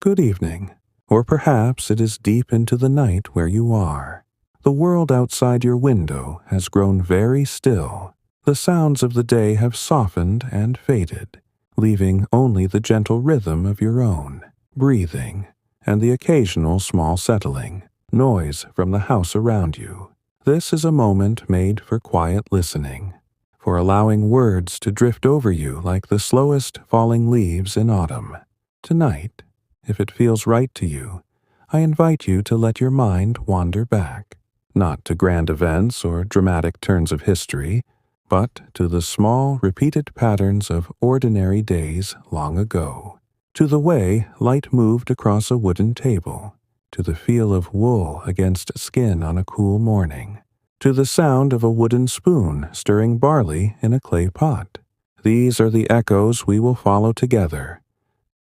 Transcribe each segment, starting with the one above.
Good evening, or perhaps it is deep into the night where you are. The world outside your window has grown very still. The sounds of the day have softened and faded, leaving only the gentle rhythm of your own breathing and the occasional small settling noise from the house around you. This is a moment made for quiet listening, for allowing words to drift over you like the slowest falling leaves in autumn. Tonight, if it feels right to you, I invite you to let your mind wander back, not to grand events or dramatic turns of history, but to the small, repeated patterns of ordinary days long ago, to the way light moved across a wooden table, to the feel of wool against skin on a cool morning, to the sound of a wooden spoon stirring barley in a clay pot. These are the echoes we will follow together.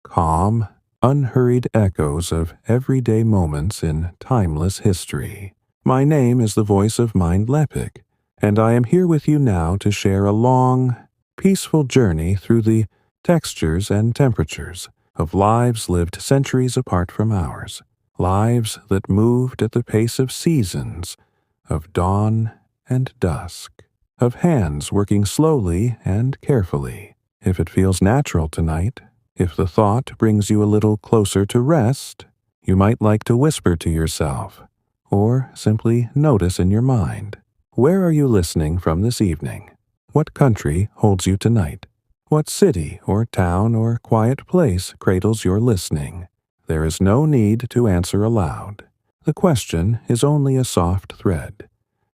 Calm, unhurried echoes of everyday moments in timeless history. My name is the voice of Mind Lepik, and I am here with you now to share a long, peaceful journey through the textures and temperatures of lives lived centuries apart from ours, lives that moved at the pace of seasons, of dawn and dusk, of hands working slowly and carefully. If it feels natural tonight, if the thought brings you a little closer to rest, you might like to whisper to yourself, or simply notice in your mind. Where are you listening from this evening? What country holds you tonight? What city or town or quiet place cradles your listening? There is no need to answer aloud. The question is only a soft thread,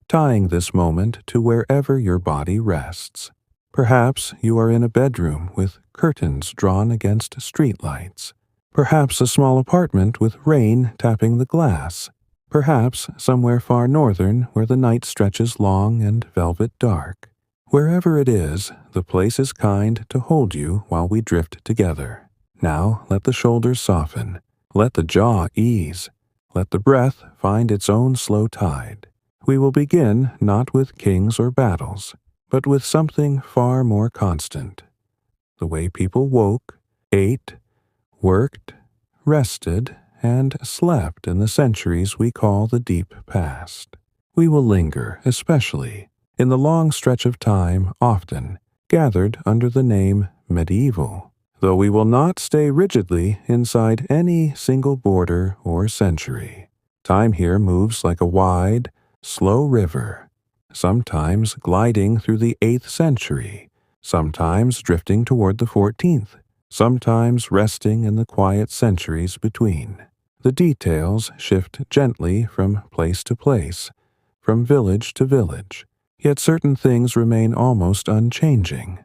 tying this moment to wherever your body rests. Perhaps you are in a bedroom with curtains drawn against streetlights. Perhaps a small apartment with rain tapping the glass. Perhaps somewhere far northern where the night stretches long and velvet dark. Wherever it is, the place is kind to hold you while we drift together. Now let the shoulders soften. Let the jaw ease. Let the breath find its own slow tide. We will begin not with kings or battles, but with something far more constant. The way people woke, ate, worked, rested, and slept in the centuries we call the deep past. We will linger, especially, in the long stretch of time often gathered under the name medieval, though we will not stay rigidly inside any single border or century. Time here moves like a wide, slow river, sometimes gliding through the 8th century, sometimes drifting toward the 14th, sometimes resting in the quiet centuries between. The details shift gently from place to place, from village to village, yet certain things remain almost unchanging.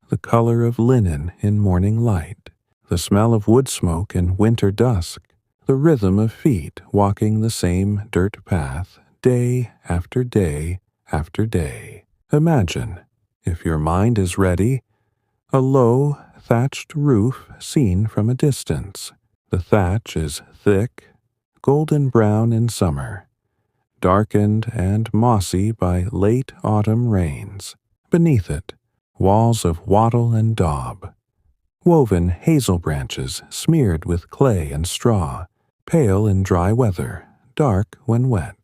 The color of linen in morning light, the smell of wood smoke in winter dusk, the rhythm of feet walking the same dirt path day after day after day. Imagine, if your mind is ready, a low, thatched roof seen from a distance. The thatch is thick, golden brown in summer, darkened and mossy by late autumn rains. Beneath it, walls of wattle and daub, woven hazel branches smeared with clay and straw, pale in dry weather, dark when wet.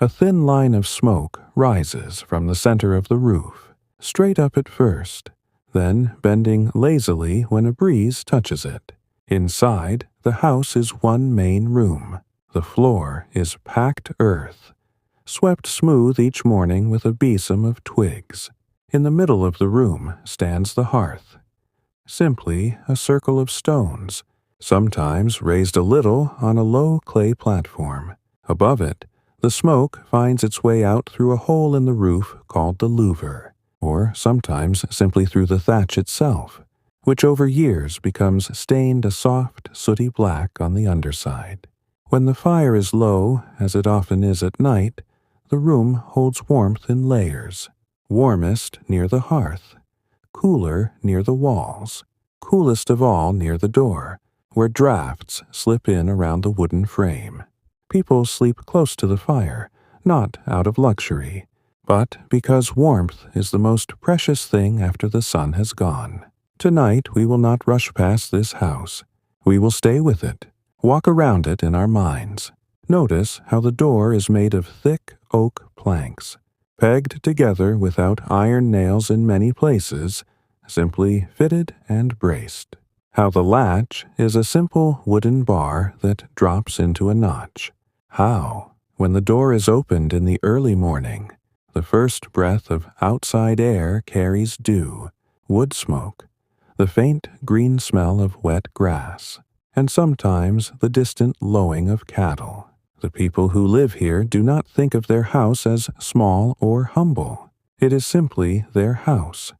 A thin line of smoke rises from the center of the roof, straight up at first, then bending lazily when a breeze touches it. Inside, the house is one main room. The floor is packed earth, swept smooth each morning with a besom of twigs. In the middle of the room stands the hearth, simply a circle of stones, sometimes raised a little on a low clay platform. Above it, the smoke finds its way out through a hole in the roof called the louver, or sometimes simply through the thatch itself, which over years becomes stained a soft, sooty black on the underside. When the fire is low, as it often is at night, the room holds warmth in layers, warmest near the hearth, cooler near the walls, coolest of all near the door, where drafts slip in around the wooden frame. People sleep close to the fire, not out of luxury, but because warmth is the most precious thing after the sun has gone. Tonight we will not rush past this house. We will stay with it, walk around it in our minds. Notice how the door is made of thick oak planks, pegged together without iron nails in many places, simply fitted and braced. How the latch is a simple wooden bar that drops into a notch. How, when the door is opened in the early morning, the first breath of outside air carries dew, wood smoke, the faint green smell of wet grass, and sometimes the distant lowing of cattle. The people who live here do not think of their house as small or humble. It is simply their house,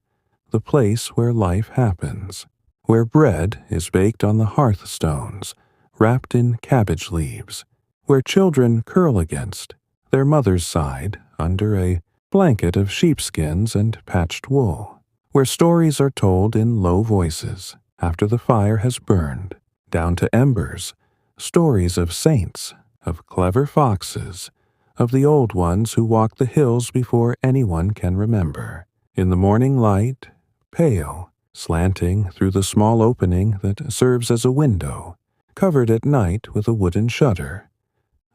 the place where life happens, where bread is baked on the hearthstones, wrapped in cabbage leaves, where children curl against their mother's side under a blanket of sheepskins and patched wool, where stories are told in low voices after the fire has burned, down to embers, stories of saints, of clever foxes, of the old ones who walk the hills before anyone can remember. In the morning light, pale, slanting through the small opening that serves as a window, covered at night with a wooden shutter,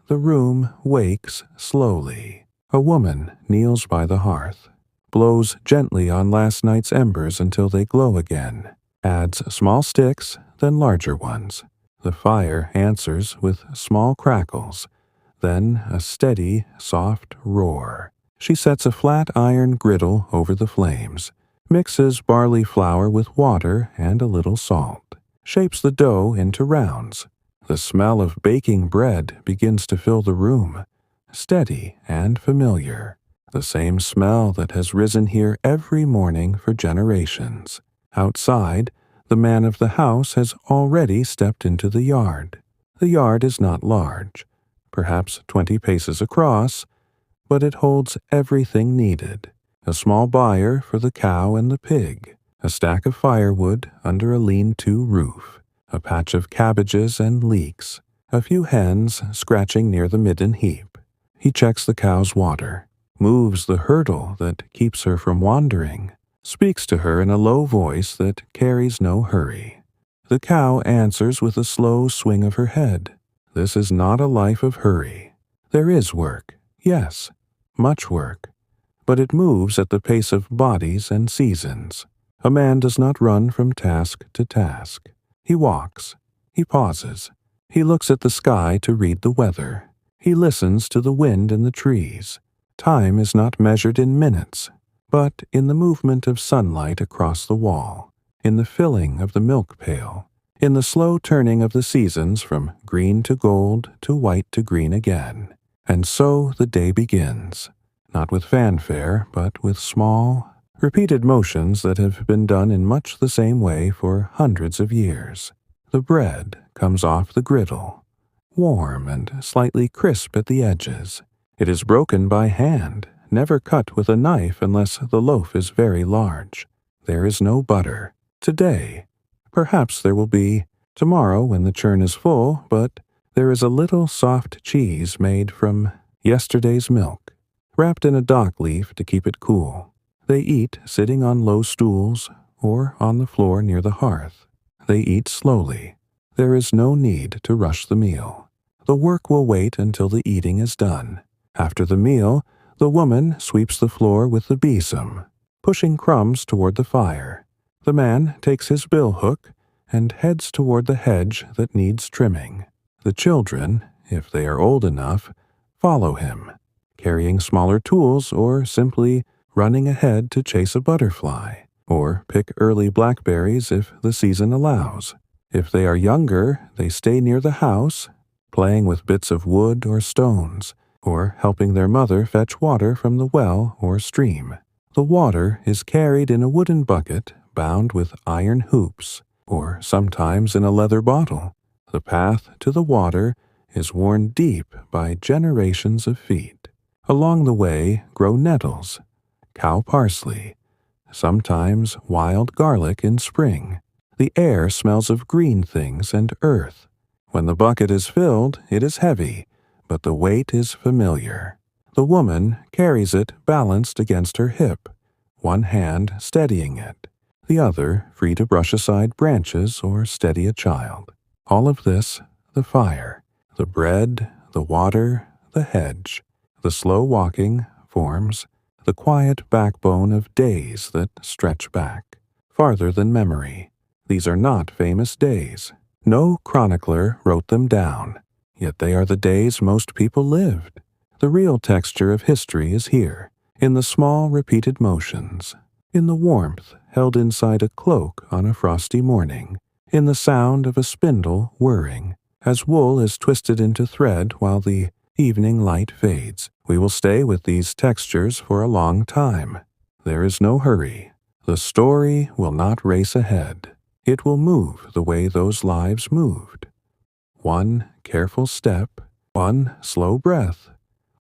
the room wakes slowly. A woman kneels by the hearth, blows gently on last night's embers until they glow again, adds small sticks, then larger ones. The fire answers with small crackles, then a steady, soft roar. She sets a flat iron griddle over the flames, mixes barley flour with water and a little salt, shapes the dough into rounds. The smell of baking bread begins to fill the room, steady and familiar, the same smell that has risen here every morning for generations. Outside, the man of the house has already stepped into the yard. The yard is not large, perhaps 20 paces across, but it holds everything needed. A small byre for the cow and the pig, a stack of firewood under a lean-to roof, a patch of cabbages and leeks, a few hens scratching near the midden heap. He checks the cow's water, moves the hurdle that keeps her from wandering, speaks to her in a low voice that carries no hurry. The cow answers with a slow swing of her head. This is not a life of hurry. There is work, yes, much work, but it moves at the pace of bodies and seasons. A man does not run from task to task. He walks, he pauses, he looks at the sky to read the weather, he listens to the wind in the trees. Time is not measured in minutes, but in the movement of sunlight across the wall, in the filling of the milk pail, in the slow turning of the seasons from green to gold to white to green again. And so the day begins, not with fanfare, but with small, repeated motions that have been done in much the same way for hundreds of years. The bread comes off the griddle, warm and slightly crisp at the edges. It is broken by hand, never cut with a knife unless the loaf is very large. There is no butter. Today, perhaps there will be tomorrow when the churn is full, but there is a little soft cheese made from yesterday's milk, wrapped in a dock leaf to keep it cool. They eat sitting on low stools or on the floor near the hearth. They eat slowly. There is no need to rush the meal. The work will wait until the eating is done. After the meal, the woman sweeps the floor with the besom, pushing crumbs toward the fire. The man takes his billhook and heads toward the hedge that needs trimming. The children, if they are old enough, follow him, carrying smaller tools or simply running ahead to chase a butterfly, or pick early blackberries if the season allows. If they are younger, they stay near the house, playing with bits of wood or stones, or helping their mother fetch water from the well or stream. The water is carried in a wooden bucket bound with iron hoops, or sometimes in a leather bottle. The path to the water is worn deep by generations of feet. Along the way grow nettles, cow parsley, sometimes wild garlic in spring. The air smells of green things and earth. When the bucket is filled, it is heavy, but the weight is familiar. The woman carries it balanced against her hip, one hand steadying it, the other free to brush aside branches or steady a child. All of this, the fire, the bread, the water, the hedge, the slow walking, forms the quiet backbone of days that stretch back, farther than memory. These are not famous days. No chronicler wrote them down, yet they are the days most people lived. The real texture of history is here, in the small repeated motions, in the warmth held inside a cloak on a frosty morning, in the sound of a spindle whirring, as wool is twisted into thread while the evening light fades. We will stay with these textures for a long time. There is no hurry. The story will not race ahead. It will move the way those lives moved. One careful step, one slow breath,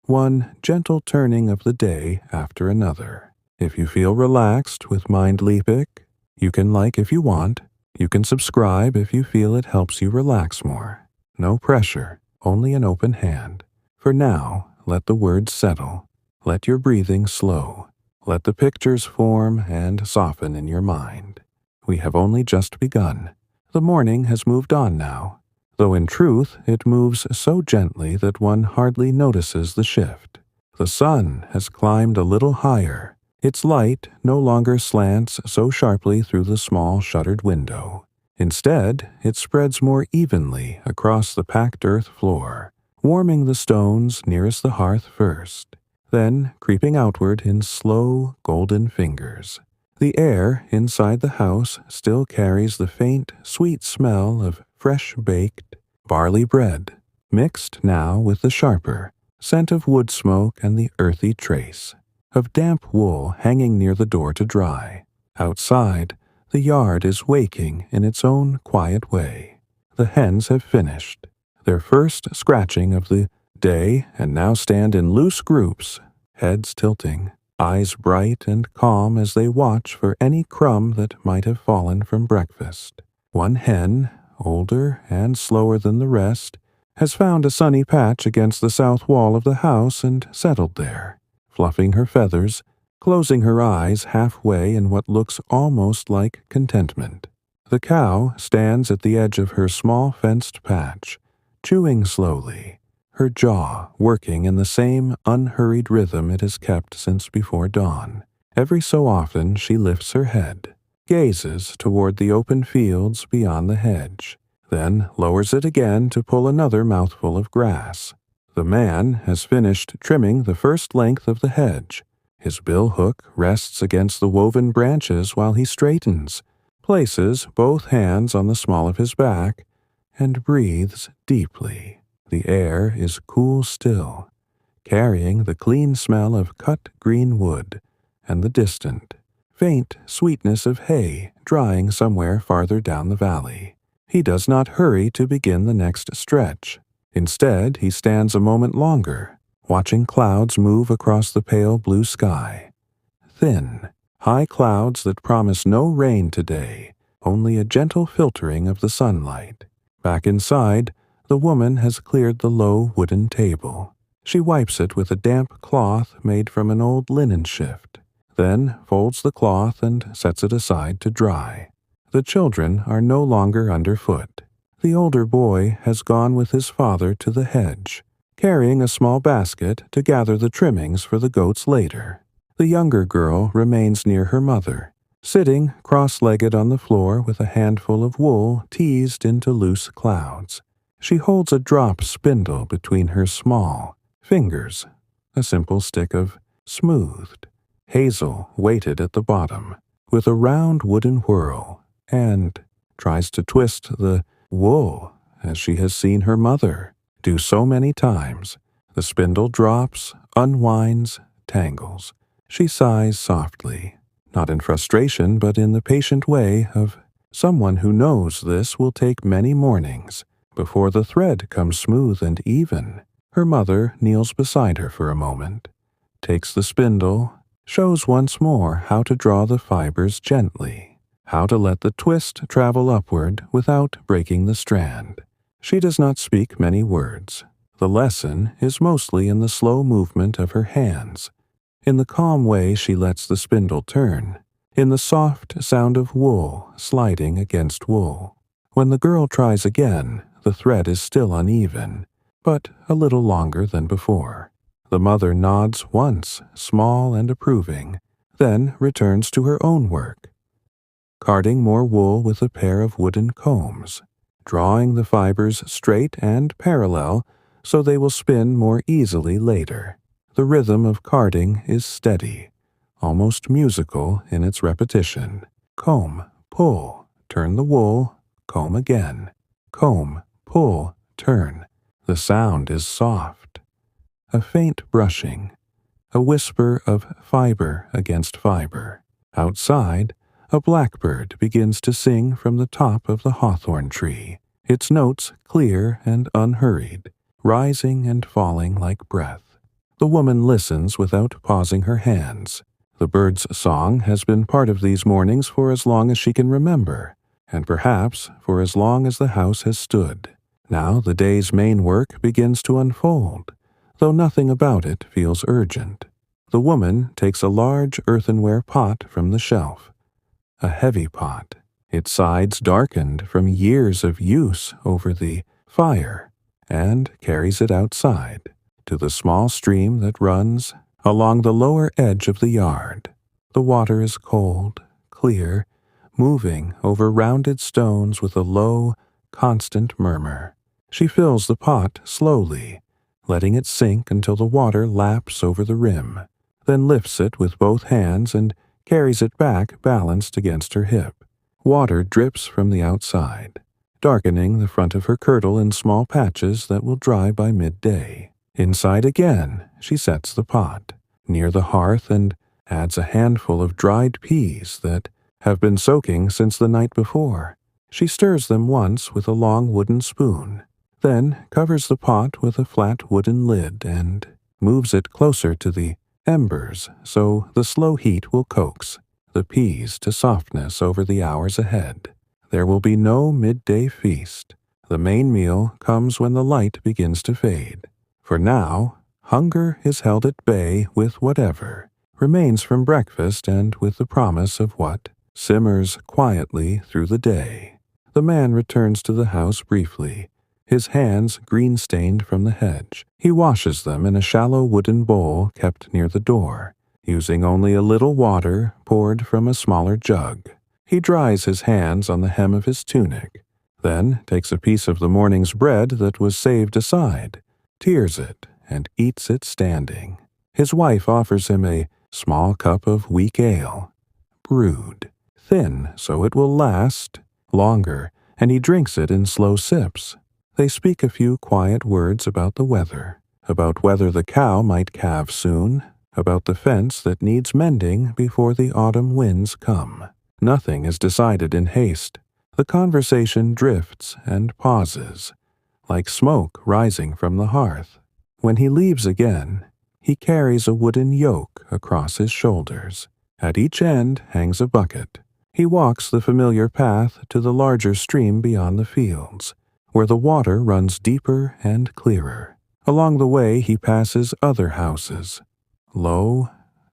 one gentle turning of the day after another. If you feel relaxed with Mind Leapic, you can like if you want. You can subscribe if you feel it helps you relax more. No pressure, only an open hand. For now, let the words settle. Let your breathing slow. Let the pictures form and soften in your mind. We have only just begun. The morning has moved on now, though in truth it moves so gently that one hardly notices the shift. The sun has climbed a little higher. Its light no longer slants so sharply through the small shuttered window. Instead, it spreads more evenly across the packed earth floor, warming the stones nearest the hearth first, then creeping outward in slow, golden fingers. The air inside the house still carries the faint, sweet smell of fresh-baked barley bread, mixed now with the sharper scent of wood smoke and the earthy trace of damp wool hanging near the door to dry. Outside, the yard is waking in its own quiet way. The hens have finished their first scratching of the day and now stand in loose groups, heads tilting, eyes bright and calm as they watch for any crumb that might have fallen from breakfast. One hen, older and slower than the rest, has found a sunny patch against the south wall of the house and settled there, fluffing her feathers, closing her eyes halfway in what looks almost like contentment. The cow stands at the edge of her small fenced patch, chewing slowly, her jaw working in the same unhurried rhythm it has kept since before dawn. Every so often she lifts her head, gazes toward the open fields beyond the hedge, then lowers it again to pull another mouthful of grass. The man has finished trimming the first length of the hedge. His billhook rests against the woven branches while he straightens, places both hands on the small of his back, and breathes deeply. The air is cool still, carrying the clean smell of cut green wood and the distant, faint sweetness of hay drying somewhere farther down the valley. He does not hurry to begin the next stretch. Instead, he stands a moment longer, watching clouds move across the pale blue sky. Thin, high clouds that promise no rain today, only a gentle filtering of the sunlight. Back inside, the woman has cleared the low wooden table. She wipes it with a damp cloth made from an old linen shift, then folds the cloth and sets it aside to dry. The children are no longer underfoot. The older boy has gone with his father to the hedge, carrying a small basket to gather the trimmings for the goats later. The younger girl remains near her mother, sitting cross-legged on the floor with a handful of wool teased into loose clouds. She holds a drop spindle between her small fingers, a simple stick of smoothed hazel weighted at the bottom, with a round wooden whirl, and tries to twist the wool as she has seen her mother do so many times. The spindle drops, unwinds, tangles. She sighs softly, not in frustration but in the patient way of someone who knows this will take many mornings before the thread comes smooth and even. Her mother kneels beside her for a moment, takes the spindle, shows once more how to draw the fibers gently, how to let the twist travel upward without breaking the strand. She does not speak many words. The lesson is mostly in the slow movement of her hands, in the calm way she lets the spindle turn, in the soft sound of wool sliding against wool. When the girl tries again, the thread is still uneven, but a little longer than before. The mother nods once, small and approving, then returns to her own work, carding more wool with a pair of wooden combs, drawing the fibers straight and parallel so they will spin more easily later. The rhythm of carding is steady, almost musical in its repetition. Comb, pull, turn the wool, comb again. Comb, pull, turn. The sound is soft. A faint brushing, a whisper of fiber against fiber. Outside, a blackbird begins to sing from the top of the hawthorn tree, its notes clear and unhurried, rising and falling like breath. The woman listens without pausing her hands. The bird's song has been part of these mornings for as long as she can remember, and perhaps for as long as the house has stood. Now the day's main work begins to unfold, though nothing about it feels urgent. The woman takes a large earthenware pot from the shelf, a heavy pot, its sides darkened from years of use over the fire, and carries it outside, to the small stream that runs along the lower edge of the yard. The water is cold, clear, moving over rounded stones with a low, constant murmur. She fills the pot slowly, letting it sink until the water laps over the rim, then lifts it with both hands and carries it back balanced against her hip. Water drips from the outside, darkening the front of her kirtle in small patches that will dry by midday. Inside again, she sets the pot near the hearth and adds a handful of dried peas that have been soaking since the night before. She stirs them once with a long wooden spoon, then covers the pot with a flat wooden lid and moves it closer to the embers so the slow heat will coax the peas to softness over the hours ahead. There will be no midday feast. The main meal comes when the light begins to fade. For now, hunger is held at bay with whatever remains from breakfast and with the promise of what simmers quietly through the day. The man returns to the house briefly, his hands green-stained from the hedge. He washes them in a shallow wooden bowl kept near the door, using only a little water poured from a smaller jug. He dries his hands on the hem of his tunic, then takes a piece of the morning's bread that was saved aside, tears it, and eats it standing. His wife offers him a small cup of weak ale, brewed, thin so it will last longer, and he drinks it in slow sips. They speak a few quiet words about the weather, about whether the cow might calve soon, about the fence that needs mending before the autumn winds come. Nothing is decided in haste. The conversation drifts and pauses, like smoke rising from the hearth. When he leaves again, he carries a wooden yoke across his shoulders. At each end hangs a bucket. He walks the familiar path to the larger stream beyond the fields, where the water runs deeper and clearer. Along the way he passes other houses, low,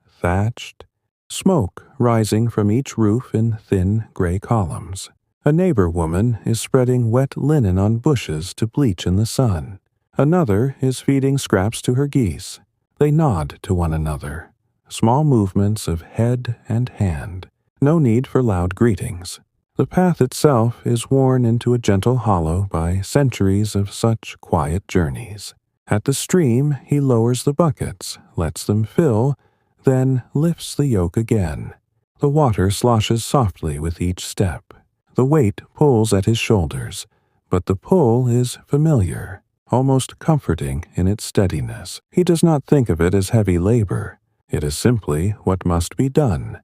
thatched, smoke rising from each roof in thin gray columns. A neighbor woman is spreading wet linen on bushes to bleach in the sun. Another is feeding scraps to her geese. They nod to one another, small movements of head and hand. No need for loud greetings. The path itself is worn into a gentle hollow by centuries of such quiet journeys. At the stream he lowers the buckets, lets them fill, then lifts the yoke again. The water sloshes softly with each step. The weight pulls at his shoulders, but the pull is familiar, almost comforting in its steadiness. He does not think of it as heavy labor. It is simply what must be done,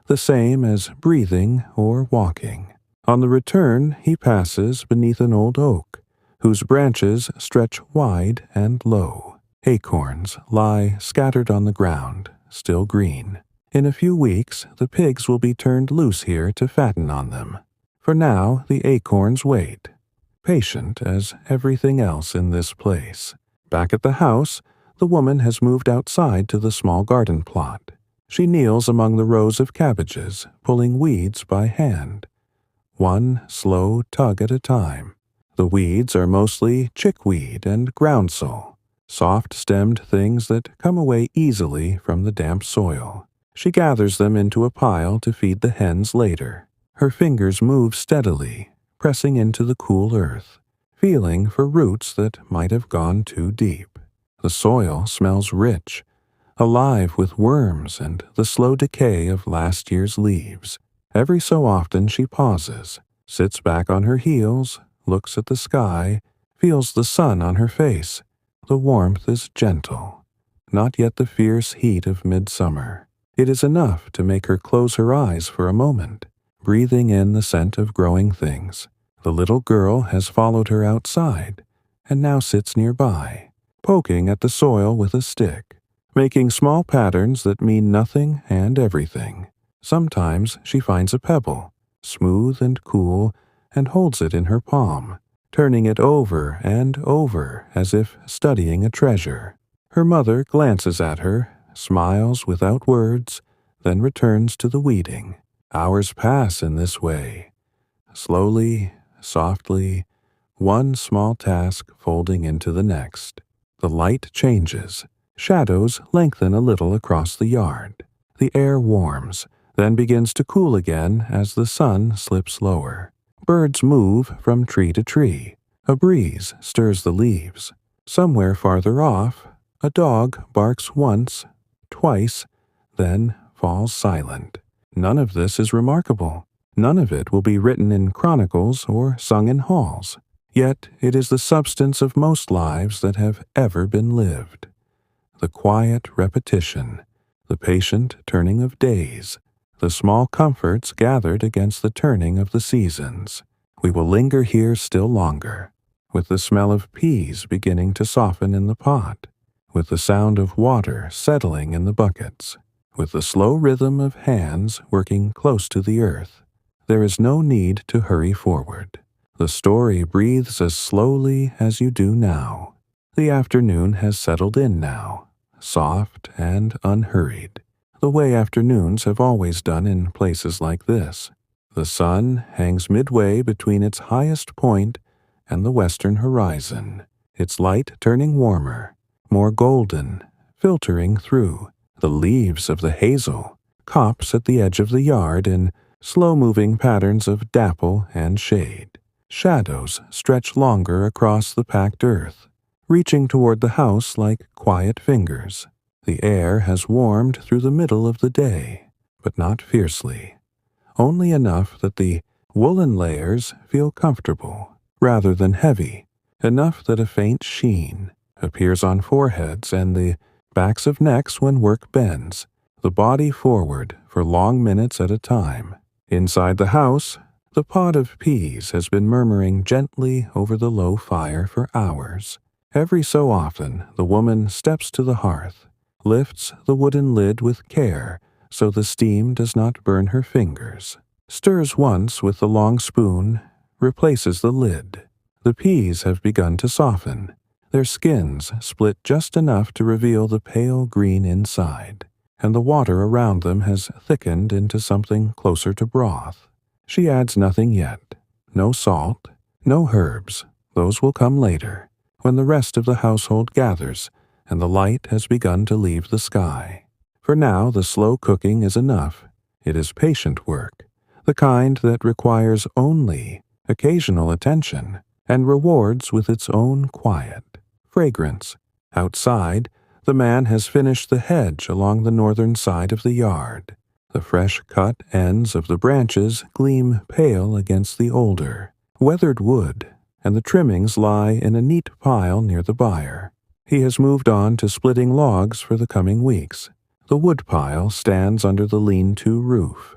the same as breathing or walking. On the return he passes beneath an old oak, whose branches stretch wide and low. Acorns lie scattered on the ground, still green. In a few weeks the pigs will be turned loose here to fatten on them. For now the acorns wait, patient as everything else in this place. Back at the house, the woman has moved outside to the small garden plot. She kneels among the rows of cabbages, pulling weeds by hand. one slow tug at a time. The weeds are mostly chickweed and groundsel, soft-stemmed things that come away easily from the damp soil. She gathers them into a pile to feed the hens later. Her fingers move steadily, pressing into the cool earth, feeling for roots that might have gone too deep. The soil smells rich, alive with worms and the slow decay of last year's leaves. Every so often she pauses, sits back on her heels, looks at the sky, feels the sun on her face. The warmth is gentle, not yet the fierce heat of midsummer. It is enough to make her close her eyes for a moment, breathing in the scent of growing things. The little girl has followed her outside, and now sits nearby, poking at the soil with a stick, making small patterns that mean nothing and everything. Sometimes she finds a pebble, smooth and cool, and holds it in her palm, turning it over and over as if studying a treasure. Her mother glances at her, smiles without words, then returns to the weeding. Hours pass in this way, slowly, softly, one small task folding into the next. The light changes. Shadows lengthen a little across the yard. The air warms, then begins to cool again as the sun slips lower. Birds move from tree to tree. A breeze stirs the leaves. Somewhere farther off, a dog barks once, twice, then falls silent. None of this is remarkable. None of it will be written in chronicles or sung in halls. Yet it is the substance of most lives that have ever been lived. The quiet repetition, the patient turning of days, the small comforts gathered against the turning of the seasons. We will linger here still longer, with the smell of peas beginning to soften in the pot, with the sound of water settling in the buckets, with the slow rhythm of hands working close to the earth. There is no need to hurry forward. The story breathes as slowly as you do now. The afternoon has settled in now, soft and unhurried, the way afternoons have always done in places like this. The sun hangs midway between its highest point and the western horizon, its light turning warmer, more golden, filtering through. The leaves of the hazel copse at the edge of the yard in slow-moving patterns of dapple and shade. Shadows stretch longer across the packed earth, reaching toward the house like quiet fingers. The air has warmed through the middle of the day, but not fiercely. Only enough that the woolen layers feel comfortable, rather than heavy, enough that a faint sheen appears on foreheads and the backs of necks when work bends, the body forward for long minutes at a time. Inside the house, the pot of peas has been murmuring gently over the low fire for hours. Every so often, the woman steps to the hearth, lifts the wooden lid with care so the steam does not burn her fingers, stirs once with the long spoon, replaces the lid. The peas have begun to soften, their skins split just enough to reveal the pale green inside, and the water around them has thickened into something closer to broth. She adds nothing yet. No salt, no herbs. Those will come later, when the rest of the household gathers and the light has begun to leave the sky. For now, the slow cooking is enough. It is patient work, the kind that requires only occasional attention and rewards with its own quiet fragrance. Outside, the man has finished the hedge along the northern side of the yard. The fresh-cut ends of the branches gleam pale against the older, weathered wood, and the trimmings lie in a neat pile near the byre. He has moved on to splitting logs for the coming weeks. The wood pile stands under the lean-to roof,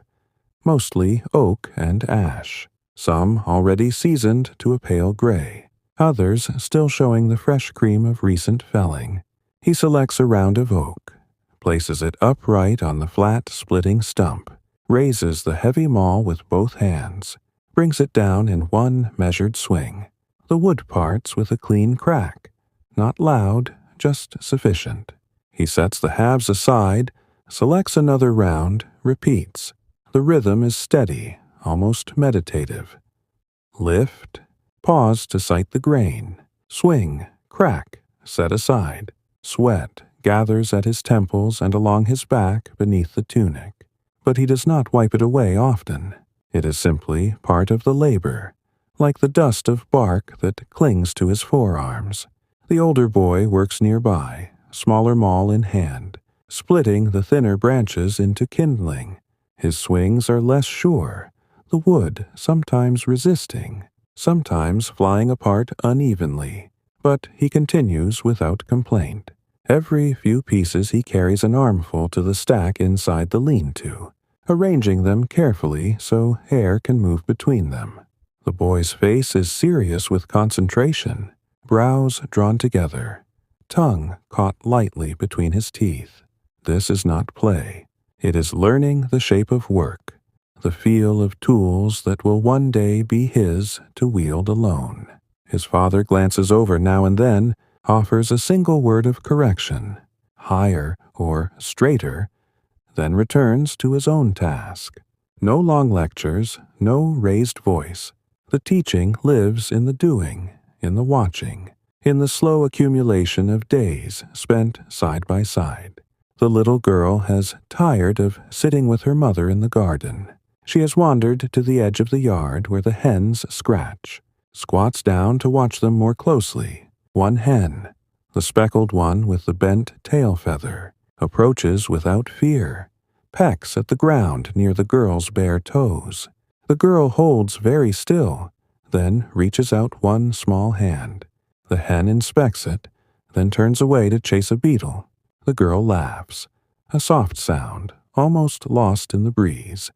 mostly oak and ash, some already seasoned to a pale gray, others still showing the fresh cream of recent felling. He selects a round of oak, places it upright on the flat, splitting stump, raises the heavy maul with both hands, brings it down in one measured swing. The wood parts with a clean crack, not loud, just sufficient. He sets the halves aside, selects another round, repeats. The rhythm is steady, almost meditative. Lift, pause to sight the grain. Swing, crack, set aside. Sweat gathers at his temples and along his back beneath the tunic. But he does not wipe it away often. It is simply part of the labor, like the dust of bark that clings to his forearms. The older boy works nearby, smaller maul in hand, splitting the thinner branches into kindling. His swings are less sure, the wood sometimes resisting, sometimes flying apart unevenly, but he continues without complaint. Every few pieces he carries an armful to the stack inside the lean-to, arranging them carefully so air can move between them. The boy's face is serious with concentration, brows drawn together, tongue caught lightly between his teeth. This is not play. It is learning the shape of work, the feel of tools that will one day be his to wield alone. His father glances over now and then, offers a single word of correction, higher or straighter, then returns to his own task. No long lectures, no raised voice. The teaching lives in the doing, in the watching, in the slow accumulation of days spent side by side. The little girl has tired of sitting with her mother in the garden. She has wandered to the edge of the yard where the hens scratch, squats down to watch them more closely. One hen, the speckled one with the bent tail feather, approaches without fear, pecks at the ground near the girl's bare toes. The girl holds very still, then reaches out one small hand. The hen inspects it, then turns away to chase a beetle. The girl laughs, a soft sound, almost lost in the breeze,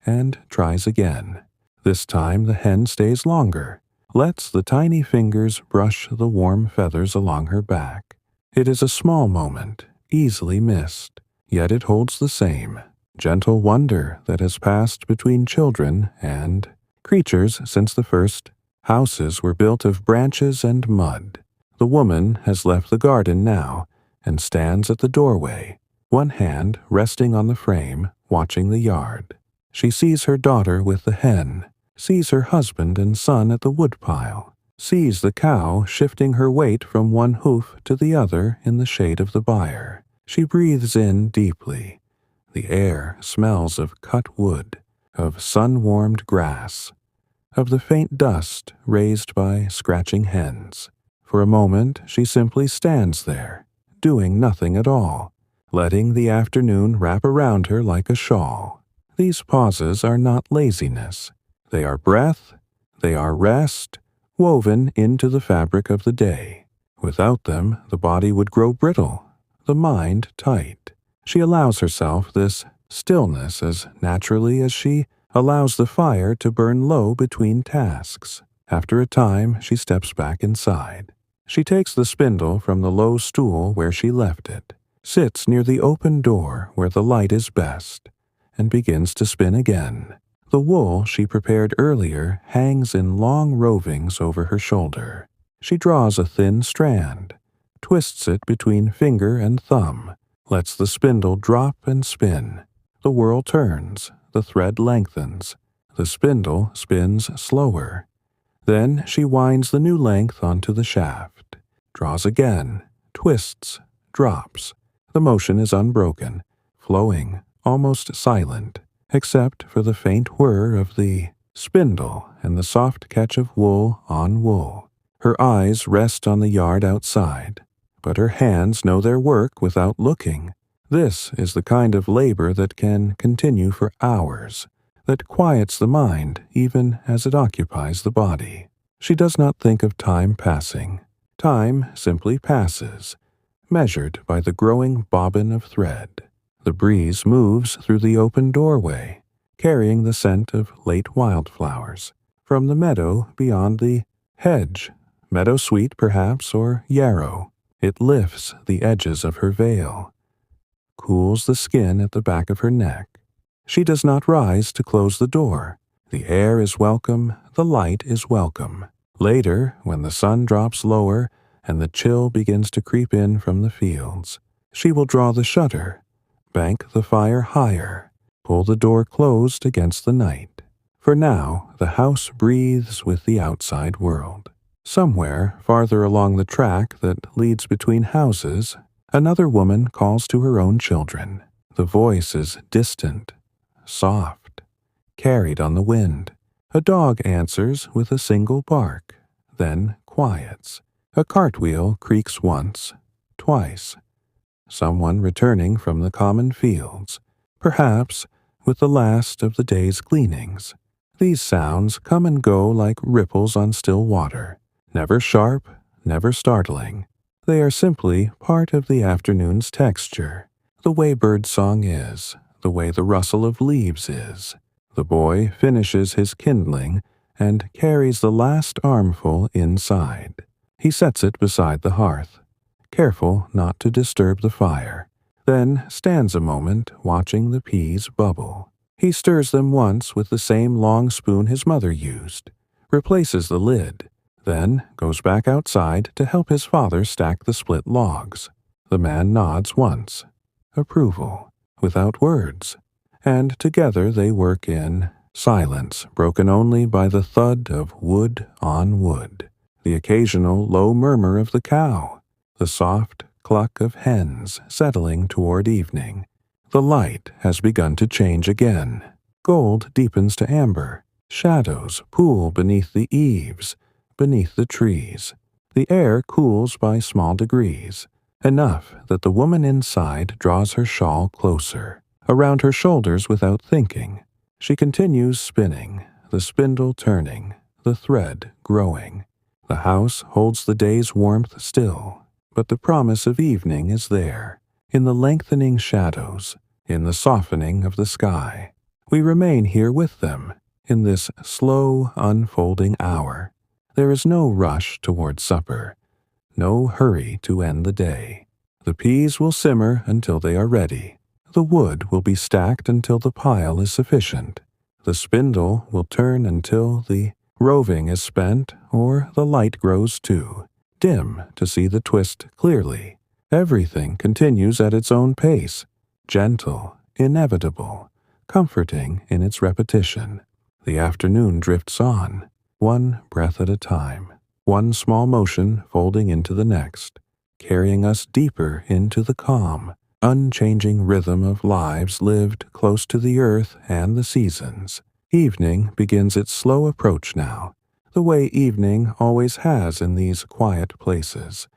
and tries again. This time the hen stays longer, lets the tiny fingers brush the warm feathers along her back. It is a small moment, easily missed, yet it holds the same gentle wonder that has passed between children and creatures since the first houses were built of branches and mud. The woman has left the garden now and stands at the doorway, one hand resting on the frame, watching the yard. She sees her daughter with the hen, sees her husband and son at the woodpile, sees the cow shifting her weight from one hoof to the other in the shade of the byre. She breathes in deeply. The air smells of cut wood, of sun-warmed grass, of the faint dust raised by scratching hens. For a moment she simply stands there, doing nothing at all, letting the afternoon wrap around her like a shawl. These pauses are not laziness. They are breath, they are rest, woven into the fabric of the day. Without them, the body would grow brittle, the mind tight. She allows herself this stillness as naturally as she allows the fire to burn low between tasks. After a time, she steps back inside. She takes the spindle from the low stool where she left it, sits near the open door where the light is best, and begins to spin again. The wool she prepared earlier hangs in long rovings over her shoulder. She draws a thin strand, twists it between finger and thumb, lets the spindle drop and spin. The whirl turns, the thread lengthens, the spindle spins slower. Then she winds the new length onto the shaft, draws again, twists, drops. The motion is unbroken, flowing, almost silent, except for the faint whir of the spindle and the soft catch of wool on wool. Her eyes rest on the yard outside, but her hands know their work without looking. This is the kind of labor that can continue for hours, that quiets the mind even as it occupies the body. She does not think of time passing. Time simply passes, measured by the growing bobbin of thread. The breeze moves through the open doorway, carrying the scent of late wildflowers from the meadow beyond the hedge, meadowsweet perhaps, or yarrow. It lifts the edges of her veil, cools the skin at the back of her neck. She does not rise to close the door. The air is welcome, the light is welcome. Later, when the sun drops lower and the chill begins to creep in from the fields, she will draw the shutter, bank the fire higher, pull the door closed against the night. For now, the house breathes with the outside world. Somewhere, farther along the track that leads between houses, another woman calls to her own children. The voice is distant, soft, carried on the wind. A dog answers with a single bark, then quiets. A cartwheel creaks once, twice. Someone returning from the common fields, perhaps with the last of the day's gleanings. These sounds come and go like ripples on still water, never sharp, never startling. They are simply part of the afternoon's texture, the way birdsong is, the way the rustle of leaves is. The boy finishes his kindling and carries the last armful inside. He sets it beside the hearth, careful not to disturb the fire, then stands a moment watching the peas bubble. He stirs them once with the same long spoon his mother used, replaces the lid, then goes back outside to help his father stack the split logs. The man nods once, approval, without words, and together they work in silence broken only by the thud of wood on wood, the occasional low murmur of the cow, the soft cluck of hens settling toward evening. The light has begun to change again. Gold deepens to amber. Shadows pool beneath the eaves, beneath the trees. The air cools by small degrees, enough that the woman inside draws her shawl closer, around her shoulders without thinking. She continues spinning, the spindle turning, the thread growing. The house holds the day's warmth still, but the promise of evening is there, in the lengthening shadows, in the softening of the sky. We remain here with them, in this slow, unfolding hour. There is no rush toward supper, no hurry to end the day. The peas will simmer until they are ready. The wood will be stacked until the pile is sufficient. The spindle will turn until the roving is spent or the light grows too dim to see the twist clearly. Everything continues at its own pace, gentle, inevitable, comforting in its repetition. The afternoon drifts on, one breath at a time, one small motion folding into the next, carrying us deeper into the calm, unchanging rhythm of lives lived close to the earth and the seasons. Evening begins its slow approach now, the way evening always has in these quiet places,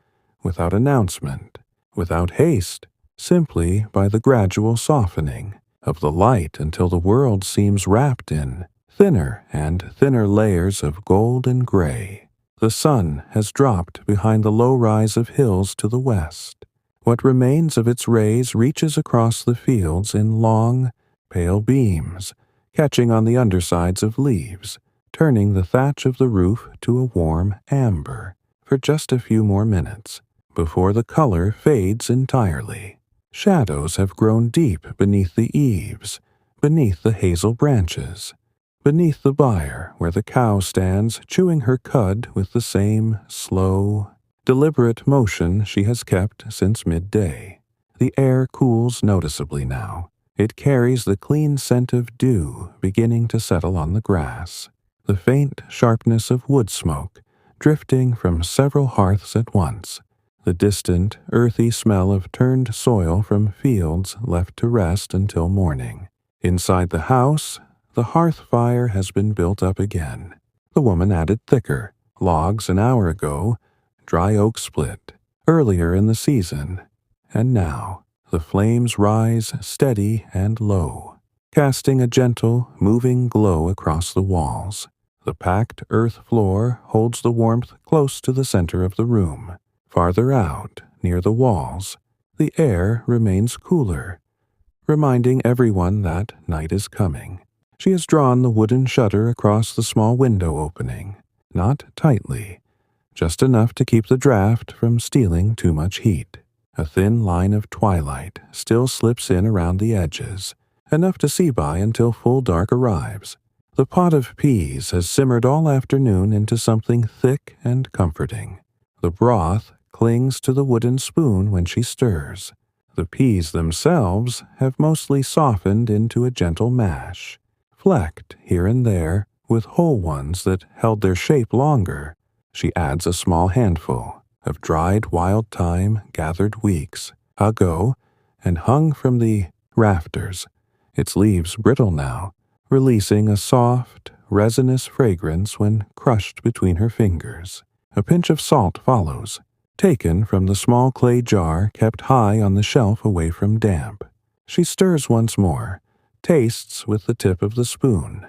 without announcement, without haste, simply by the gradual softening of the light until the world seems wrapped in thinner and thinner layers of gold and gray. The sun has dropped behind the low rise of hills to the west. What remains of its rays reaches across the fields in long, pale beams, catching on the undersides of leaves, turning the thatch of the roof to a warm amber for just a few more minutes, before the color fades entirely. Shadows have grown deep beneath the eaves, beneath the hazel branches, beneath the byre where the cow stands chewing her cud with the same slow, deliberate motion she has kept since midday. The air cools noticeably now. It carries the clean scent of dew beginning to settle on the grass, the faint sharpness of wood smoke drifting from several hearths at once, the distant, earthy smell of turned soil from fields left to rest until morning. Inside the house, the hearth fire has been built up again. The woman added thicker logs an hour ago, dry oak split, earlier in the season, and now the flames rise steady and low, casting a gentle, moving glow across the walls. The packed earth floor holds the warmth close to the center of the room. Farther out, near the walls, the air remains cooler, reminding everyone that night is coming. She has drawn the wooden shutter across the small window opening, not tightly, just enough to keep the draft from stealing too much heat. A thin line of twilight still slips in around the edges, enough to see by until full dark arrives. The pot of peas has simmered all afternoon into something thick and comforting. The broth clings to the wooden spoon when she stirs. The peas themselves have mostly softened into a gentle mash, flecked here and there with whole ones that held their shape longer. She adds a small handful of dried wild thyme gathered weeks ago and hung from the rafters, its leaves brittle now, releasing a soft, resinous fragrance when crushed between her fingers. A pinch of salt follows, taken from the small clay jar kept high on the shelf away from damp. She stirs once more, tastes with the tip of the spoon,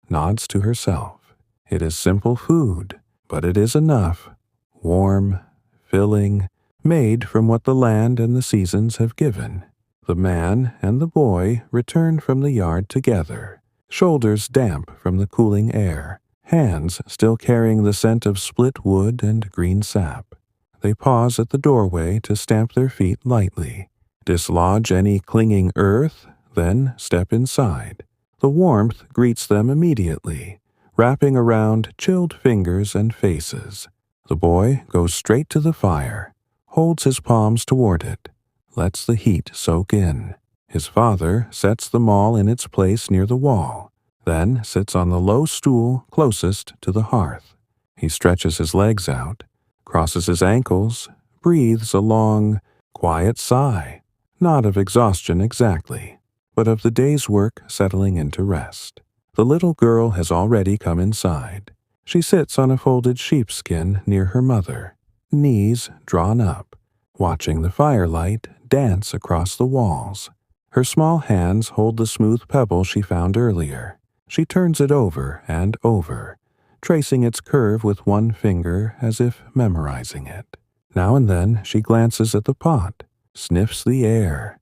nods to herself. It is simple food, but it is enough, warm, filling, made from what the land and the seasons have given. The man and the boy return from the yard together, shoulders damp from the cooling air, hands still carrying the scent of split wood and green sap. They pause at the doorway to stamp their feet lightly, dislodge any clinging earth, then step inside. The warmth greets them immediately, wrapping around chilled fingers and faces. The boy goes straight to the fire, holds his palms toward it, lets the heat soak in. His father sets them all in its place near the wall, then sits on the low stool closest to the hearth. He stretches his legs out, crosses his ankles, breathes a long, quiet sigh, not of exhaustion exactly, but of the day's work settling into rest. The little girl has already come inside. She sits on a folded sheepskin near her mother, knees drawn up, watching the firelight dance across the walls. Her small hands hold the smooth pebble she found earlier. She turns it over and over, tracing its curve with one finger as if memorizing it. Now and then she glances at the pot, sniffs the air,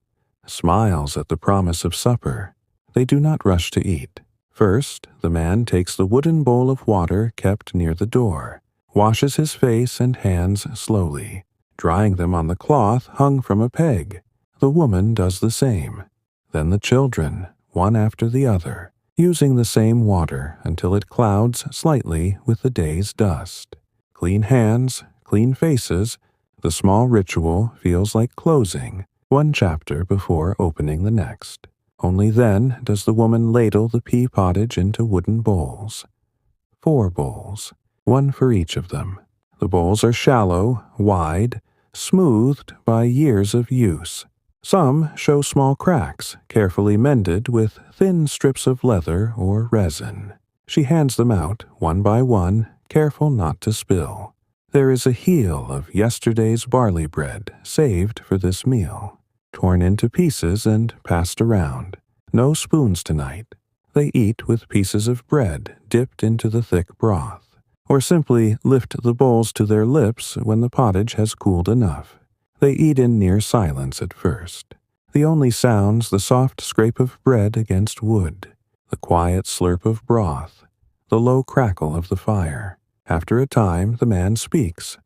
smiles at the promise of supper. They do not rush to eat. First, the man takes the wooden bowl of water kept near the door, washes his face and hands slowly, drying them on the cloth hung from a peg. The woman does the same. Then the children, one after the other, using the same water until it clouds slightly with the day's dust. Clean hands, clean faces, the small ritual feels like closing one chapter before opening the next. Only then does the woman ladle the pea pottage into wooden bowls. 4 bowls, one for each of them. The bowls are shallow, wide, smoothed by years of use. Some show small cracks, carefully mended with thin strips of leather or resin. She hands them out, one by one, careful not to spill. There is a heel of yesterday's barley bread saved for this meal, torn into pieces and passed around. No spoons tonight. They eat with pieces of bread dipped into the thick broth, or simply lift the bowls to their lips when the pottage has cooled enough. They eat in near silence at first. The only sounds the soft scrape of bread against wood, the quiet slurp of broth, the low crackle of the fire. After a time the man speaks,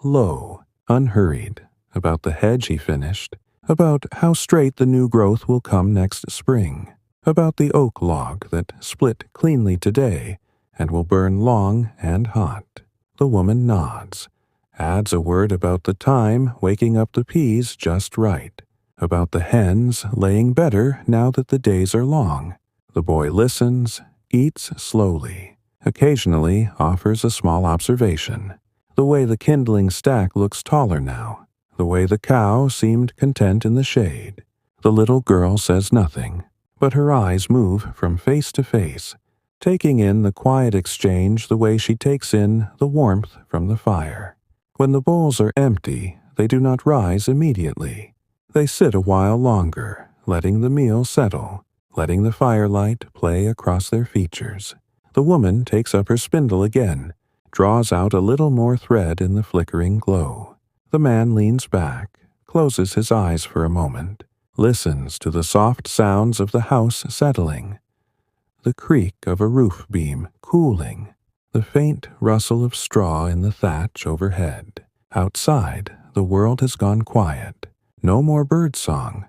low, unhurried, about the hedge he finished, about how straight the new growth will come next spring, about the oak log that split cleanly today and will burn long and hot. The woman nods, adds a word about the time waking up the peas just right, about the hens laying better now that the days are long. The boy listens, eats slowly, occasionally offers a small observation. The way the kindling stack looks taller now, the way the cow seemed content in the shade. The little girl says nothing, but her eyes move from face to face, taking in the quiet exchange the way she takes in the warmth from the fire. When the bowls are empty, they do not rise immediately. They sit a while longer, letting the meal settle, letting the firelight play across their features. The woman takes up her spindle again, draws out a little more thread in the flickering glow. The man leans back, closes his eyes for a moment, listens to the soft sounds of the house settling, the creak of a roof beam cooling, the faint rustle of straw in the thatch overhead. Outside, the world has gone quiet. No more bird song,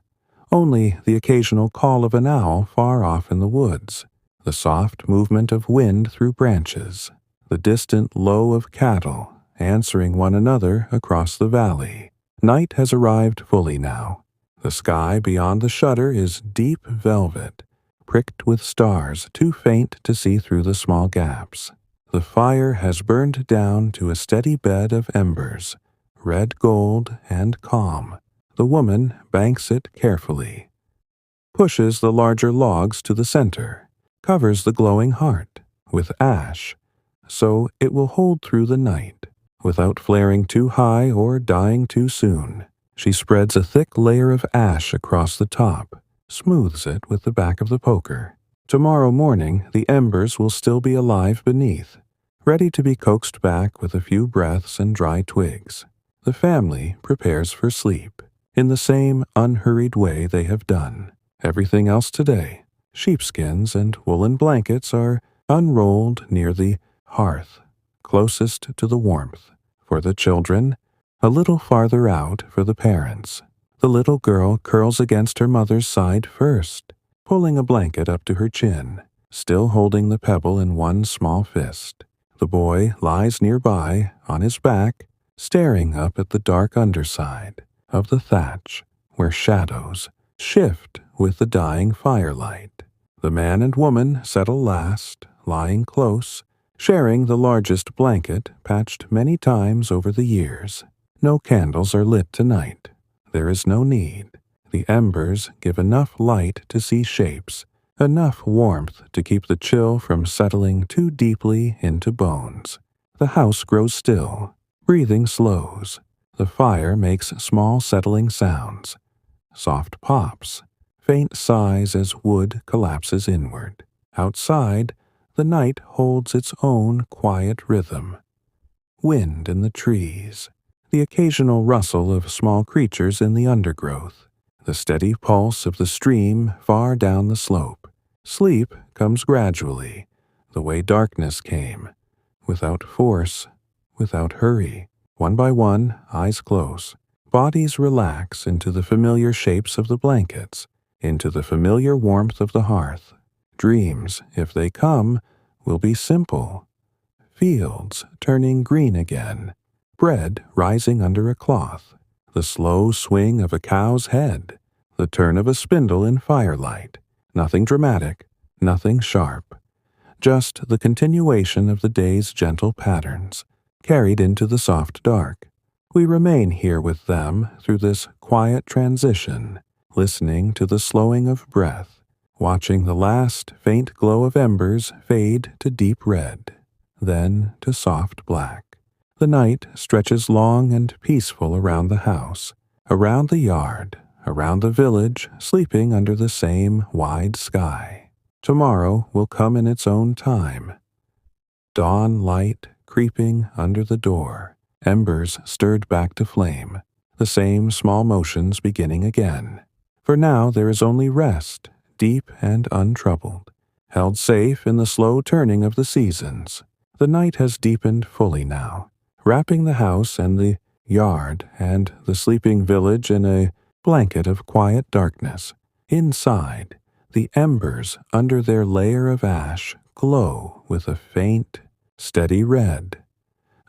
only the occasional call of an owl far off in the woods, the soft movement of wind through branches, the distant low of cattle answering one another across the valley. Night has arrived fully now. The sky beyond the shutter is deep velvet, pricked with stars too faint to see through the small gaps. The fire has burned down to a steady bed of embers, red gold and calm. The woman banks it carefully, pushes the larger logs to the center, covers the glowing heart with ash, so it will hold through the night, without flaring too high or dying too soon. She spreads a thick layer of ash across the top, smooths it with the back of the poker. Tomorrow morning, the embers will still be alive beneath, ready to be coaxed back with a few breaths and dry twigs. The family prepares for sleep, in the same unhurried way they have done. Everything else today, sheepskins and woolen blankets, are unrolled near the hearth, closest to the warmth. For the children, a little farther out for the parents. The little girl curls against her mother's side first, pulling a blanket up to her chin, still holding the pebble in one small fist. The boy lies nearby, on his back, staring up at the dark underside of the thatch, where shadows shift with the dying firelight. The man and woman settle last, lying close, sharing the largest blanket patched many times over the years. No candles are lit tonight. There is no need. The embers give enough light to see shapes, enough warmth to keep the chill from settling too deeply into bones. The house grows still. Breathing slows. The fire makes small settling sounds. Soft pops, faint sighs as wood collapses inward. Outside, the night holds its own quiet rhythm. Wind in the trees, the occasional rustle of small creatures in the undergrowth, the steady pulse of the stream far down the slope. Sleep comes gradually, the way darkness came, without force, without hurry. One by one, eyes close, bodies relax into the familiar shapes of the blankets, into the familiar warmth of the hearth. Dreams, if they come, will be simple. Fields turning green again, bread rising under a cloth, the slow swing of a cow's head, the turn of a spindle in firelight. Nothing dramatic, nothing sharp. Just the continuation of the day's gentle patterns, carried into the soft dark. We remain here with them through this quiet transition, listening to the slowing of breath, watching the last faint glow of embers fade to deep red, then to soft black. The night stretches long and peaceful around the house, around the yard, around the village, sleeping under the same wide sky. Tomorrow will come in its own time. Dawn light creeping under the door, embers stirred back to flame, the same small motions beginning again. For now there is only rest, deep and untroubled, held safe in the slow turning of the seasons. The night has deepened fully now, wrapping the house and the yard and the sleeping village in a blanket of quiet darkness. Inside, the embers under their layer of ash glow with a faint, steady red,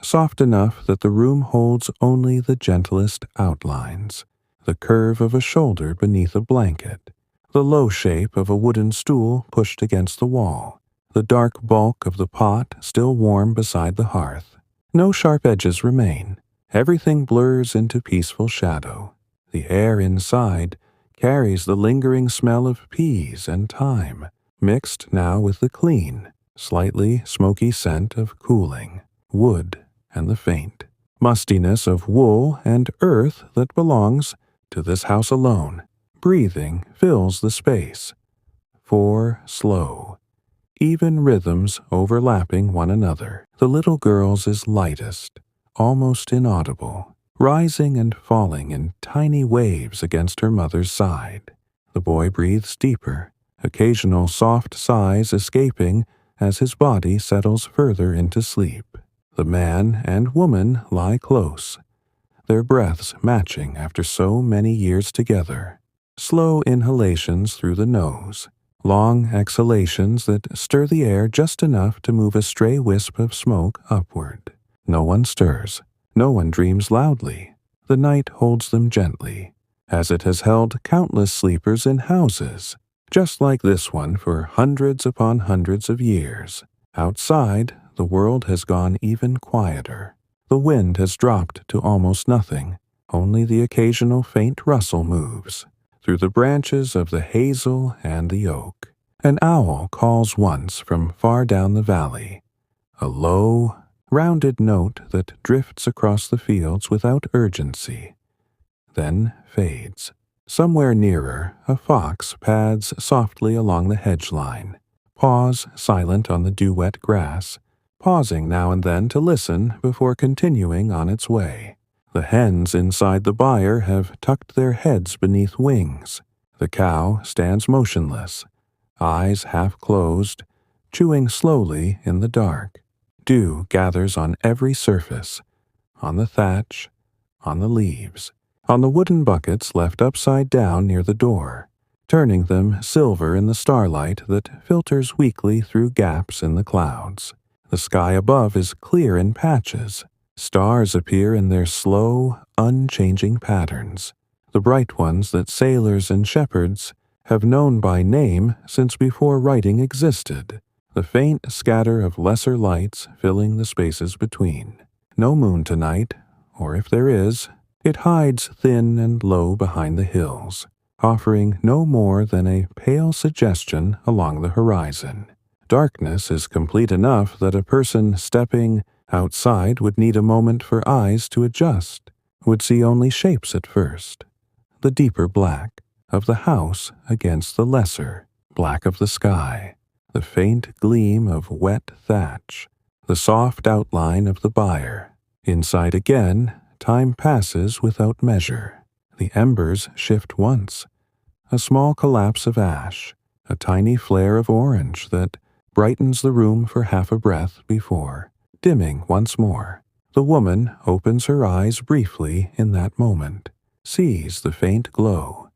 soft enough that the room holds only the gentlest outlines, the curve of a shoulder beneath a blanket, the low shape of a wooden stool pushed against the wall, the dark bulk of the pot still warm beside the hearth. No sharp edges remain. Everything blurs into peaceful shadow. The air inside carries the lingering smell of peas and thyme, mixed now with the clean, slightly smoky scent of cooling, wood, and the faint mustiness of wool and earth that belongs to this house alone. Breathing fills the space. 4 slow, even rhythms overlapping one another. The little girl's is lightest, almost inaudible, rising and falling in tiny waves against her mother's side. The boy breathes deeper, occasional soft sighs escaping as his body settles further into sleep. The man and woman lie close, their breaths matching after so many years together. Slow inhalations through the nose, long exhalations that stir the air just enough to move a stray wisp of smoke upward. No one stirs. No one dreams loudly. The night holds them gently, as it has held countless sleepers in houses, just like this one for hundreds upon hundreds of years. Outside, the world has gone even quieter. The wind has dropped to almost nothing. Only the occasional faint rustle moves through the branches of the hazel and the oak. An owl calls once from far down the valley, a low, rounded note that drifts across the fields without urgency, then fades. Somewhere nearer, a fox pads softly along the hedge line, paws silent on the dew-wet grass, pausing now and then to listen before continuing on its way. The hens inside the byre have tucked their heads beneath wings. The cow stands motionless, eyes half closed, chewing slowly in the dark. Dew gathers on every surface, on the thatch, on the leaves, on the wooden buckets left upside down near the door, turning them silver in the starlight that filters weakly through gaps in the clouds. The sky above is clear in patches. Stars appear in their slow, unchanging patterns, the bright ones that sailors and shepherds have known by name since before writing existed, the faint scatter of lesser lights filling the spaces between. No moon tonight, or if there is, it hides thin and low behind the hills, offering no more than a pale suggestion along the horizon. Darkness is complete enough that a person stepping outside would need a moment for eyes to adjust, would see only shapes at first. The deeper black of the house against the lesser black of the sky, the faint gleam of wet thatch, the soft outline of the byre. Inside again, time passes without measure. The embers shift once, a small collapse of ash, a tiny flare of orange that brightens the room for half a breath before dimming once more. The woman opens her eyes briefly in that moment, sees the faint glow,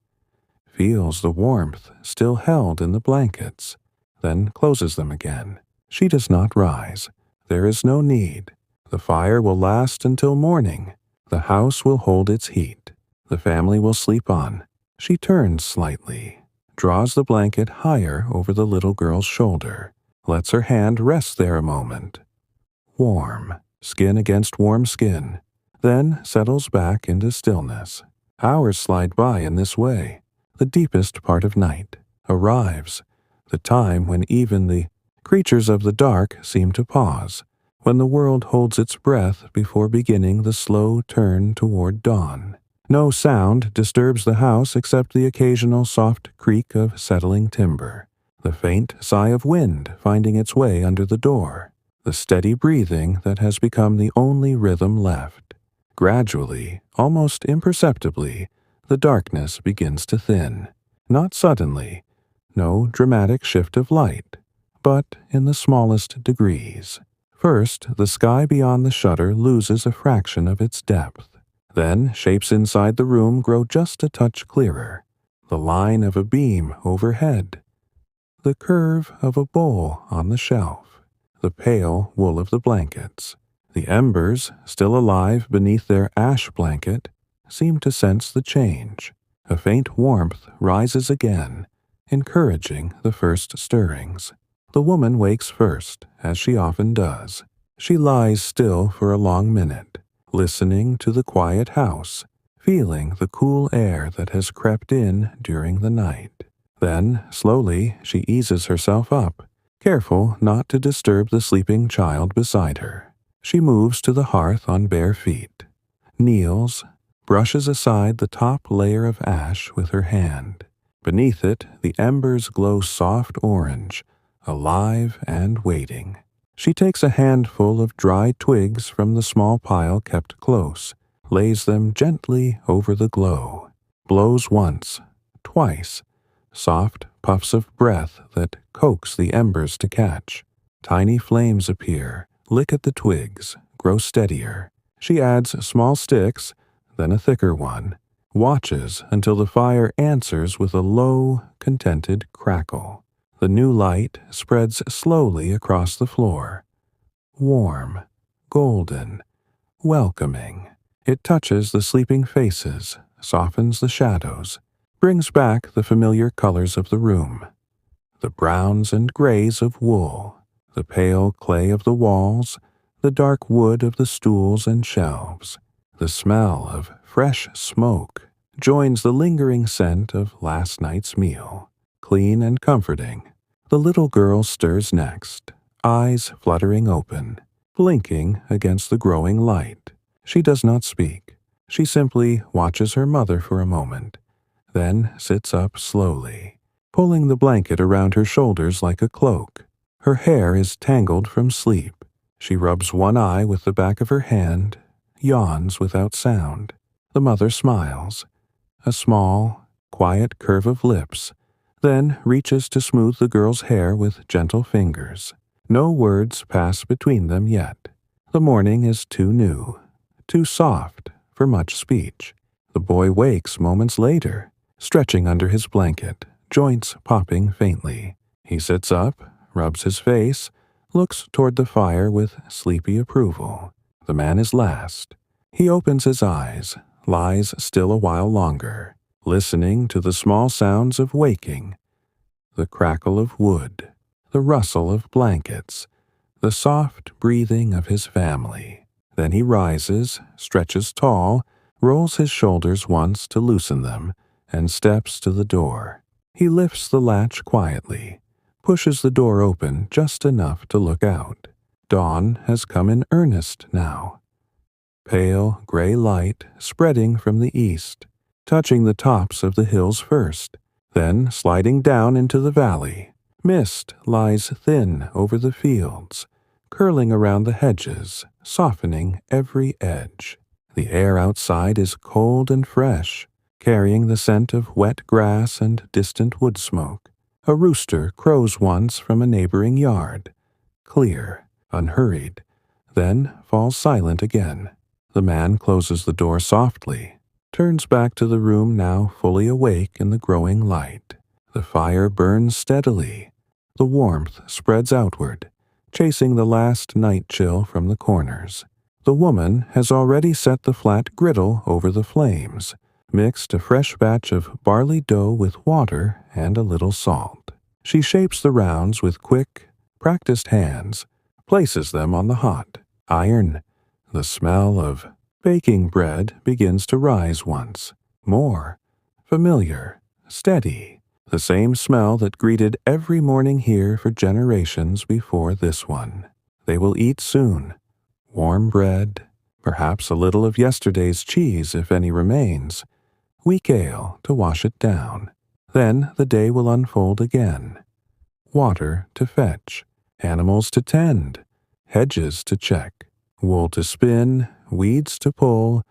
feels the warmth still held in the blankets, then closes them again. She does not rise. There is no need. The fire will last until morning. The house will hold its heat. The family will sleep on. She turns slightly, draws the blanket higher over the little girl's shoulder, lets her hand rest there a moment. Warm, skin against warm skin, then settles back into stillness. Hours slide by in this way. The deepest part of night arrives, the time when even the creatures of the dark seem to pause, when the world holds its breath before beginning the slow turn toward dawn. No sound disturbs the house except the occasional soft creak of settling timber, the faint sigh of wind finding its way under the door, the steady breathing that has become the only rhythm left. Gradually, almost imperceptibly, the darkness begins to thin. Not suddenly, no dramatic shift of light, but in the smallest degrees. First, the sky beyond the shutter loses a fraction of its depth. Then, shapes inside the room grow just a touch clearer. The line of a beam overhead, the curve of a bowl on the shelf, the pale wool of the blankets. The embers, still alive beneath their ash blanket, seem to sense the change. A faint warmth rises again, encouraging the first stirrings. The woman wakes first, as she often does. She lies still for a long minute, listening to the quiet house, feeling the cool air that has crept in during the night. Then, slowly, she eases herself up, careful not to disturb the sleeping child beside her. She moves to the hearth on bare feet, kneels, brushes aside the top layer of ash with her hand. Beneath it, the embers glow soft orange, alive and waiting. She takes a handful of dry twigs from the small pile kept close, lays them gently over the glow, blows once, twice, soft puffs of breath that coax the embers to catch. Tiny flames appear, lick at the twigs, grow steadier. She adds small sticks, then a thicker one, watches until the fire answers with a low, contented crackle. The new light spreads slowly across the floor. Warm, golden, welcoming. It touches the sleeping faces, softens the shadows, brings back the familiar colors of the room. The browns and grays of wool, the pale clay of the walls, the dark wood of the stools and shelves. The smell of fresh smoke joins the lingering scent of last night's meal. Clean and comforting. The little girl stirs next, eyes fluttering open, blinking against the growing light. She does not speak. She simply watches her mother for a moment, then sits up slowly, pulling the blanket around her shoulders like a cloak. Her hair is tangled from sleep. She rubs one eye with the back of her hand, yawns without sound. The mother smiles, a small, quiet curve of lips, then reaches to smooth the girl's hair with gentle fingers. No words pass between them yet. The morning is too new, too soft for much speech. The boy wakes moments later, stretching under his blanket, joints popping faintly. He sits up, rubs his face, looks toward the fire with sleepy approval. The man is last. He opens his eyes, lies still a while longer, listening to the small sounds of waking, the crackle of wood, the rustle of blankets, the soft breathing of his family. Then he rises, stretches tall, rolls his shoulders once to loosen them, and steps to the door. He lifts the latch quietly, pushes the door open just enough to look out. Dawn has come in earnest now. Pale gray light spreading from the east, touching the tops of the hills first, then sliding down into the valley. Mist lies thin over the fields, curling around the hedges, softening every edge. The air outside is cold and fresh, carrying the scent of wet grass and distant wood smoke. A rooster crows once from a neighboring yard, clear, unhurried, then falls silent again. The man closes the door softly, turns back to the room now fully awake in the growing light. The fire burns steadily. The warmth spreads outward, chasing the last night chill from the corners. The woman has already set the flat griddle over the flames, mixed a fresh batch of barley dough with water and a little salt. She shapes the rounds with quick, practiced hands, places them on the hot iron. The smell of baking bread begins to rise once more, familiar, steady, the same smell that greeted every morning here for generations before this one. They will eat soon. Warm bread, perhaps a little of yesterday's cheese if any remains, weak ale to wash it down. Then the day will unfold again. Water to fetch, animals to tend, hedges to check, wool to spin, weeds to pull,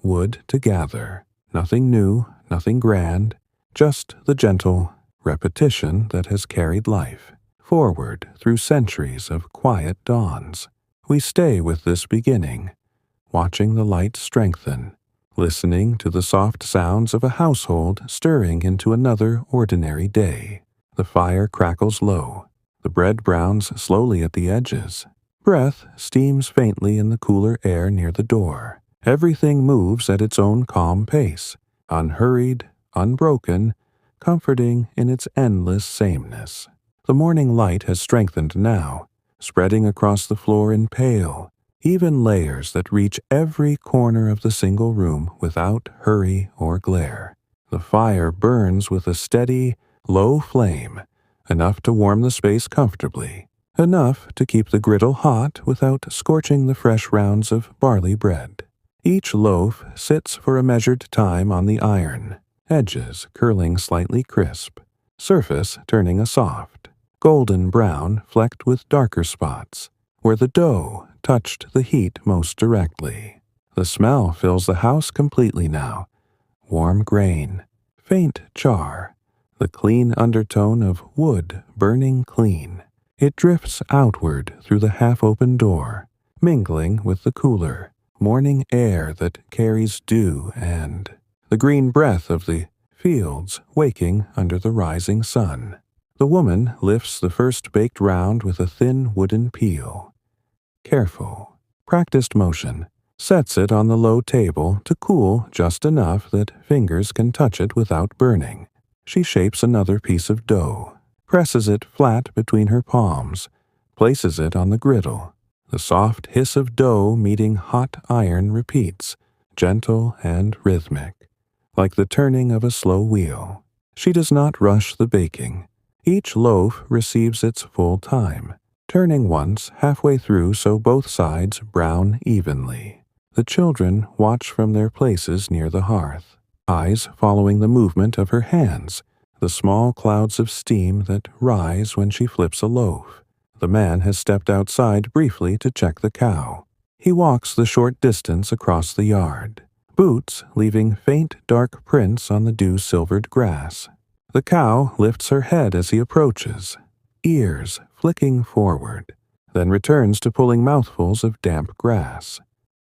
wood to gather. Nothing new, nothing grand, just the gentle repetition that has carried life forward through centuries of quiet dawns. We stay with this beginning, watching the light strengthen, listening to the soft sounds of a household stirring into another ordinary day. The fire crackles low. The bread browns slowly at the edges. Breath steams faintly in the cooler air near the door. Everything moves at its own calm pace, unhurried, unbroken, comforting in its endless sameness. The morning light has strengthened now, spreading across the floor in pale, even layers that reach every corner of the single room without hurry or glare. The fire burns with a steady, low flame, enough to warm the space comfortably, enough to keep the griddle hot without scorching the fresh rounds of barley bread. Each loaf sits for a measured time on the iron, edges curling slightly crisp, surface turning a soft, golden brown flecked with darker spots, where the dough touched the heat most directly. The smell fills the house completely now. Warm grain, faint char, the clean undertone of wood burning clean. It drifts outward through the half-open door, mingling with the cooler, morning air that carries dew and the green breath of the fields waking under the rising sun. The woman lifts the first baked round with a thin wooden peel. Careful, practiced motion, sets it on the low table to cool just enough that fingers can touch it without burning. She shapes another piece of dough, presses it flat between her palms, places it on the griddle. The soft hiss of dough meeting hot iron repeats, gentle and rhythmic, like the turning of a slow wheel. She does not rush the baking. Each loaf receives its full time, turning once halfway through so both sides brown evenly. The children watch from their places near the hearth, eyes following the movement of her hands, the small clouds of steam that rise when she flips a loaf. The man has stepped outside briefly to check the cow. He walks the short distance across the yard, boots leaving faint dark prints on the dew-silvered grass. The cow lifts her head as he approaches, ears flicking forward, then returns to pulling mouthfuls of damp grass.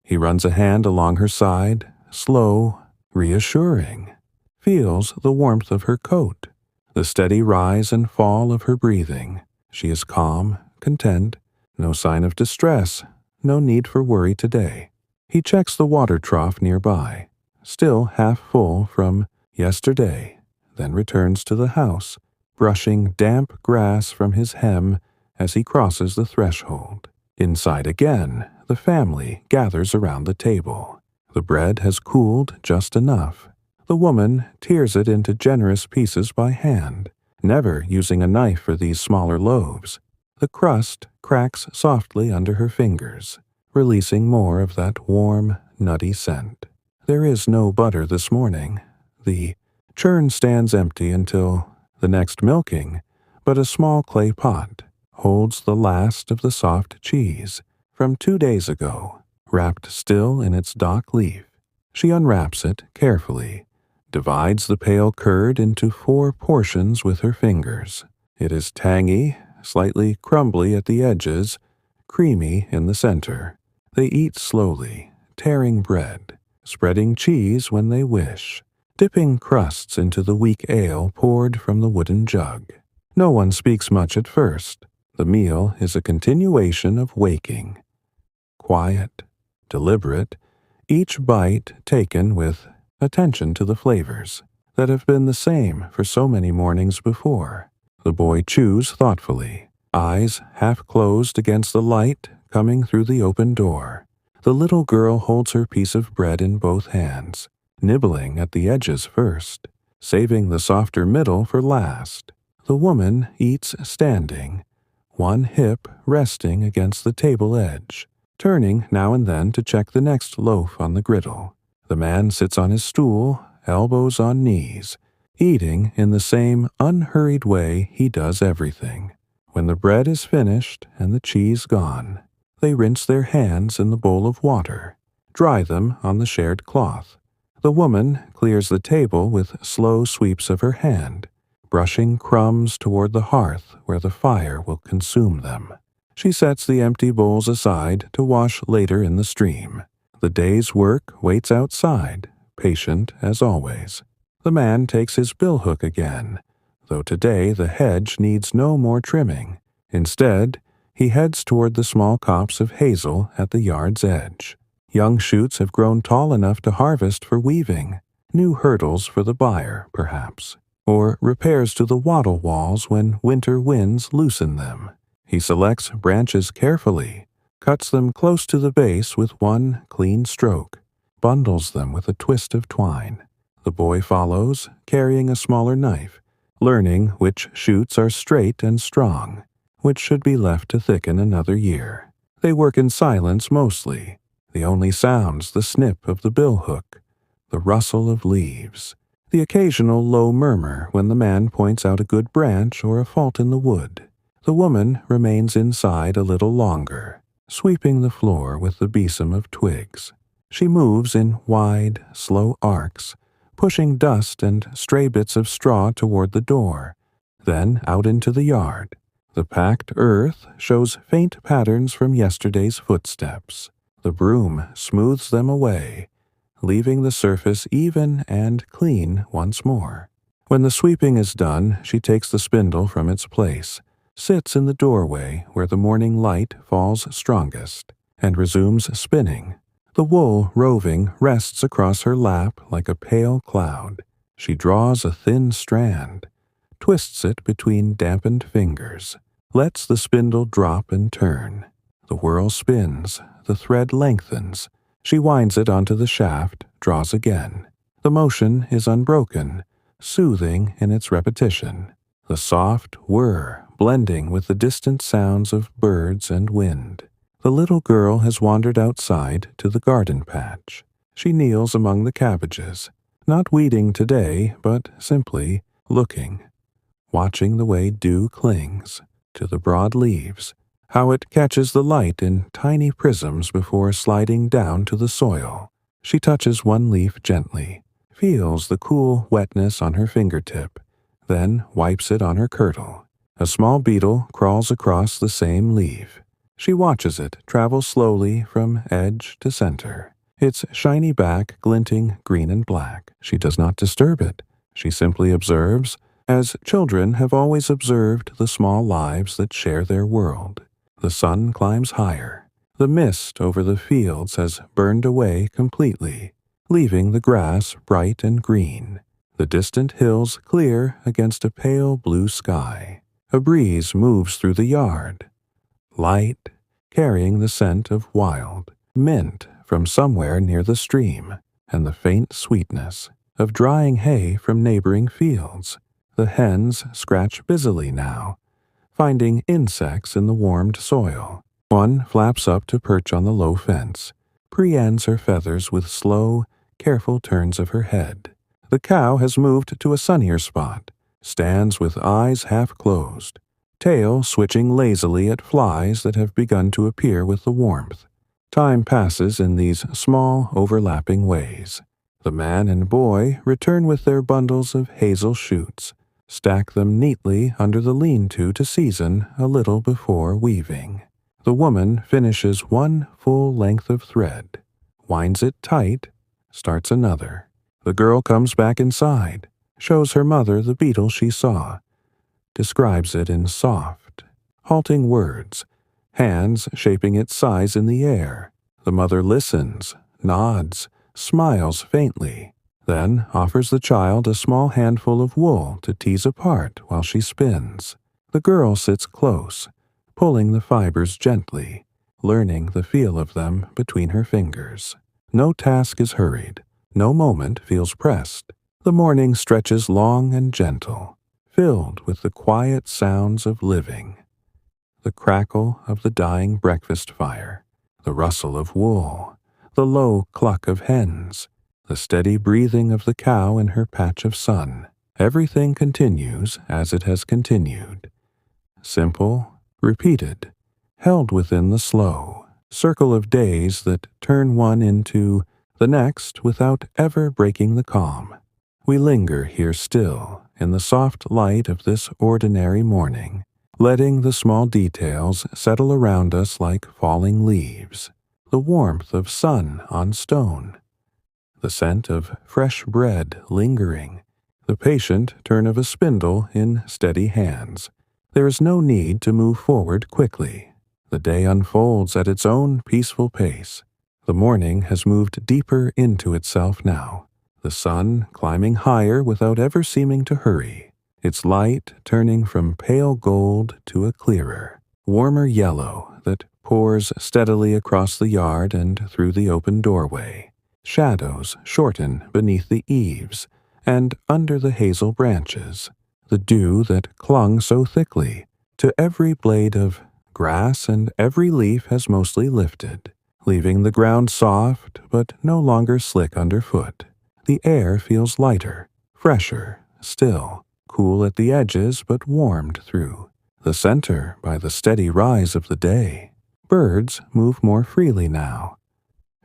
He runs a hand along her side, slow, reassuring, feels the warmth of her coat, the steady rise and fall of her breathing. She is calm, content, no sign of distress, no need for worry today. He checks the water trough nearby, still half full from yesterday, then returns to the house, brushing damp grass from his hem as he crosses the threshold. Inside again, the family gathers around the table. The bread has cooled just enough. The woman tears it into generous pieces by hand, never using a knife for these smaller loaves. The crust cracks softly under her fingers, releasing more of that warm, nutty scent. There is no butter this morning. The churn stands empty until the next milking, but a small clay pot holds the last of the soft cheese from 2 days ago, wrapped still in its dock leaf. She unwraps it carefully, divides the pale curd into 4 portions with her fingers. It is tangy, slightly crumbly at the edges, creamy in the center. They eat slowly, tearing bread, spreading cheese when they wish, dipping crusts into the weak ale poured from the wooden jug. No one speaks much at first. The meal is a continuation of waking. Quiet, deliberate, each bite taken with attention to the flavors that have been the same for so many mornings before. The boy chews thoughtfully, eyes half closed against the light coming through the open door. The little girl holds her piece of bread in both hands, nibbling at the edges first, saving the softer middle for last. The woman eats standing, one hip resting against the table edge, turning now and then to check the next loaf on the griddle. The man sits on his stool, elbows on knees, eating in the same unhurried way he does everything. When the bread is finished and the cheese gone, they rinse their hands in the bowl of water, dry them on the shared cloth. The woman clears the table with slow sweeps of her hand, brushing crumbs toward the hearth where the fire will consume them. She sets the empty bowls aside to wash later in the stream. The day's work waits outside, patient as always. The man takes his billhook again, though today the hedge needs no more trimming. Instead, he heads toward the small copse of hazel at the yard's edge. Young shoots have grown tall enough to harvest for weaving, new hurdles for the buyer, perhaps, or repairs to the wattle walls when winter winds loosen them. He selects branches carefully, cuts them close to the base with one clean stroke, bundles them with a twist of twine. The boy follows, carrying a smaller knife, learning which shoots are straight and strong, which should be left to thicken another year. They work in silence mostly, the only sounds the snip of the billhook, the rustle of leaves, the occasional low murmur when the man points out a good branch or a fault in the wood. The woman remains inside a little longer, sweeping the floor with the besom of twigs. She moves in wide, slow arcs, pushing dust and stray bits of straw toward the door, then out into the yard. The packed earth shows faint patterns from yesterday's footsteps. The broom smooths them away, leaving the surface even and clean once more. When the sweeping is done, she takes the spindle from its place, sits in the doorway where the morning light falls strongest, and resumes spinning. The wool roving rests across her lap like a pale cloud. She draws a thin strand, twists it between dampened fingers, lets the spindle drop and turn. The whirl spins, the thread lengthens. She winds it onto the shaft, draws again. The motion is unbroken, soothing in its repetition. The soft whir blending with the distant sounds of birds and wind. The little girl has wandered outside to the garden patch. She kneels among the cabbages, not weeding today, but simply looking, watching the way dew clings to the broad leaves, how it catches the light in tiny prisms before sliding down to the soil. She touches one leaf gently, feels the cool wetness on her fingertip, then wipes it on her kirtle. A small beetle crawls across the same leaf. She watches it travel slowly from edge to center, its shiny back glinting green and black. She does not disturb it. She simply observes, as children have always observed the small lives that share their world. The sun climbs higher. The mist over the fields has burned away completely, leaving the grass bright and green. The distant hills clear against a pale blue sky. A breeze moves through the yard, light, carrying the scent of wild mint from somewhere near the stream, and the faint sweetness of drying hay from neighboring fields. The hens scratch busily now, finding insects in the warmed soil. One flaps up to perch on the low fence, pre-ends her feathers with slow, careful turns of her head. The cow has moved to a sunnier spot, stands with eyes half closed, tail switching lazily at flies that have begun to appear with the warmth. Time passes in these small, overlapping ways. The man and boy return with their bundles of hazel shoots, stack them neatly under the lean-to to season a little before weaving. The woman finishes one full length of thread, winds it tight, starts another. The girl comes back inside, shows her mother the beetle she saw, describes it in soft, halting words, hands shaping its size in the air. The mother listens, nods, smiles faintly, then offers the child a small handful of wool to tease apart while she spins. The girl sits close, pulling the fibers gently, learning the feel of them between her fingers. No task is hurried. No moment feels pressed. The morning stretches long and gentle, filled with the quiet sounds of living. The crackle of the dying breakfast fire, the rustle of wool, the low cluck of hens, the steady breathing of the cow in her patch of sun. Everything continues as it has continued. Simple, repeated, held within the slow circle of days that turn one into the next without ever breaking the calm. We linger here still in the soft light of this ordinary morning, letting the small details settle around us like falling leaves, the warmth of sun on stone, the scent of fresh bread lingering, the patient turn of a spindle in steady hands. There is no need to move forward quickly. The day unfolds at its own peaceful pace. The morning has moved deeper into itself now, the sun climbing higher without ever seeming to hurry, its light turning from pale gold to a clearer, warmer yellow that pours steadily across the yard and through the open doorway. Shadows shorten beneath the eaves and under the hazel branches. The dew that clung so thickly to every blade of grass and every leaf has mostly lifted, leaving the ground soft but no longer slick underfoot. The air feels lighter, fresher, still, cool at the edges but warmed through the center by the steady rise of the day. Birds move more freely now.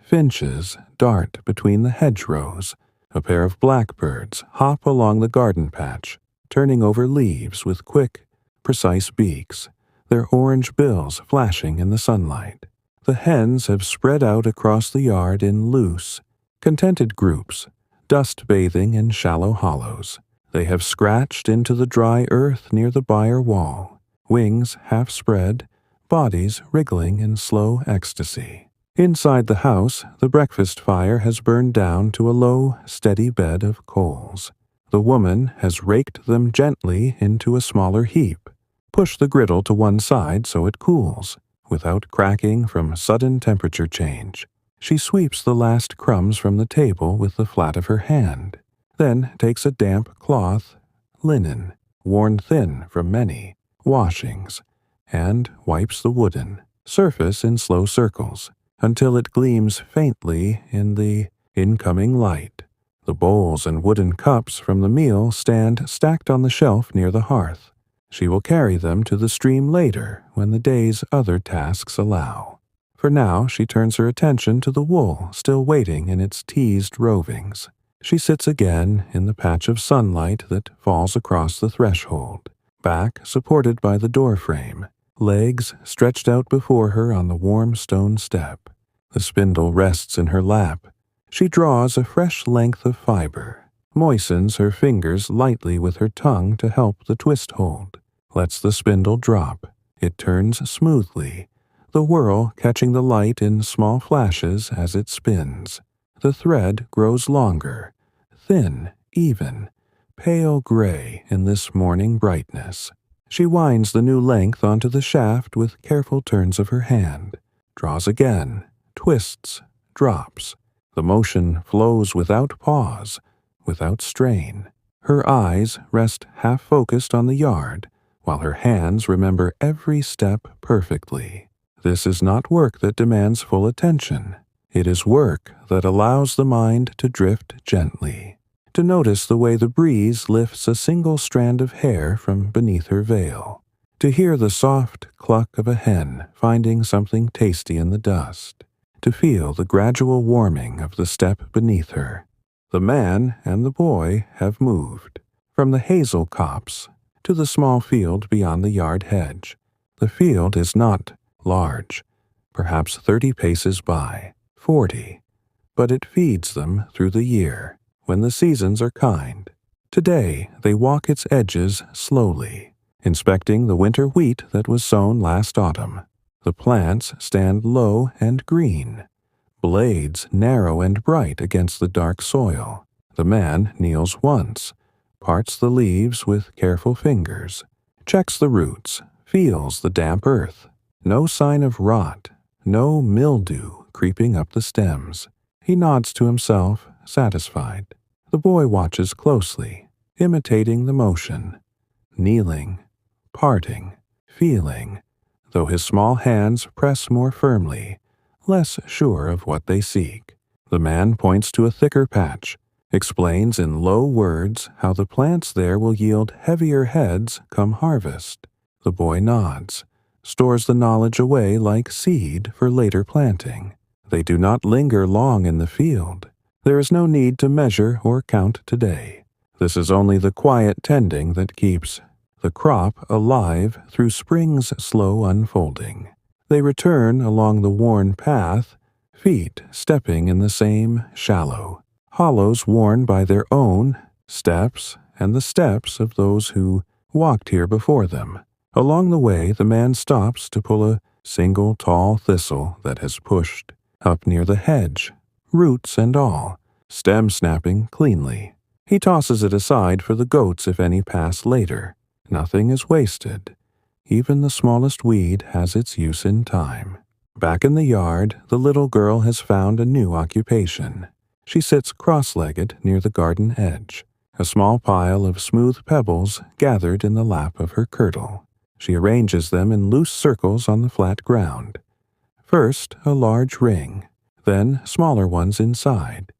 Finches dart between the hedgerows. A pair of blackbirds hop along the garden patch, turning over leaves with quick, precise beaks, their orange bills flashing in the sunlight. The hens have spread out across the yard in loose, contented groups, dust bathing in shallow hollows. They have scratched into the dry earth near the byre wall, wings half spread, bodies wriggling in slow ecstasy. Inside the house, the breakfast fire has burned down to a low, steady bed of coals. The woman has raked them gently into a smaller heap. Push the griddle to one side so it cools, without cracking from sudden temperature change. She sweeps the last crumbs from the table with the flat of her hand, then takes a damp cloth, linen, worn thin from many washings, and wipes the wooden surface in slow circles until it gleams faintly in the incoming light. The bowls and wooden cups from the meal stand stacked on the shelf near the hearth. She will carry them to the stream later when the day's other tasks allow. For now, she turns her attention to the wool still waiting in its teased rovings. She sits again in the patch of sunlight that falls across the threshold, back supported by the doorframe, legs stretched out before her on the warm stone step. The spindle rests in her lap. She draws a fresh length of fiber, moistens her fingers lightly with her tongue to help the twist hold, lets the spindle drop. It turns smoothly, the whirl catching the light in small flashes as it spins. The thread grows longer, thin, even, pale gray in this morning brightness. She winds the new length onto the shaft with careful turns of her hand, draws again, twists, drops. The motion flows without pause, without strain. Her eyes rest half-focused on the yard, while her hands remember every step perfectly. This is not work that demands full attention. It is work that allows the mind to drift gently, to notice the way the breeze lifts a single strand of hair from beneath her veil, to hear the soft cluck of a hen finding something tasty in the dust, to feel the gradual warming of the step beneath her. The man and the boy have moved from the hazel copse to the small field beyond the yard hedge. The field is not large, perhaps 30 paces by, 40, but it feeds them through the year, when the seasons are kind. Today they walk its edges slowly, inspecting the winter wheat that was sown last autumn. The plants stand low and green, blades narrow and bright against the dark soil. The man kneels once, parts the leaves with careful fingers, checks the roots, feels the damp earth. No sign of rot, no mildew creeping up the stems. He nods to himself, satisfied. The boy watches closely, imitating the motion, kneeling, parting, feeling, though his small hands press more firmly, less sure of what they seek. The man points to a thicker patch, explains in low words how the plants there will yield heavier heads come harvest. The boy nods, stores the knowledge away like seed for later planting. They do not linger long in the field. There is no need to measure or count today. This is only the quiet tending that keeps the crop alive through spring's slow unfolding. They return along the worn path, feet stepping in the same shallow hollows worn by their own steps and the steps of those who walked here before them. Along the way, the man stops to pull a single tall thistle that has pushed up near the hedge, roots and all, stem snapping cleanly. He tosses it aside for the goats if any pass later. Nothing is wasted. Even the smallest weed has its use in time. Back in the yard, the little girl has found a new occupation. She sits cross-legged near the garden edge, a small pile of smooth pebbles gathered in the lap of her kirtle. She arranges them in loose circles on the flat ground. First, a large ring, then smaller ones inside,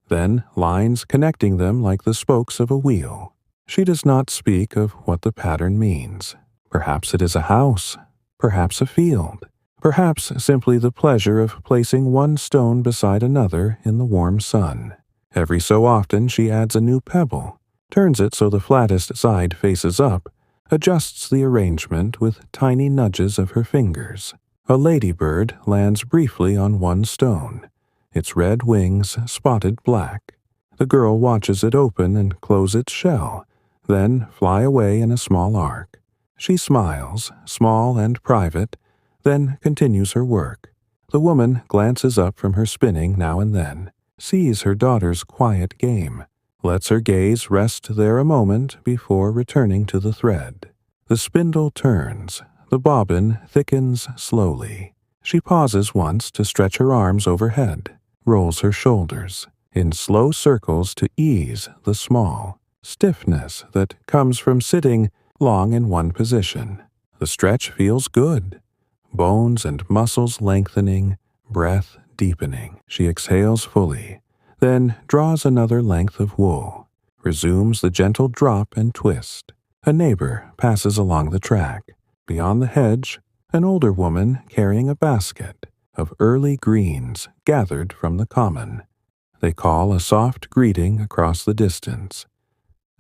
then lines connecting them like the spokes of a wheel. She does not speak of what the pattern means. Perhaps it is a house, perhaps a field, perhaps simply the pleasure of placing one stone beside another in the warm sun. Every so often she adds a new pebble, turns it so the flattest side faces up, adjusts the arrangement with tiny nudges of her fingers. A ladybird lands briefly on one stone, its red wings spotted black. The girl watches it open and close its shell, then fly away in a small arc. She smiles, small and private, then continues her work. The woman glances up from her spinning now and then, sees her daughter's quiet game, lets her gaze rest there a moment before returning to the thread. The spindle turns, the bobbin thickens slowly. She pauses once to stretch her arms overhead, rolls her shoulders in slow circles to ease the small stiffness that comes from sitting long in one position. The stretch feels good. Bones and muscles lengthening, breath deepening. She exhales fully, then draws another length of wool, resumes the gentle drop and twist. A neighbor passes along the track. Beyond the hedge, an older woman carrying a basket of early greens gathered from the common. They call a soft greeting across the distance.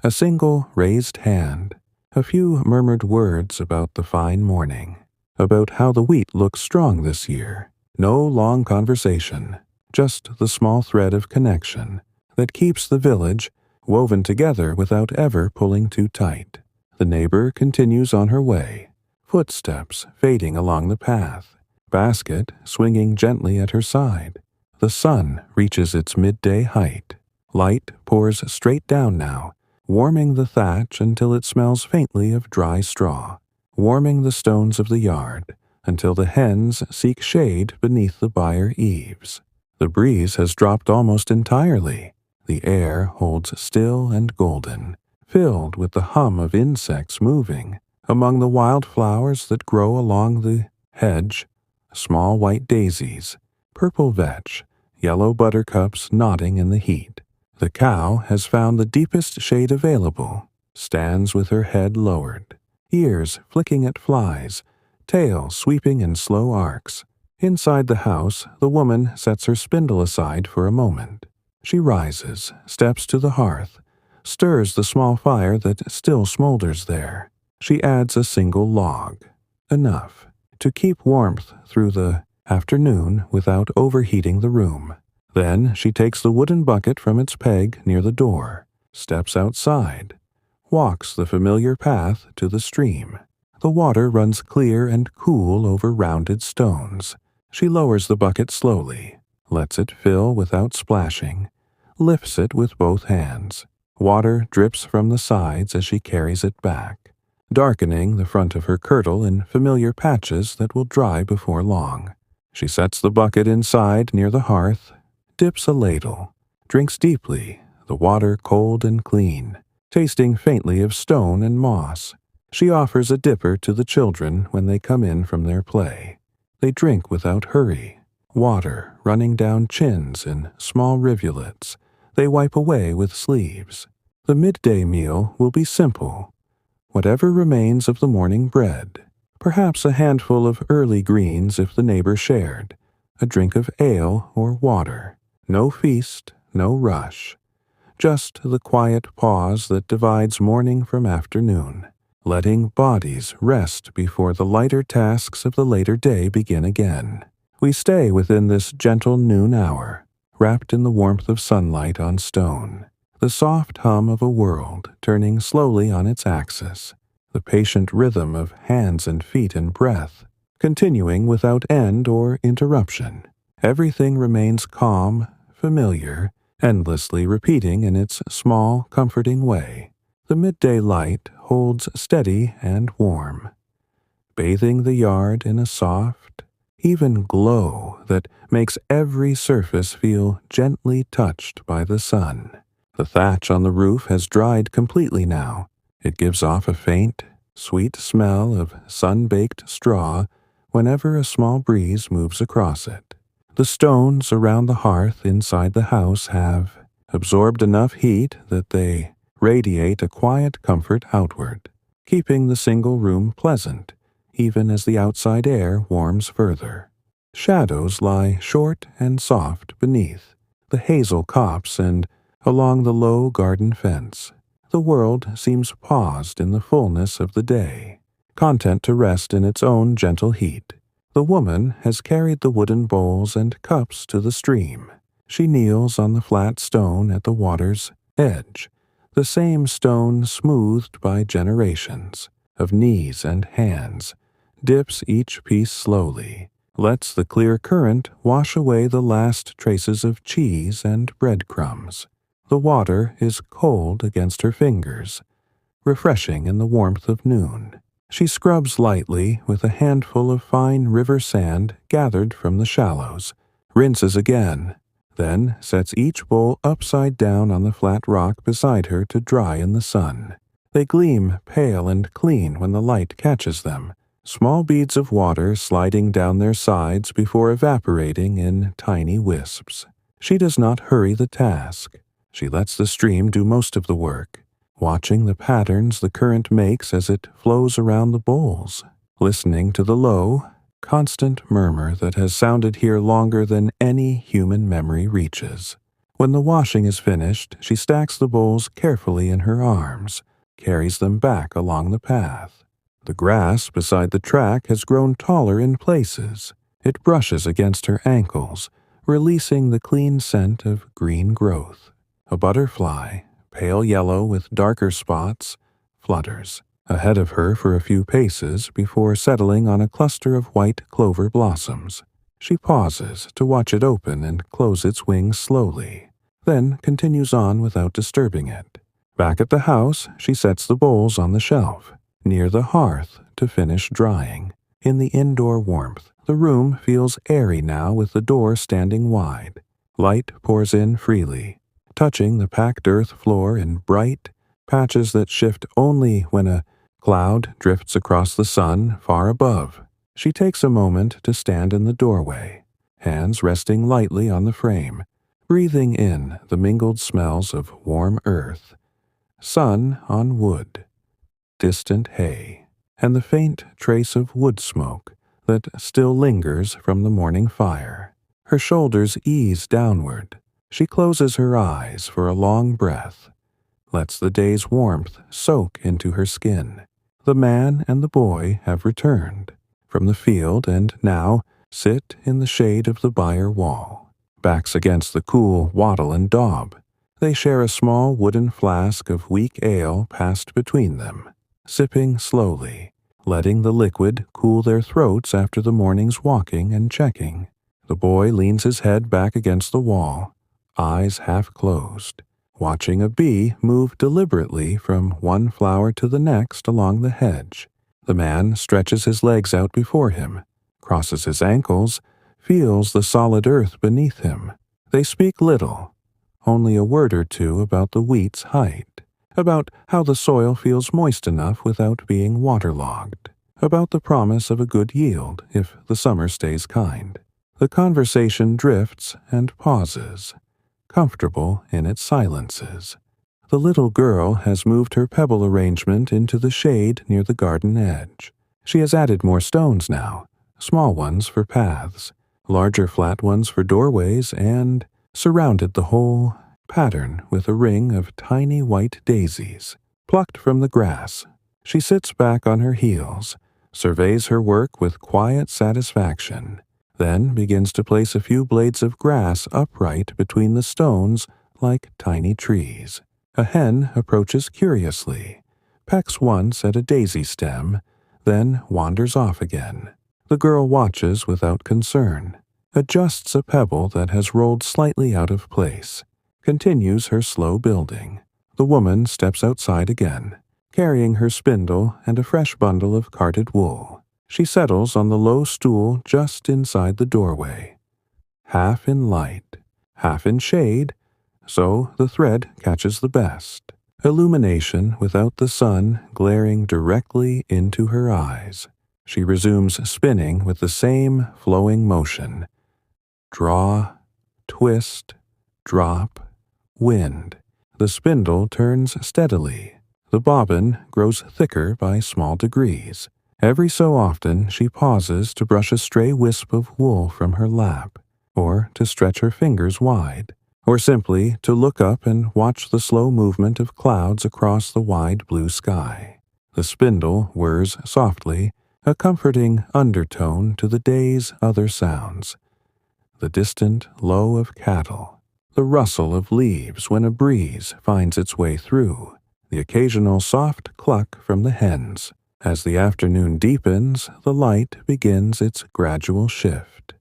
A single raised hand, a few murmured words about the fine morning, about how the wheat looks strong this year. No long conversation, just the small thread of connection that keeps the village woven together without ever pulling too tight. The neighbor continues on her way, footsteps fading along the path, basket swinging gently at her side. The sun reaches its midday height. Light pours straight down now, warming the thatch until it smells faintly of dry straw, warming the stones of the yard until the hens seek shade beneath the byre eaves. The breeze has dropped almost entirely. The air holds still and golden, filled with the hum of insects moving among the wildflowers that grow along the hedge, small white daisies, purple vetch, yellow buttercups nodding in the heat. The cow has found the deepest shade available, stands with her head lowered, ears flicking at flies, tail sweeping in slow arcs. Inside the house, the woman sets her spindle aside for a moment. She rises, steps to the hearth, stirs the small fire that still smolders there. She adds a single log, enough to keep warmth through the afternoon without overheating the room. Then she takes the wooden bucket from its peg near the door, steps outside, walks the familiar path to the stream. The water runs clear and cool over rounded stones. She lowers the bucket slowly, lets it fill without splashing, lifts it with both hands. Water drips from the sides as she carries it back, darkening the front of her kirtle in familiar patches that will dry before long. She sets the bucket inside near the hearth, dips a ladle, drinks deeply, the water cold and clean, tasting faintly of stone and moss. She offers a dipper to the children when they come in from their play. They drink without hurry, water running down chins in small rivulets. They wipe away with sleeves. The midday meal will be simple. Whatever remains of the morning bread, perhaps a handful of early greens if the neighbor shared, a drink of ale or water. No feast, no rush. Just the quiet pause that divides morning from afternoon, letting bodies rest before the lighter tasks of the later day begin again. We stay within this gentle noon hour, wrapped in the warmth of sunlight on stone, the soft hum of a world turning slowly on its axis, the patient rhythm of hands and feet and breath, continuing without end or interruption. Everything remains calm, familiar, endlessly repeating in its small, comforting way. The midday light holds steady and warm, bathing the yard in a soft, even glow that makes every surface feel gently touched by the sun. The thatch on the roof has dried completely now. It gives off a faint, sweet smell of sun-baked straw whenever a small breeze moves across it. The stones around the hearth inside the house have absorbed enough heat that they radiate a quiet comfort outward, keeping the single room pleasant, even as the outside air warms further. Shadows lie short and soft beneath the hazel copse and along the low garden fence. The world seems paused in the fullness of the day, content to rest in its own gentle heat. The woman has carried the wooden bowls and cups to the stream. She kneels on the flat stone at the water's edge, the same stone smoothed by generations of knees and hands, dips each piece slowly, lets the clear current wash away the last traces of cheese and breadcrumbs. The water is cold against her fingers, refreshing in the warmth of noon. She scrubs lightly with a handful of fine river sand gathered from the shallows, rinses again, then sets each bowl upside down on the flat rock beside her to dry in the sun. They gleam pale and clean when the light catches them, small beads of water sliding down their sides before evaporating in tiny wisps. She does not hurry the task. She lets the stream do most of the work, watching the patterns the current makes as it flows around the bowls, listening to the low, constant murmur that has sounded here longer than any human memory reaches. When the washing is finished, she stacks the bowls carefully in her arms, carries them back along the path. The grass beside the track has grown taller in places. It brushes against her ankles, releasing the clean scent of green growth. A butterfly, pale yellow with darker spots, flutters ahead of her for a few paces before settling on a cluster of white clover blossoms. She pauses to watch it open and close its wings slowly, then continues on without disturbing it. Back at the house, she sets the bowls on the shelf, near the hearth, to finish drying. In the indoor warmth, the room feels airy now with the door standing wide. Light pours in freely, touching the packed earth floor in bright patches that shift only when a cloud drifts across the sun far above. She takes a moment to stand in the doorway, hands resting lightly on the frame, breathing in the mingled smells of warm earth, sun on wood, distant hay, and the faint trace of wood smoke that still lingers from the morning fire. Her shoulders ease downward. She closes her eyes for a long breath, lets the day's warmth soak into her skin. The man and the boy have returned from the field and now sit in the shade of the byre wall, backs against the cool wattle and daub. They share a small wooden flask of weak ale passed between them, sipping slowly, letting the liquid cool their throats after the morning's walking and checking. The boy leans his head back against the wall, eyes half closed, watching a bee move deliberately from one flower to the next along the hedge. The man stretches his legs out before him, crosses his ankles, feels the solid earth beneath him. They speak little, only a word or two about the wheat's height, about how the soil feels moist enough without being waterlogged, about the promise of a good yield if the summer stays kind. The conversation drifts and pauses, comfortable in its silences. The little girl has moved her pebble arrangement into the shade near the garden edge. She has added more stones now, small ones for paths, larger flat ones for doorways, and surrounded the whole pattern with a ring of tiny white daisies, plucked from the grass. She sits back on her heels, surveys her work with quiet satisfaction, then begins to place a few blades of grass upright between the stones like tiny trees. A hen approaches curiously, pecks once at a daisy stem, then wanders off again. The girl watches without concern, adjusts a pebble that has rolled slightly out of place, continues her slow building. The woman steps outside again, carrying her spindle and a fresh bundle of carded wool. She settles on the low stool just inside the doorway, half in light, half in shade, so the thread catches the best. Illumination without the sun glaring directly into her eyes. She resumes spinning with the same flowing motion. Draw, twist, drop, wind. The spindle turns steadily. The bobbin grows thicker by small degrees. Every so often she pauses to brush a stray wisp of wool from her lap, or to stretch her fingers wide, or simply to look up and watch the slow movement of clouds across the wide blue sky. The spindle whirs softly, a comforting undertone to the day's other sounds. The distant low of cattle, the rustle of leaves when a breeze finds its way through, the occasional soft cluck from the hens. As the afternoon deepens, the light begins its gradual shift.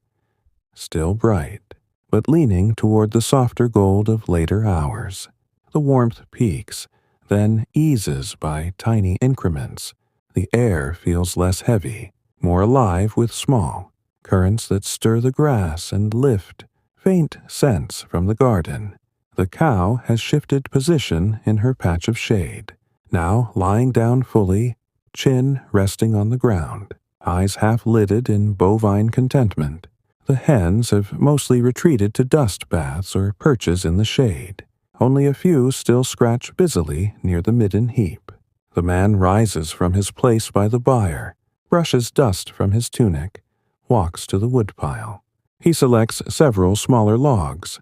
Still bright, but leaning toward the softer gold of later hours. The warmth peaks, then eases by tiny increments. The air feels less heavy, more alive with small currents that stir the grass and lift faint scents from the garden. The cow has shifted position in her patch of shade, now lying down fully, chin resting on the ground, eyes half-lidded in bovine contentment. The hens have mostly retreated to dust baths or perches in the shade. Only a few still scratch busily near the midden heap. The man rises from his place by the byre, brushes dust from his tunic, walks to the woodpile. He selects several smaller logs.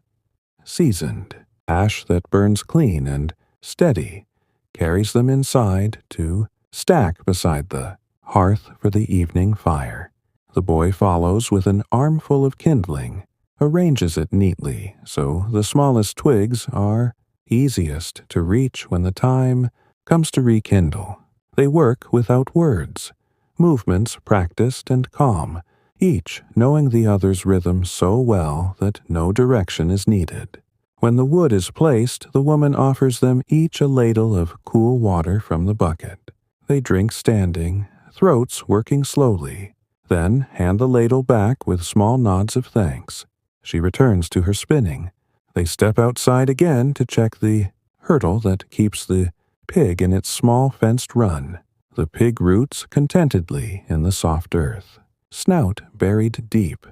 Seasoned, ash that burns clean and steady, carries them inside to stack beside the hearth for the evening fire. The boy follows with an armful of kindling, arranges it neatly so the smallest twigs are easiest to reach when the time comes to rekindle. They work without words, movements practiced and calm, each knowing the other's rhythm so well that no direction is needed. When the wood is placed, the woman offers them each a ladle of cool water from the bucket. They drink standing, throats working slowly, then hand the ladle back with small nods of thanks. She returns to her spinning. They step outside again to check the hurdle that keeps the pig in its small fenced run. The pig roots contentedly in the soft earth, snout buried deep,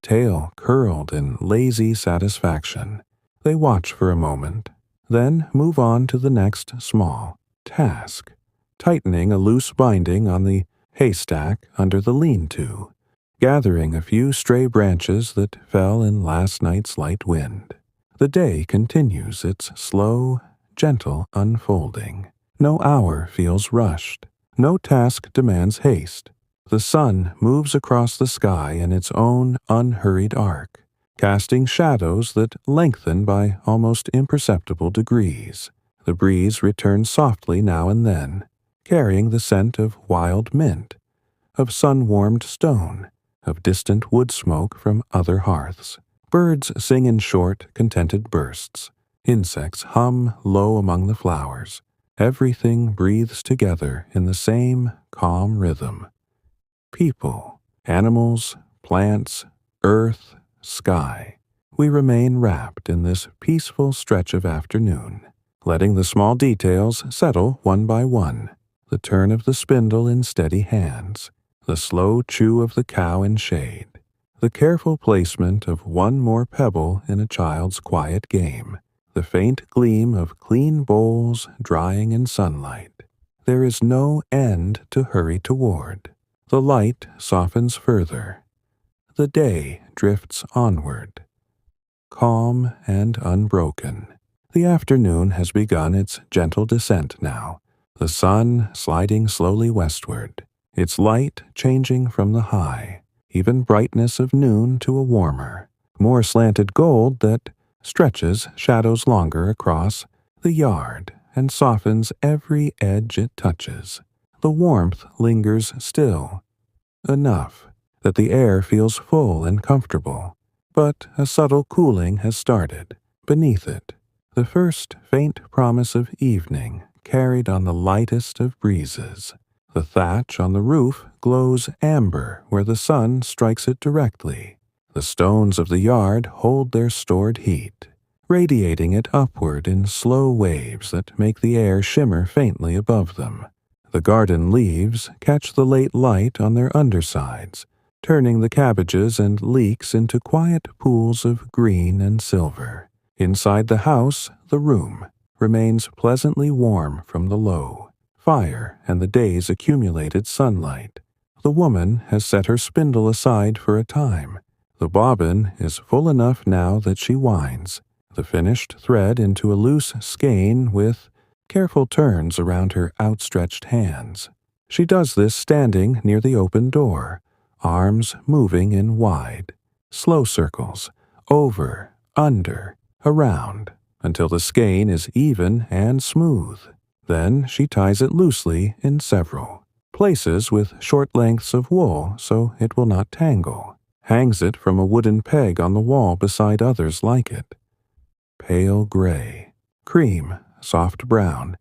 tail curled in lazy satisfaction. They watch for a moment, then move on to the next small task, tightening a loose binding on the haystack under the lean-to, gathering a few stray branches that fell in last night's light wind. The day continues its slow, gentle unfolding. No hour feels rushed. No task demands haste. The sun moves across the sky in its own unhurried arc, casting shadows that lengthen by almost imperceptible degrees. The breeze returns softly now and then, carrying the scent of wild mint, of sun-warmed stone, of distant wood smoke from other hearths. Birds sing in short, contented bursts. Insects hum low among the flowers. Everything breathes together in the same calm rhythm. People, animals, plants, earth, sky. We remain wrapped in this peaceful stretch of afternoon, letting the small details settle one by one. The turn of the spindle in steady hands, the slow chew of the cow in shade, the careful placement of one more pebble in a child's quiet game, the faint gleam of clean bowls drying in sunlight. There is no end to hurry toward. The light softens further. The day drifts onward, calm and unbroken. The afternoon has begun its gentle descent now, the sun sliding slowly westward, its light changing from the high, even brightness of noon to a warmer, more slanted gold that stretches shadows longer across the yard and softens every edge it touches. The warmth lingers still, enough that the air feels full and comfortable, but a subtle cooling has started. Beneath it, the first faint promise of evening carried on the lightest of breezes. The thatch on the roof glows amber where the sun strikes it directly. The stones of the yard hold their stored heat, radiating it upward in slow waves that make the air shimmer faintly above them. The garden leaves catch the late light on their undersides, turning the cabbages and leeks into quiet pools of green and silver. Inside the house, the room remains pleasantly warm from the low fire and the day's accumulated sunlight. The woman has set her spindle aside for a time. The bobbin is full enough now that she winds the finished thread into a loose skein with careful turns around her outstretched hands. She does this standing near the open door, arms moving in wide, slow circles, over, under, around, until the skein is even and smooth. Then she ties it loosely in several, places with short lengths of wool so it will not tangle, hangs it from a wooden peg on the wall beside others like it. Pale gray, cream, soft brown,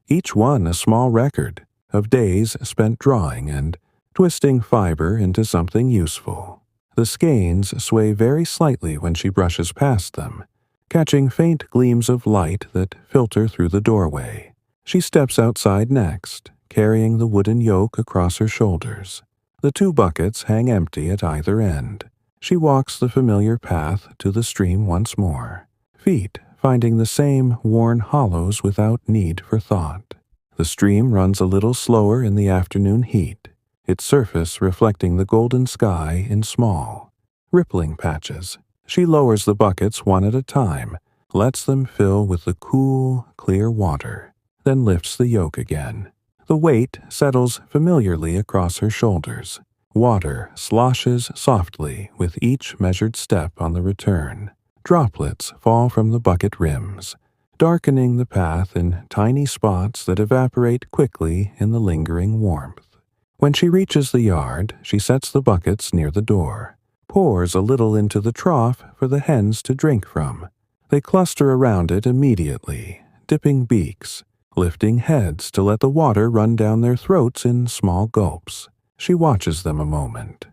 each one a small record of days spent drawing and twisting fiber into something useful. The skeins sway very slightly when she brushes past them, catching faint gleams of light that filter through the doorway. She steps outside next, carrying the wooden yoke across her shoulders. The 2 buckets hang empty at either end. She walks the familiar path to the stream once more, feet finding the same worn hollows without need for thought. The stream runs a little slower in the afternoon heat, its surface reflecting the golden sky in small, rippling patches. She lowers the buckets one at a time, lets them fill with the cool, clear water, then lifts the yoke again. The weight settles familiarly across her shoulders. Water sloshes softly with each measured step on the return. Droplets fall from the bucket rims, darkening the path in tiny spots that evaporate quickly in the lingering warmth. When she reaches the yard, she sets the buckets near the door, pours a little into the trough for the hens to drink from. They cluster around it immediately, dipping beaks, lifting heads to let the water run down their throats in small gulps. She watches them a moment,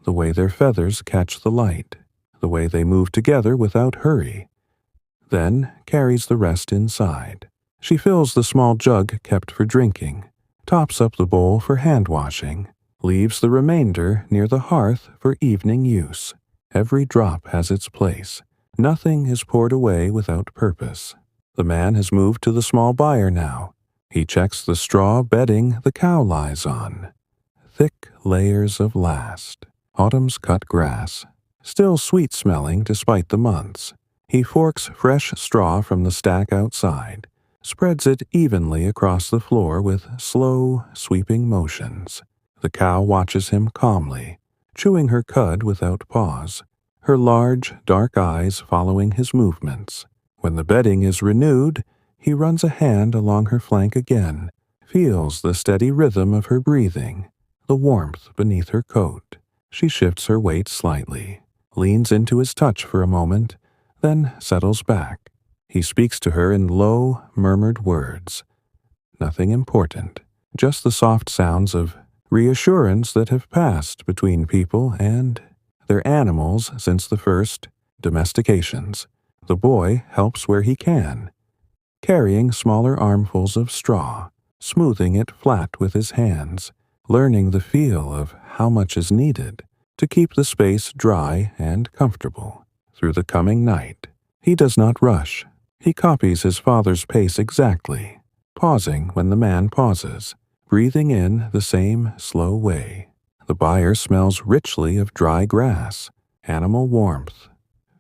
the way their feathers catch the light, the way they move together without hurry, then carries the rest inside. She fills the small jug kept for drinking, tops up the bowl for hand-washing, leaves the remainder near the hearth for evening use. Every drop has its place. Nothing is poured away without purpose. The man has moved to the small byre now. He checks the straw bedding the cow lies on. Thick layers of last, autumn's cut grass, still sweet-smelling despite the months. He forks fresh straw from the stack outside, spreads it evenly across the floor with slow, sweeping motions. The cow watches him calmly, chewing her cud without pause, her large, dark eyes following his movements. When the bedding is renewed, he runs a hand along her flank again, feels the steady rhythm of her breathing, the warmth beneath her coat. She shifts her weight slightly, leans into his touch for a moment, then settles back. He speaks to her in low, murmured words. Nothing important, just the soft sounds of reassurance that have passed between people and their animals since the first domestications. The boy helps where he can, carrying smaller armfuls of straw, smoothing it flat with his hands, learning the feel of how much is needed to keep the space dry and comfortable. Through the coming night, he does not rush. He copies his father's pace exactly, pausing when the man pauses, breathing in the same slow way. The byre smells richly of dry grass, animal warmth,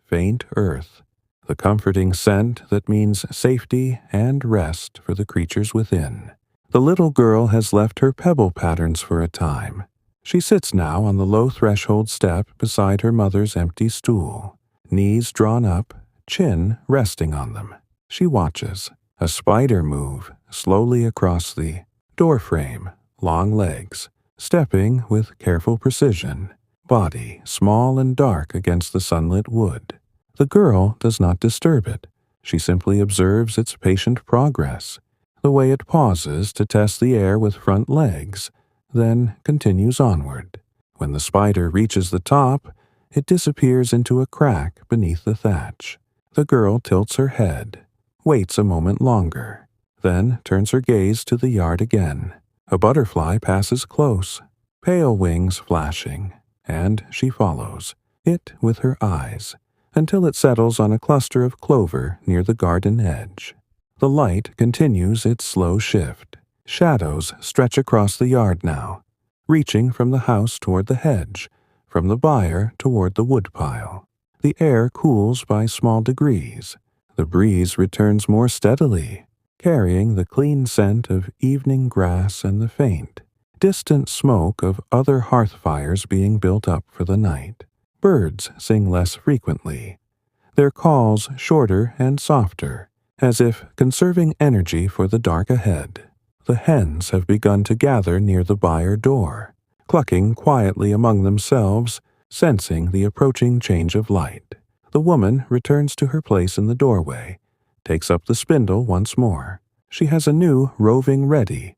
faint earth, the comforting scent that means safety and rest for the creatures within. The little girl has left her pebble patterns for a time. She sits now on the low threshold step beside her mother's empty stool, knees drawn up, chin resting on them. She watches a spider move slowly across the doorframe, long legs, stepping with careful precision, body small and dark against the sunlit wood. The girl does not disturb it. She simply observes its patient progress, the way it pauses to test the air with front legs, then continues onward. When the spider reaches the top, it disappears into a crack beneath the thatch. The girl tilts her head, waits a moment longer, then turns her gaze to the yard again. A butterfly passes close, pale wings flashing, and she follows, it with her eyes, until it settles on a cluster of clover near the garden edge. The light continues its slow shift. Shadows stretch across the yard now, reaching from the house toward the hedge, from the byre toward the woodpile. The air cools by small degrees. The breeze returns more steadily, carrying the clean scent of evening grass and the faint, distant smoke of other hearth fires being built up for the night. Birds sing less frequently, their calls shorter and softer, as if conserving energy for the dark ahead. The hens have begun to gather near the byre door, clucking quietly among themselves, sensing the approaching change of light. The woman returns to her place in the doorway, takes up the spindle once more. She has a new roving ready,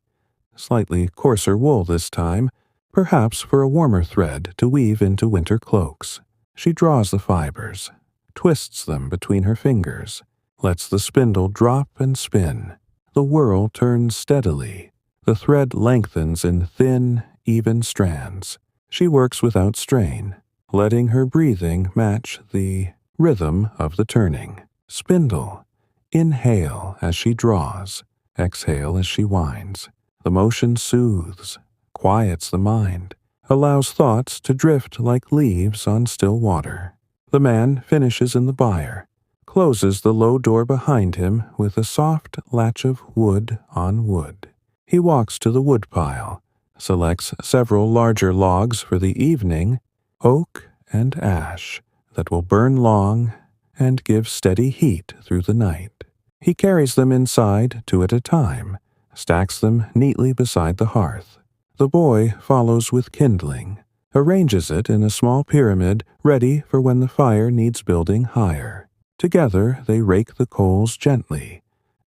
slightly coarser wool this time, perhaps for a warmer thread to weave into winter cloaks. She draws the fibers, twists them between her fingers, lets the spindle drop and spin. The whirl turns steadily. The thread lengthens in thin, even strands. She works without strain, letting her breathing match the rhythm of the turning. Spindle. Inhale as she draws. Exhale as she winds. The motion soothes, quiets the mind, allows thoughts to drift like leaves on still water. The man finishes in the byre, closes the low door behind him with a soft latch of wood on wood. He walks to the woodpile, selects several larger logs for the evening, oak and ash, that will burn long and give steady heat through the night. He carries them inside 2 at a time, stacks them neatly beside the hearth. The boy follows with kindling, arranges it in a small pyramid ready for when the fire needs building higher. Together they rake the coals gently,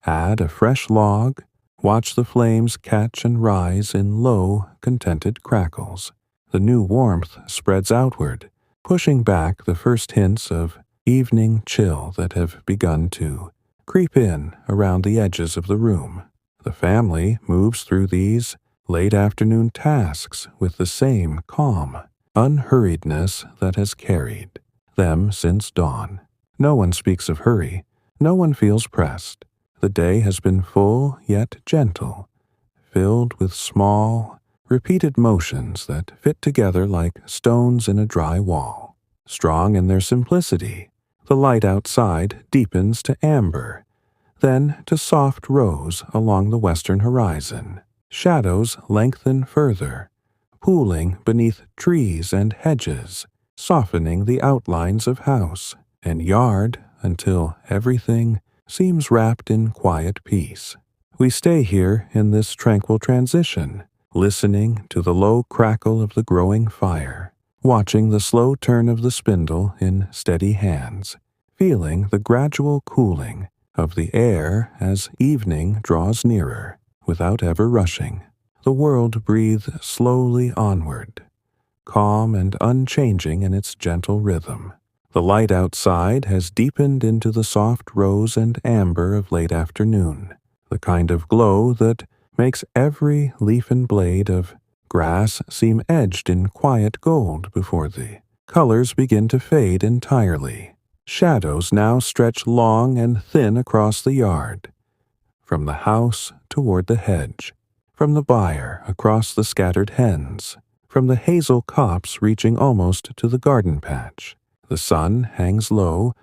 add a fresh log, watch the flames catch and rise in low, contented crackles. The new warmth spreads outward, pushing back the first hints of evening chill that have begun to creep in around the edges of the room. The family moves through these late afternoon tasks with the same calm, unhurriedness that has carried them since dawn. No one speaks of hurry. No one feels pressed. The day has been full yet gentle, filled with small, repeated motions that fit together like stones in a dry wall. Strong in their simplicity, the light outside deepens to amber, then to soft rose along the western horizon. Shadows lengthen further, pooling beneath trees and hedges, softening the outlines of house and yard until everything seems wrapped in quiet peace. We stay here in this tranquil transition, listening to the low crackle of the growing fire, watching the slow turn of the spindle in steady hands, feeling the gradual cooling of the air as evening draws nearer, without ever rushing. The world breathes slowly onward, calm and unchanging in its gentle rhythm. The light outside has deepened into the soft rose and amber of late afternoon, the kind of glow that makes every leaf and blade of grass seem edged in quiet gold before the colors begin to fade entirely. Shadows now stretch long and thin across the yard, from the house toward the hedge, from the byre across the scattered hens, from the hazel copse reaching almost to the garden patch. The sun hangs low,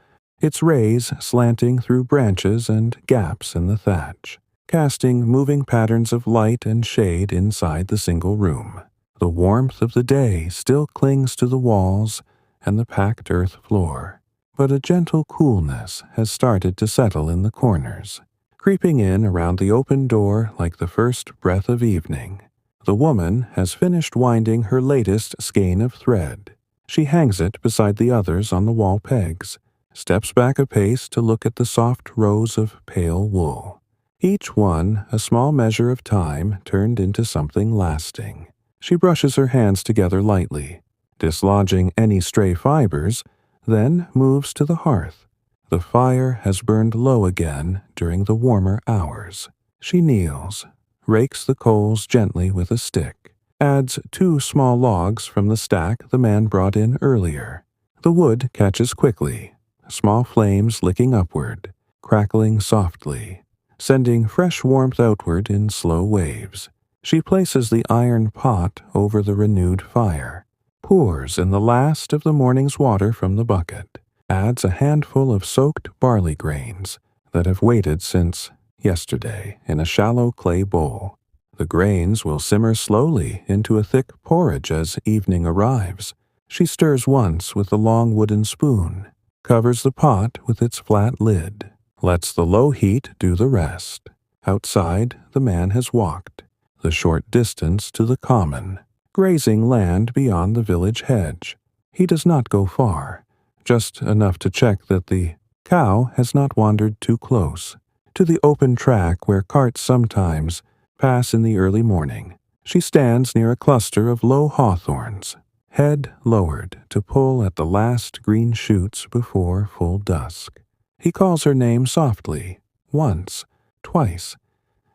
its rays slanting through branches and gaps in the thatch, casting moving patterns of light and shade inside the single room. The warmth of the day still clings to the walls and the packed earth floor, but a gentle coolness has started to settle in the corners, creeping in around the open door like the first breath of evening. The woman has finished winding her latest skein of thread. She hangs it beside the others on the wall pegs, steps back a pace to look at the soft rows of pale wool, each one a small measure of time turned into something lasting. She brushes her hands together lightly, dislodging any stray fibers, then moves to the hearth. The fire has burned low again during the warmer hours. She kneels, rakes the coals gently with a stick, adds 2 small logs from the stack the man brought in earlier. The wood catches quickly, small flames licking upward, crackling softly, sending fresh warmth outward in slow waves. She places the iron pot over the renewed fire, pours in the last of the morning's water from the bucket, adds a handful of soaked barley grains that have waited since yesterday in a shallow clay bowl. The grains will simmer slowly into a thick porridge as evening arrives. She stirs once with a long wooden spoon, covers the pot with its flat lid, lets the low heat do the rest. Outside, the man has walked the short distance to the common, grazing land beyond the village hedge. He does not go far, just enough to check that the cow has not wandered too close to the open track where carts sometimes pass in the early morning. She stands near a cluster of low hawthorns, head lowered to pull at the last green shoots before full dusk. He calls her name softly, once, twice,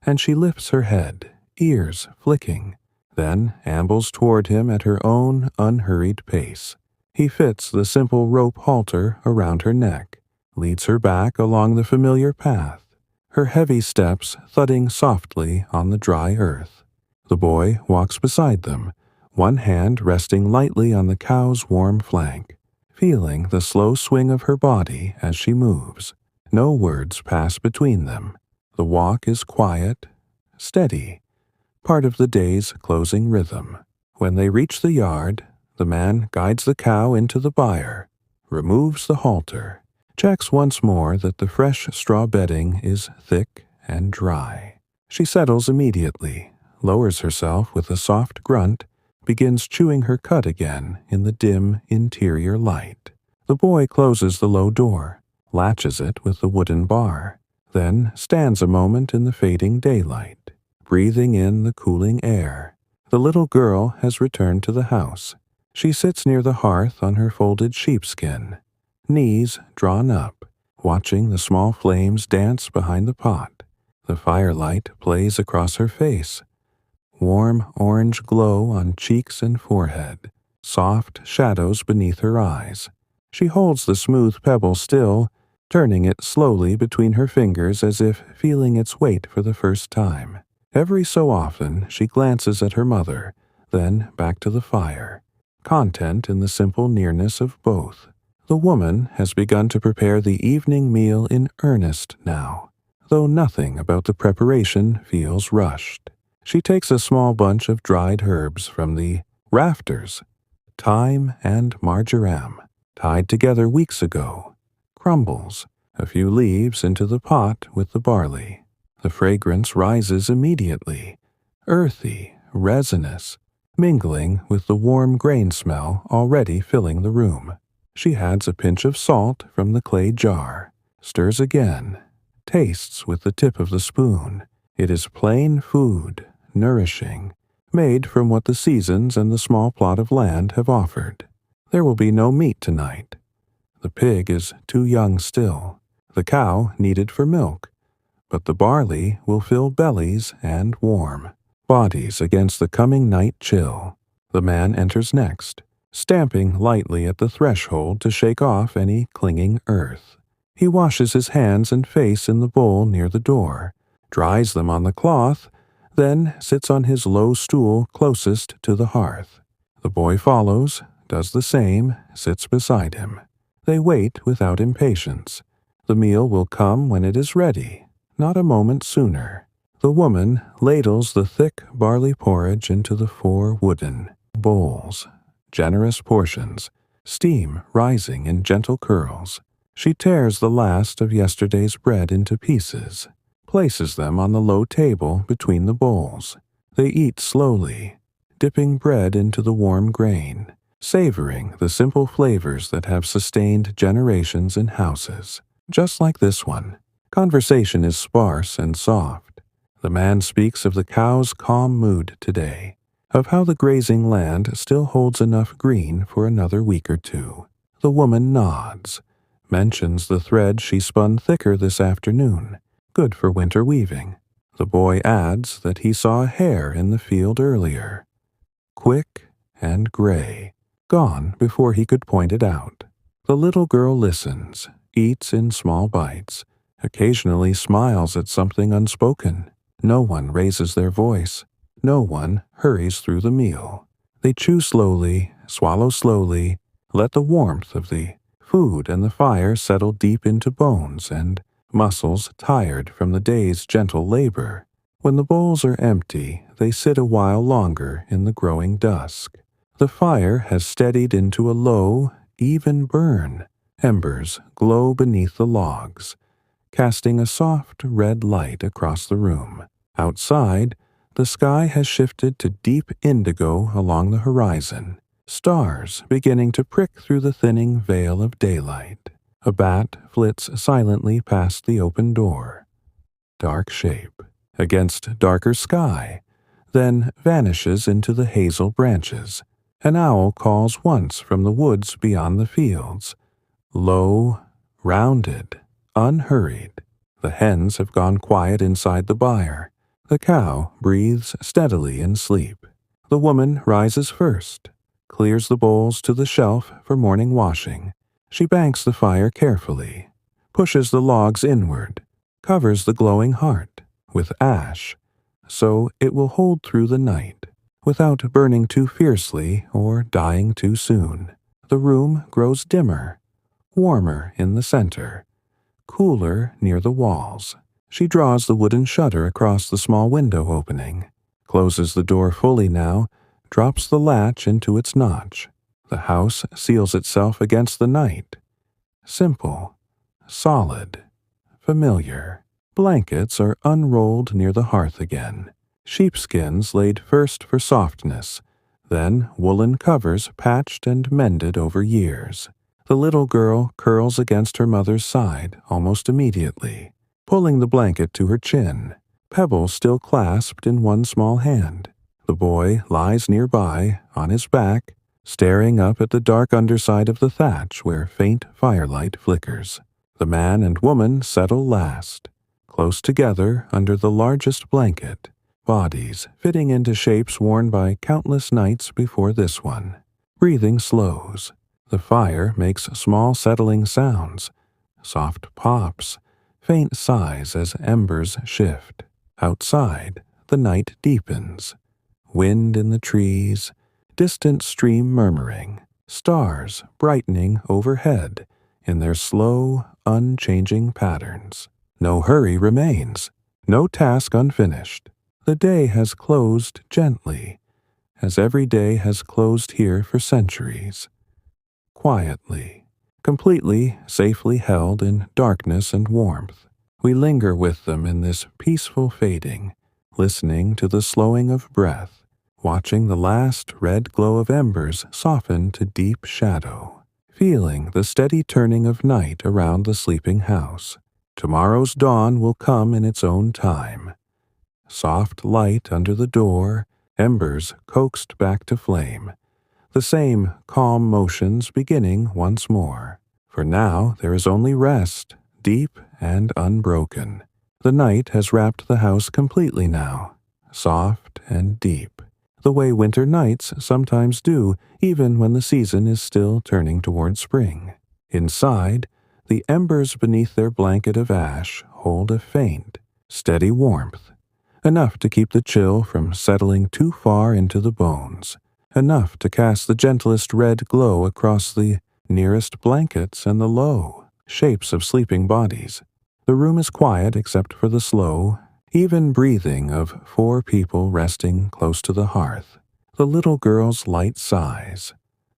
and she lifts her head, ears flicking, then ambles toward him at her own unhurried pace. He fits the simple rope halter around her neck, leads her back along the familiar path, her heavy steps thudding softly on the dry earth. The boy walks beside them, one hand resting lightly on the cow's warm flank, feeling the slow swing of her body as she moves. No words pass between them. The walk is quiet, steady, part of the day's closing rhythm. When they reach the yard, the man guides the cow into the byre, removes the halter, checks once more that the fresh straw bedding is thick and dry. She settles immediately, lowers herself with a soft grunt, begins chewing her cud again in the dim interior light. The boy closes the low door, latches it with the wooden bar, then stands a moment in the fading daylight, breathing in the cooling air. The little girl has returned to the house. She sits near the hearth on her folded sheepskin, knees drawn up, watching the small flames dance behind the pot. The firelight plays across her face, warm orange glow on cheeks and forehead, soft shadows beneath her eyes. She holds the smooth pebble still, turning it slowly between her fingers as if feeling its weight for the first time. Every so often she glances at her mother, then back to the fire, content in the simple nearness of both. The woman has begun to prepare the evening meal in earnest now, though nothing about the preparation feels rushed. She takes a small bunch of dried herbs from the rafters, thyme and marjoram, tied together weeks ago, crumbles a few leaves into the pot with the barley. The fragrance rises immediately, earthy, resinous, mingling with the warm grain smell already filling the room. She adds a pinch of salt from the clay jar, stirs again, tastes with the tip of the spoon. It is plain food, nourishing, made from what the seasons and the small plot of land have offered. There will be no meat tonight. The pig is too young still, the cow needed for milk, but the barley will fill bellies and warm bodies against the coming night chill. The man enters next, stamping lightly at the threshold to shake off any clinging earth. He washes his hands and face in the bowl near the door, dries them on the cloth, then sits on his low stool closest to the hearth. The boy follows, does the same, sits beside him. They wait without impatience. The meal will come when it is ready, not a moment sooner. The woman ladles the thick barley porridge into the 4 wooden bowls, generous portions, steam rising in gentle curls. She tears the last of yesterday's bread into pieces, places them on the low table between the bowls. They eat slowly, dipping bread into the warm grain, savoring the simple flavors that have sustained generations in houses. Just like this one, conversation is sparse and soft. The man speaks of the cow's calm mood today, of how the grazing land still holds enough green for another week or two. The woman nods, mentions the thread she spun thicker this afternoon, good for winter weaving. The boy adds that he saw a hare in the field earlier, quick and gray, gone before he could point it out. The little girl listens, eats in small bites, occasionally smiles at something unspoken. No one raises their voice. No one hurries through the meal. They chew slowly, swallow slowly, let the warmth of the food and the fire settle deep into bones and muscles tired from the day's gentle labor. When the bowls are empty, they sit a while longer in the growing dusk. The fire has steadied into a low, even burn. Embers glow beneath the logs, casting a soft red light across the room. Outside, the sky has shifted to deep indigo along the horizon, stars beginning to prick through the thinning veil of daylight. A bat flits silently past the open door. Dark shape against darker sky, then vanishes into the hazel branches. An owl calls once from the woods beyond the fields. Low, rounded, unhurried. The hens have gone quiet inside the byre. The cow breathes steadily in sleep. The woman rises first, clears the bowls to the shelf for morning washing. She banks the fire carefully, pushes the logs inward, covers the glowing heart with ash, so it will hold through the night, without burning too fiercely or dying too soon. The room grows dimmer, warmer in the center, cooler near the walls. She draws the wooden shutter across the small window opening, closes the door fully now, drops the latch into its notch. The house seals itself against the night. Simple, solid, familiar. Blankets are unrolled near the hearth again. Sheepskins laid first for softness, then woolen covers patched and mended over years. The little girl curls against her mother's side almost immediately, pulling the blanket to her chin, pebbles still clasped in one small hand. The boy lies nearby, on his back, staring up at the dark underside of the thatch where faint firelight flickers. The man and woman settle last, close together under the largest blanket, bodies fitting into shapes worn by countless nights before this one. Breathing slows. The fire makes small settling sounds, soft pops, faint sighs as embers shift. Outside, the night deepens. Wind in the trees, distant stream murmuring, stars brightening overhead in their slow, unchanging patterns. No hurry remains, no task unfinished. The day has closed gently, as every day has closed here for centuries. Quietly, completely, safely held in darkness and warmth. We linger with them in this peaceful fading, listening to the slowing of breath, watching the last red glow of embers soften to deep shadow, feeling the steady turning of night around the sleeping house. Tomorrow's dawn will come in its own time. Soft light under the door, embers coaxed back to flame. The same calm motions beginning once more. For now there is only rest, deep and unbroken. The night has wrapped the house completely now, soft and deep, the way winter nights sometimes do, even when the season is still turning toward spring. Inside, the embers beneath their blanket of ash hold a faint, steady warmth, enough to keep the chill from settling too far into the bones, enough to cast the gentlest red glow across the nearest blankets and the low shapes of sleeping bodies. The room is quiet except for the slow, even breathing of 4 people resting close to the hearth, the little girl's light sighs,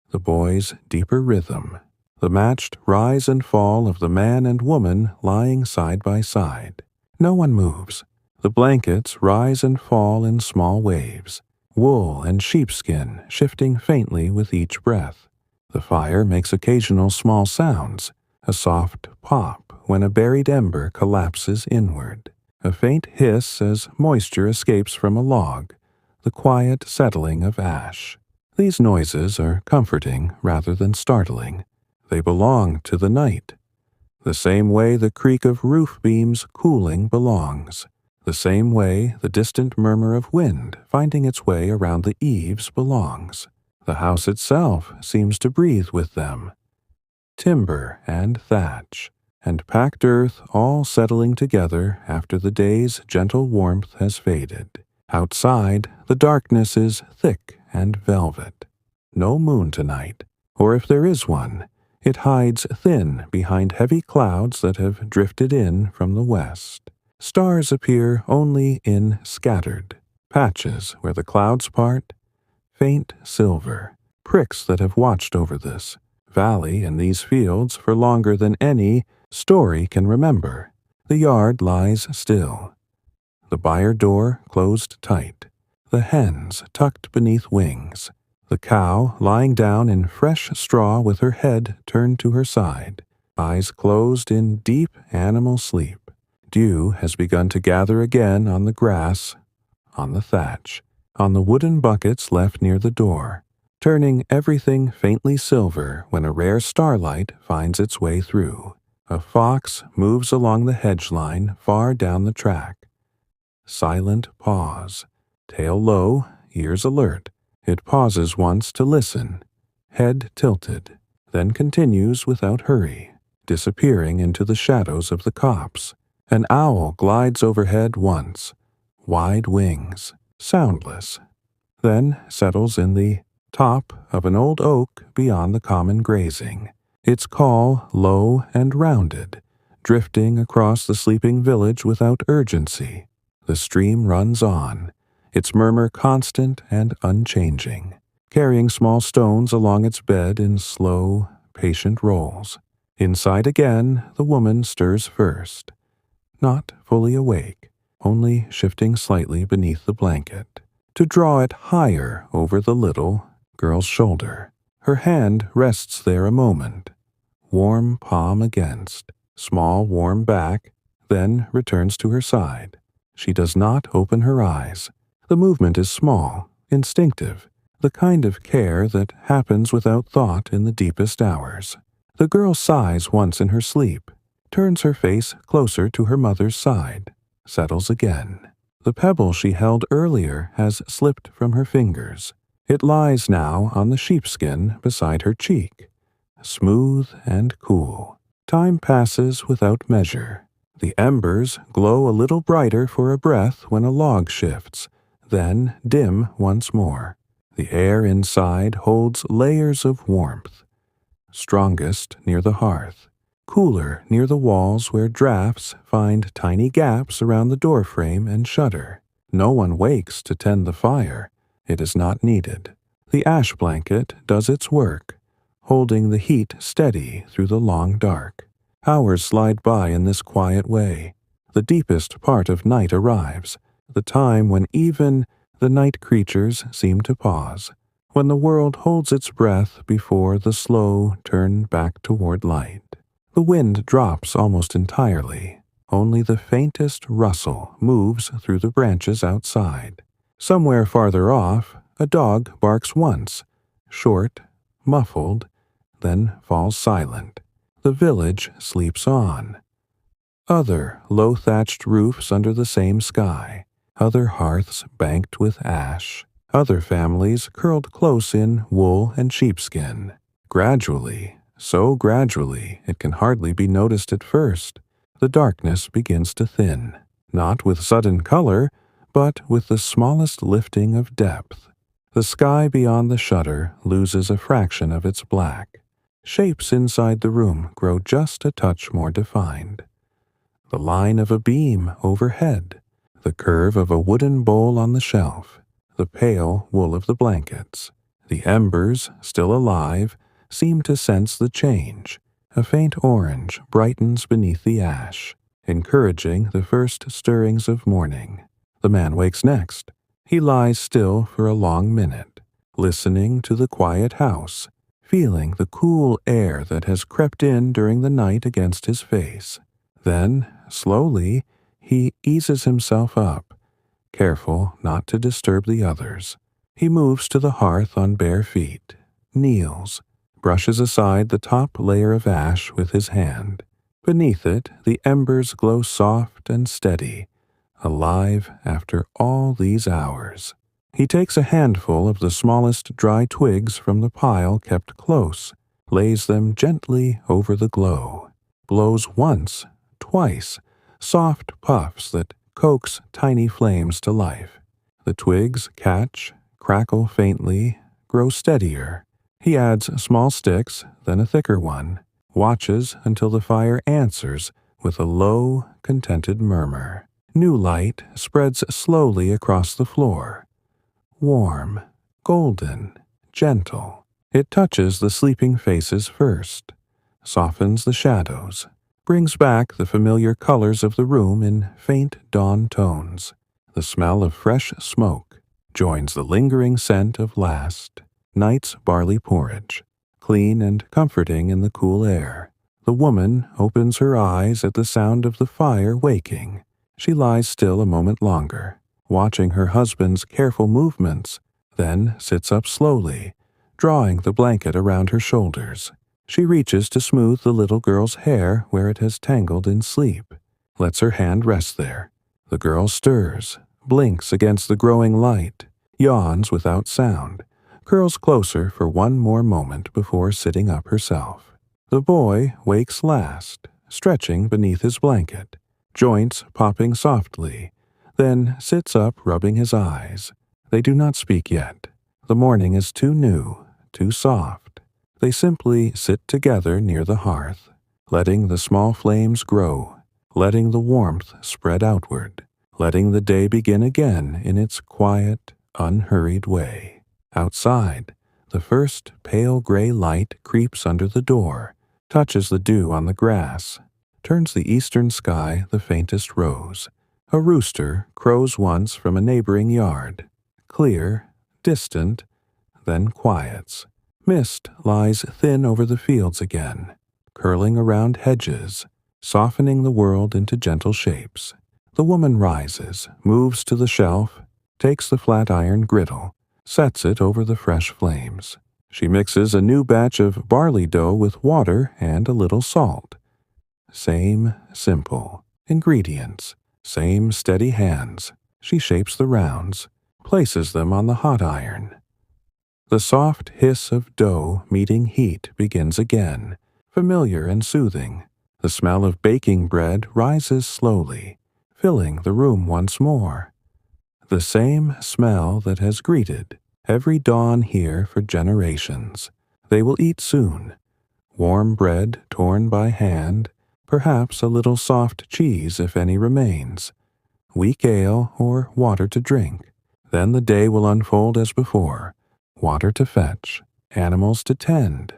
the boy's deeper rhythm, the matched rise and fall of the man and woman lying side by side. No one moves. The blankets rise and fall in small waves, wool and sheepskin shifting faintly with each breath. The fire makes occasional small sounds, a soft pop when a buried ember collapses inward, a faint hiss as moisture escapes from a log, the quiet settling of ash. These noises are comforting rather than startling. They belong to the night, the same way the creak of roof beams cooling belongs, the same way the distant murmur of wind finding its way around the eaves belongs. The house itself seems to breathe with them. Timber and thatch, and packed earth all settling together after the day's gentle warmth has faded. Outside, the darkness is thick and velvet. No moon tonight, or if there is one, it hides thin behind heavy clouds that have drifted in from the west. Stars appear only in scattered patches where the clouds part, faint silver, pricks that have watched over this valley and these fields for longer than any story can remember. The yard lies still, the byre door closed tight, the hens tucked beneath wings, the cow lying down in fresh straw with her head turned to her side, eyes closed in deep animal sleep. Dew has begun to gather again on the grass, on the thatch, on the wooden buckets left near the door, turning everything faintly silver when a rare starlight finds its way through. A fox moves along the hedge line far down the track. Silent pause, tail low, ears alert. It pauses once to listen, head tilted, then continues without hurry, disappearing into the shadows of the copse. An owl glides overhead once, wide wings, soundless, then settles in the top of an old oak beyond the common grazing, its call low and rounded, drifting across the sleeping village without urgency. The stream runs on, its murmur constant and unchanging, carrying small stones along its bed in slow, patient rolls. Inside again, the woman stirs first, not fully awake, only shifting slightly beneath the blanket, to draw it higher over the little girl's shoulder. Her hand rests there a moment, warm palm against, small warm back, then returns to her side. She does not open her eyes. The movement is small, instinctive, the kind of care that happens without thought in the deepest hours. The girl sighs once in her sleep, turns her face closer to her mother's side, settles again. The pebble she held earlier has slipped from her fingers. It lies now on the sheepskin beside her cheek, smooth and cool. Time passes without measure. The embers glow a little brighter for a breath when a log shifts, then dim once more. The air inside holds layers of warmth, strongest near the hearth, cooler near the walls where drafts find tiny gaps around the doorframe and shutter. No one wakes to tend the fire. It is not needed. The ash blanket does its work, holding the heat steady through the long dark. Hours slide by in this quiet way. The deepest part of night arrives, the time when even the night creatures seem to pause, when the world holds its breath before the slow turn back toward light. The wind drops almost entirely. Only the faintest rustle moves through the branches outside. Somewhere farther off, a dog barks once, short, muffled, then falls silent. The village sleeps on. Other low-thatched roofs under the same sky, other hearths banked with ash, other families curled close in wool and sheepskin. Gradually, so gradually it can hardly be noticed at first, the darkness begins to thin, not with sudden color, but with the smallest lifting of depth. The sky beyond the shutter loses a fraction of its black. Shapes inside the room grow just a touch more defined. The line of a beam overhead, the curve of a wooden bowl on the shelf, the pale wool of the blankets. The embers, still alive, seem to sense the change. A faint orange brightens beneath the ash, encouraging the first stirrings of morning. The man wakes next. He lies still for a long minute, listening to the quiet house, feeling the cool air that has crept in during the night against his face. Then, slowly, he eases himself up, careful not to disturb the others. He moves to the hearth on bare feet, kneels, brushes aside the top layer of ash with his hand. Beneath it, the embers glow soft and steady, alive after all these hours. He takes a handful of the smallest dry twigs from the pile kept close, lays them gently over the glow, blows once, twice, soft puffs that coax tiny flames to life. The twigs catch, crackle faintly, grow steadier. He adds small sticks, then a thicker one, watches until the fire answers with a low, contented murmur. New light spreads slowly across the floor. Warm, golden, gentle. It touches the sleeping faces first, softens the shadows, brings back the familiar colors of the room in faint dawn tones. The smell of fresh smoke joins the lingering scent of last night's barley porridge, clean and comforting in the cool air. The woman opens her eyes at the sound of the fire waking. She lies still a moment longer, watching her husband's careful movements, then sits up slowly, drawing the blanket around her shoulders. She reaches to smooth the little girl's hair where it has tangled in sleep, lets her hand rest there. The girl stirs, blinks against the growing light, yawns without sound, curls closer for one more moment before sitting up herself. The boy wakes last, stretching beneath his blanket, joints popping softly, then sits up rubbing his eyes. They do not speak yet. The morning is too new, too soft. They simply sit together near the hearth, letting the small flames grow, letting the warmth spread outward, letting the day begin again in its quiet, unhurried way. Outside, the first pale gray light creeps under the door, touches the dew on the grass, turns the eastern sky the faintest rose. A rooster crows once from a neighboring yard, clear, distant, then quiets. Mist lies thin over the fields again, curling around hedges, softening the world into gentle shapes. The woman rises, moves to the shelf, takes the flat iron griddle, sets it over the fresh flames. She mixes a new batch of barley dough with water and a little salt. Same simple ingredients, same steady hands. She shapes the rounds, places them on the hot iron. The soft hiss of dough meeting heat begins again, familiar and soothing. The smell of baking bread rises slowly, filling the room once more. The same smell that has greeted every dawn here for generations. They will eat soon. Warm bread torn by hand, perhaps a little soft cheese if any remains, weak ale or water to drink. Then the day will unfold as before. Water to fetch, animals to tend,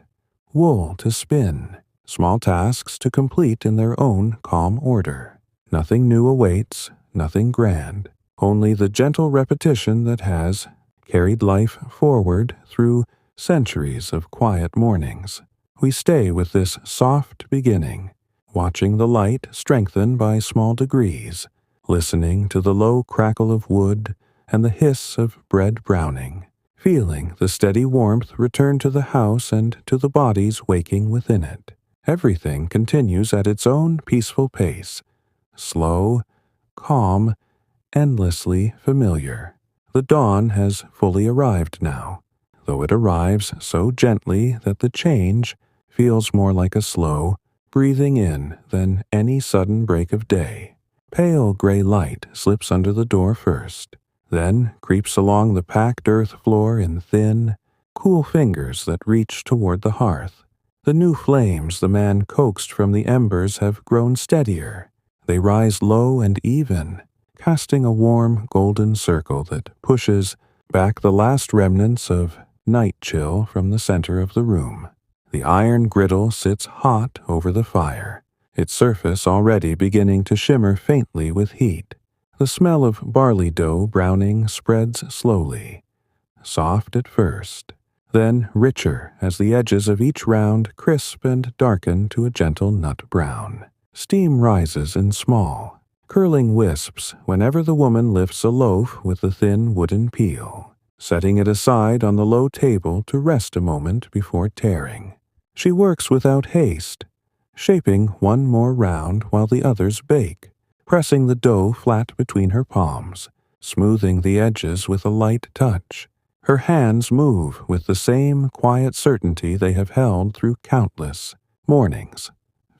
wool to spin, small tasks to complete in their own calm order. Nothing new awaits, nothing grand, only the gentle repetition that has carried life forward through centuries of quiet mornings. We stay with this soft beginning, watching the light strengthen by small degrees, listening to the low crackle of wood and the hiss of bread browning, feeling the steady warmth return to the house and to the bodies waking within it. Everything continues at its own peaceful pace, slow, calm, endlessly familiar. The dawn has fully arrived now, though it arrives so gently that the change feels more like a slow breathing in than any sudden break of day. Pale gray light slips under the door first, then creeps along the packed earth floor in thin, cool fingers that reach toward the hearth. The new flames the man coaxed from the embers have grown steadier. They rise low and even, casting a warm golden circle that pushes back the last remnants of night chill from the center of the room. The iron griddle sits hot over the fire, its surface already beginning to shimmer faintly with heat. The smell of barley dough browning spreads slowly, soft at first, then richer as the edges of each round crisp and darken to a gentle nut brown. Steam rises in small, curling wisps whenever the woman lifts a loaf with the thin wooden peel, setting it aside on the low table to rest a moment before tearing. She works without haste, shaping one more round while the others bake, pressing the dough flat between her palms, smoothing the edges with a light touch. Her hands move with the same quiet certainty they have held through countless mornings.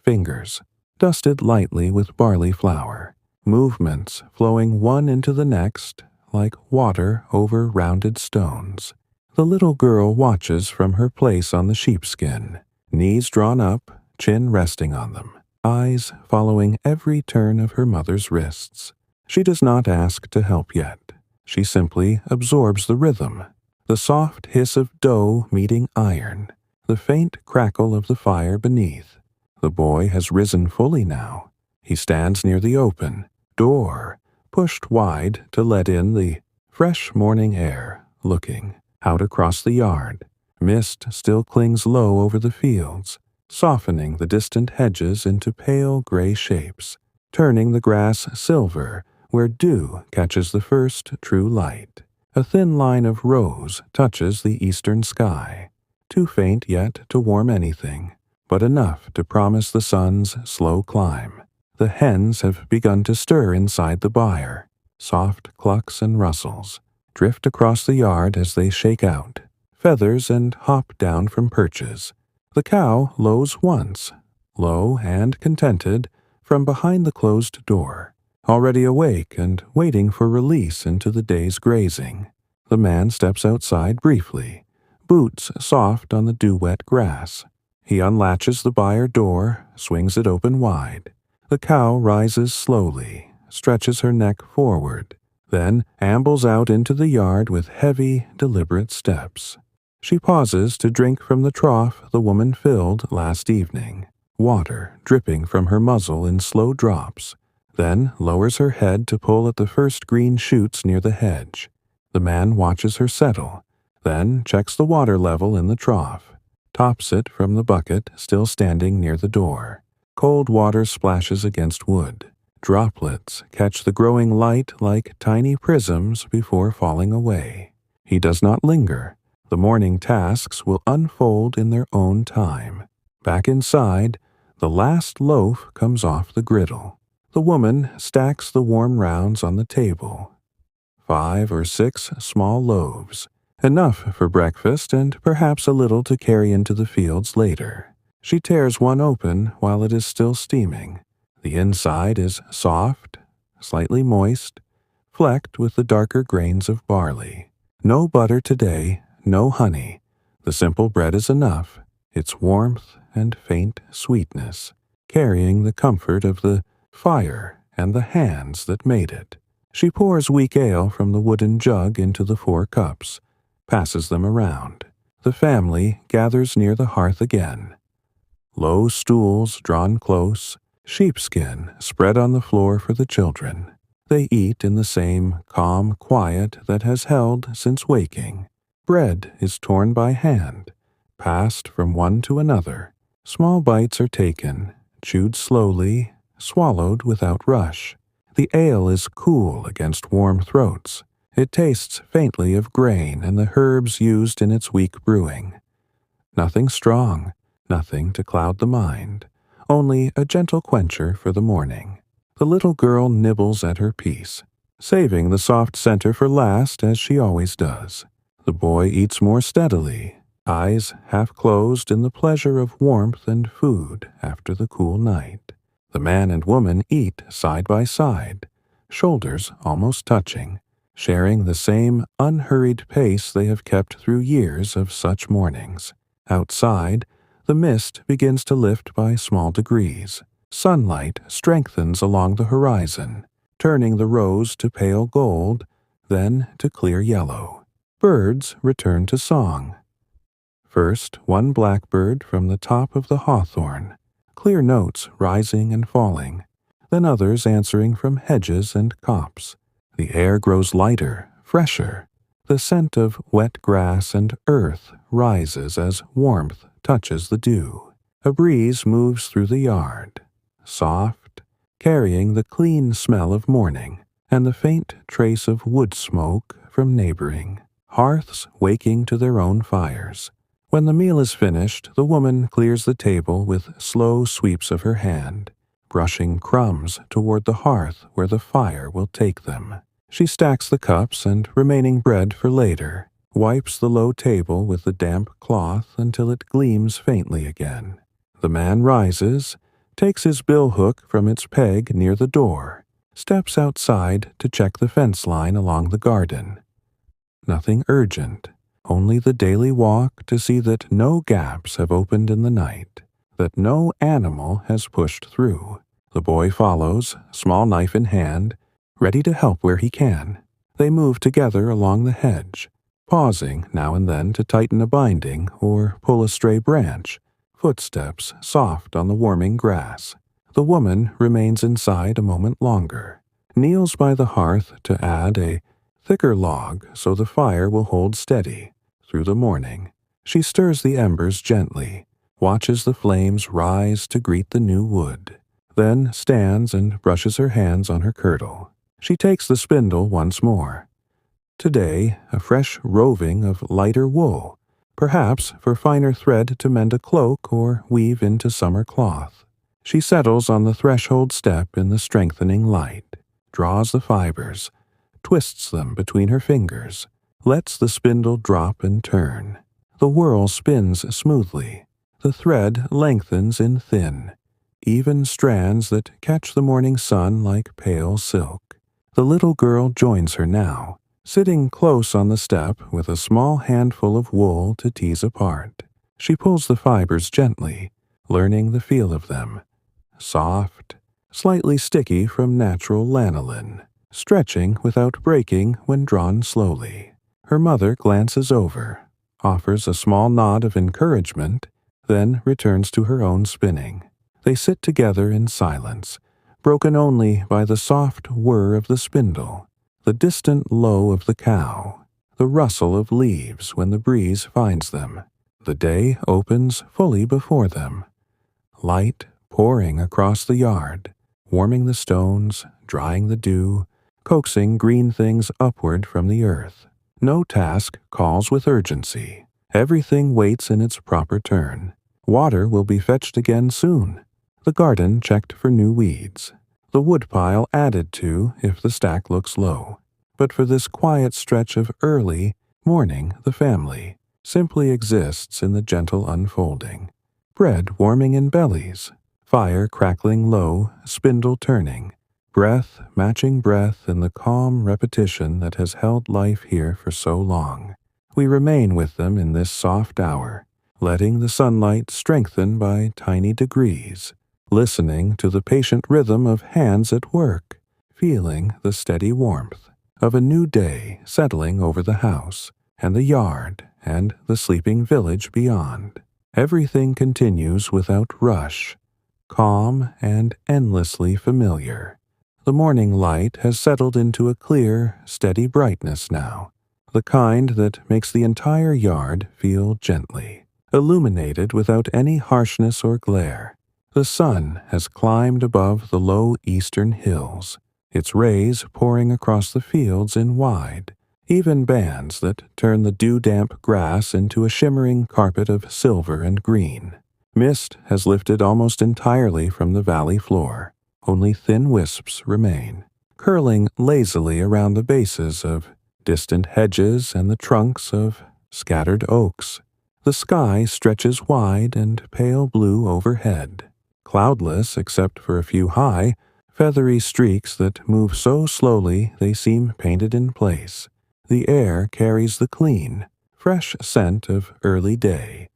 Fingers dusted lightly with barley flour, movements flowing one into the next like water over rounded stones. The little girl watches from her place on the sheepskin, knees drawn up, chin resting on them, eyes following every turn of her mother's wrists. She does not ask to help yet. She simply absorbs the rhythm, the soft hiss of dough meeting iron, the faint crackle of the fire beneath, The boy has risen fully now. He stands near the open door, pushed wide to let in the fresh morning air, looking out across the yard. Mist still clings low over the fields, softening the distant hedges into pale gray shapes, turning the grass silver where dew catches the first true light. A thin line of rose touches the eastern sky, too faint yet to warm anything, but enough to promise the sun's slow climb. The hens have begun to stir inside the byre. Soft clucks and rustles drift across the yard as they shake out feathers and hop down from perches. The cow lows once, low and contented, from behind the closed door, already awake and waiting for release into the day's grazing. The man steps outside briefly, boots soft on the dew-wet grass. He unlatches the byre door, swings it open wide. The cow rises slowly, stretches her neck forward, then ambles out into the yard with heavy, deliberate steps. She pauses to drink from the trough the woman filled last evening, water dripping from her muzzle in slow drops, then lowers her head to pull at the first green shoots near the hedge. The man watches her settle, then checks the water level in the trough, tops it from the bucket still standing near the door. Cold water splashes against wood. Droplets catch the growing light like tiny prisms before falling away. He does not linger. The morning tasks will unfold in their own time. Back inside, the last loaf comes off the griddle. The woman stacks the warm rounds on the table. 5 or 6 small loaves, enough for breakfast and perhaps a little to carry into the fields later. She tears one open while it is still steaming. The inside is soft, slightly moist, flecked with the darker grains of barley. No butter today, no honey. The simple bread is enough, its warmth and faint sweetness, carrying the comfort of the fire and the hands that made it. She pours weak ale from the wooden jug into the 4 cups, passes them around. The family gathers near the hearth again. Low stools drawn close, sheepskin spread on the floor for the children. They eat in the same calm quiet that has held since waking. Bread is torn by hand, passed from one to another. Small bites are taken, chewed slowly, swallowed without rush. The ale is cool against warm throats. It tastes faintly of grain and the herbs used in its weak brewing. Nothing strong, nothing to cloud the mind, only a gentle quencher for the morning. The little girl nibbles at her piece, saving the soft center for last as she always does. The boy eats more steadily, eyes half closed in the pleasure of warmth and food after the cool night. The man and woman eat side by side, shoulders almost touching, sharing the same unhurried pace they have kept through years of such mornings. Outside, the mist begins to lift by small degrees. Sunlight strengthens along the horizon, turning the rose to pale gold, then to clear yellow. Birds return to song. First, one blackbird from the top of the hawthorn, clear notes rising and falling, then others answering from hedges and copse. The air grows lighter, fresher. The scent of wet grass and earth rises as warmth touches the dew. A breeze moves through the yard, soft, carrying the clean smell of morning and the faint trace of wood smoke from neighboring hearths waking to their own fires. When the meal is finished, the woman clears the table with slow sweeps of her hand, brushing crumbs toward the hearth where the fire will take them. She stacks the cups and remaining bread for later, wipes the low table with the damp cloth until it gleams faintly again. The man rises, takes his billhook from its peg near the door, steps outside to check the fence line along the garden. Nothing urgent, only the daily walk to see that no gaps have opened in the night, that no animal has pushed through. The boy follows, small knife in hand, ready to help where he can. They move together along the hedge, pausing now and then to tighten a binding or pull a stray branch, footsteps soft on the warming grass. The woman remains inside a moment longer, kneels by the hearth to add a thicker log so the fire will hold steady through the morning. She stirs the embers gently, watches the flames rise to greet the new wood, then stands and brushes her hands on her kirtle. She takes the spindle once more. Today, a fresh roving of lighter wool, perhaps for finer thread to mend a cloak or weave into summer cloth. She settles on the threshold step in the strengthening light, draws the fibers, twists them between her fingers, lets the spindle drop and turn. The whirl spins smoothly. The thread lengthens in thin, even strands that catch the morning sun like pale silk. The little girl joins her now, sitting close on the step with a small handful of wool to tease apart. She pulls the fibers gently, learning the feel of them. Soft, slightly sticky from natural lanolin, stretching without breaking when drawn slowly. Her mother glances over, offers a small nod of encouragement, then returns to her own spinning. They sit together in silence, broken only by the soft whir of the spindle, the distant low of the cow, the rustle of leaves when the breeze finds them. The day opens fully before them. Light pouring across the yard, warming the stones, drying the dew, coaxing green things upward from the earth. No task calls with urgency. Everything waits in its proper turn. Water will be fetched again soon. The garden checked for new weeds. The woodpile added to if the stack looks low. But for this quiet stretch of early morning, the family simply exists in the gentle unfolding. Bread warming in bellies, fire crackling low, spindle turning, breath matching breath in the calm repetition that has held life here for so long. We remain with them in this soft hour, letting the sunlight strengthen by tiny degrees, listening to the patient rhythm of hands at work, feeling the steady warmth of a new day settling over the house and the yard and the sleeping village beyond. Everything continues without rush, calm and endlessly familiar. The morning light has settled into a clear, steady brightness now, the kind that makes the entire yard feel gently, illuminated without any harshness or glare. The sun has climbed above the low eastern hills, its rays pouring across the fields in wide, even bands that turn the dew-damp grass into a shimmering carpet of silver and green. Mist has lifted almost entirely from the valley floor. Only thin wisps remain, curling lazily around the bases of distant hedges and the trunks of scattered oaks. The sky stretches wide and pale blue overhead, cloudless except for a few high, feathery streaks that move so slowly they seem painted in place. The air carries the clean, fresh scent of early day,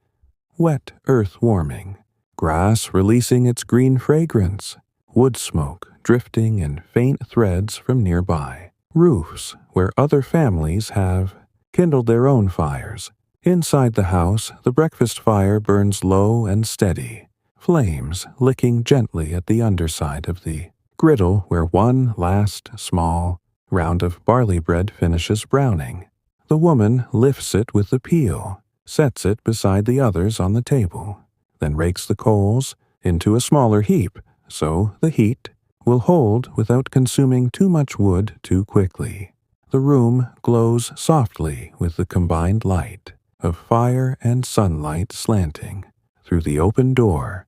wet earth warming, grass releasing its green fragrance, wood smoke drifting in faint threads from nearby, roofs where other families have kindled their own fires. Inside the house, the breakfast fire burns low and steady, flames licking gently at the underside of the griddle where one last small round of barley bread finishes browning. The woman lifts it with the peel, sets it beside the others on the table, then rakes the coals into a smaller heap so the heat will hold without consuming too much wood too quickly. The room glows softly with the combined light of fire and sunlight slanting through the open door,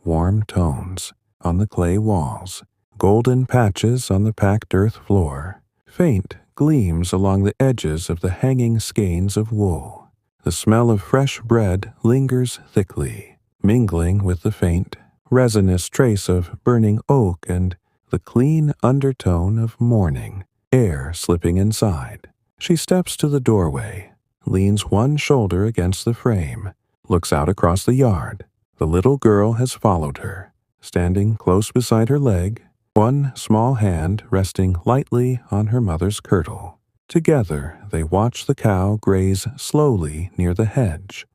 warm tones on the clay walls, golden patches on the packed earth floor, faint gleams along the edges of the hanging skeins of wool. The smell of fresh bread lingers thickly, mingling with the faint, resinous trace of burning oak and the clean undertone of morning air slipping inside. She steps to the doorway, leans one shoulder against the frame, looks out across the yard. The little girl has followed her, standing close beside her leg, one small hand resting lightly on her mother's kirtle. Together they watch the cow graze slowly near the hedge,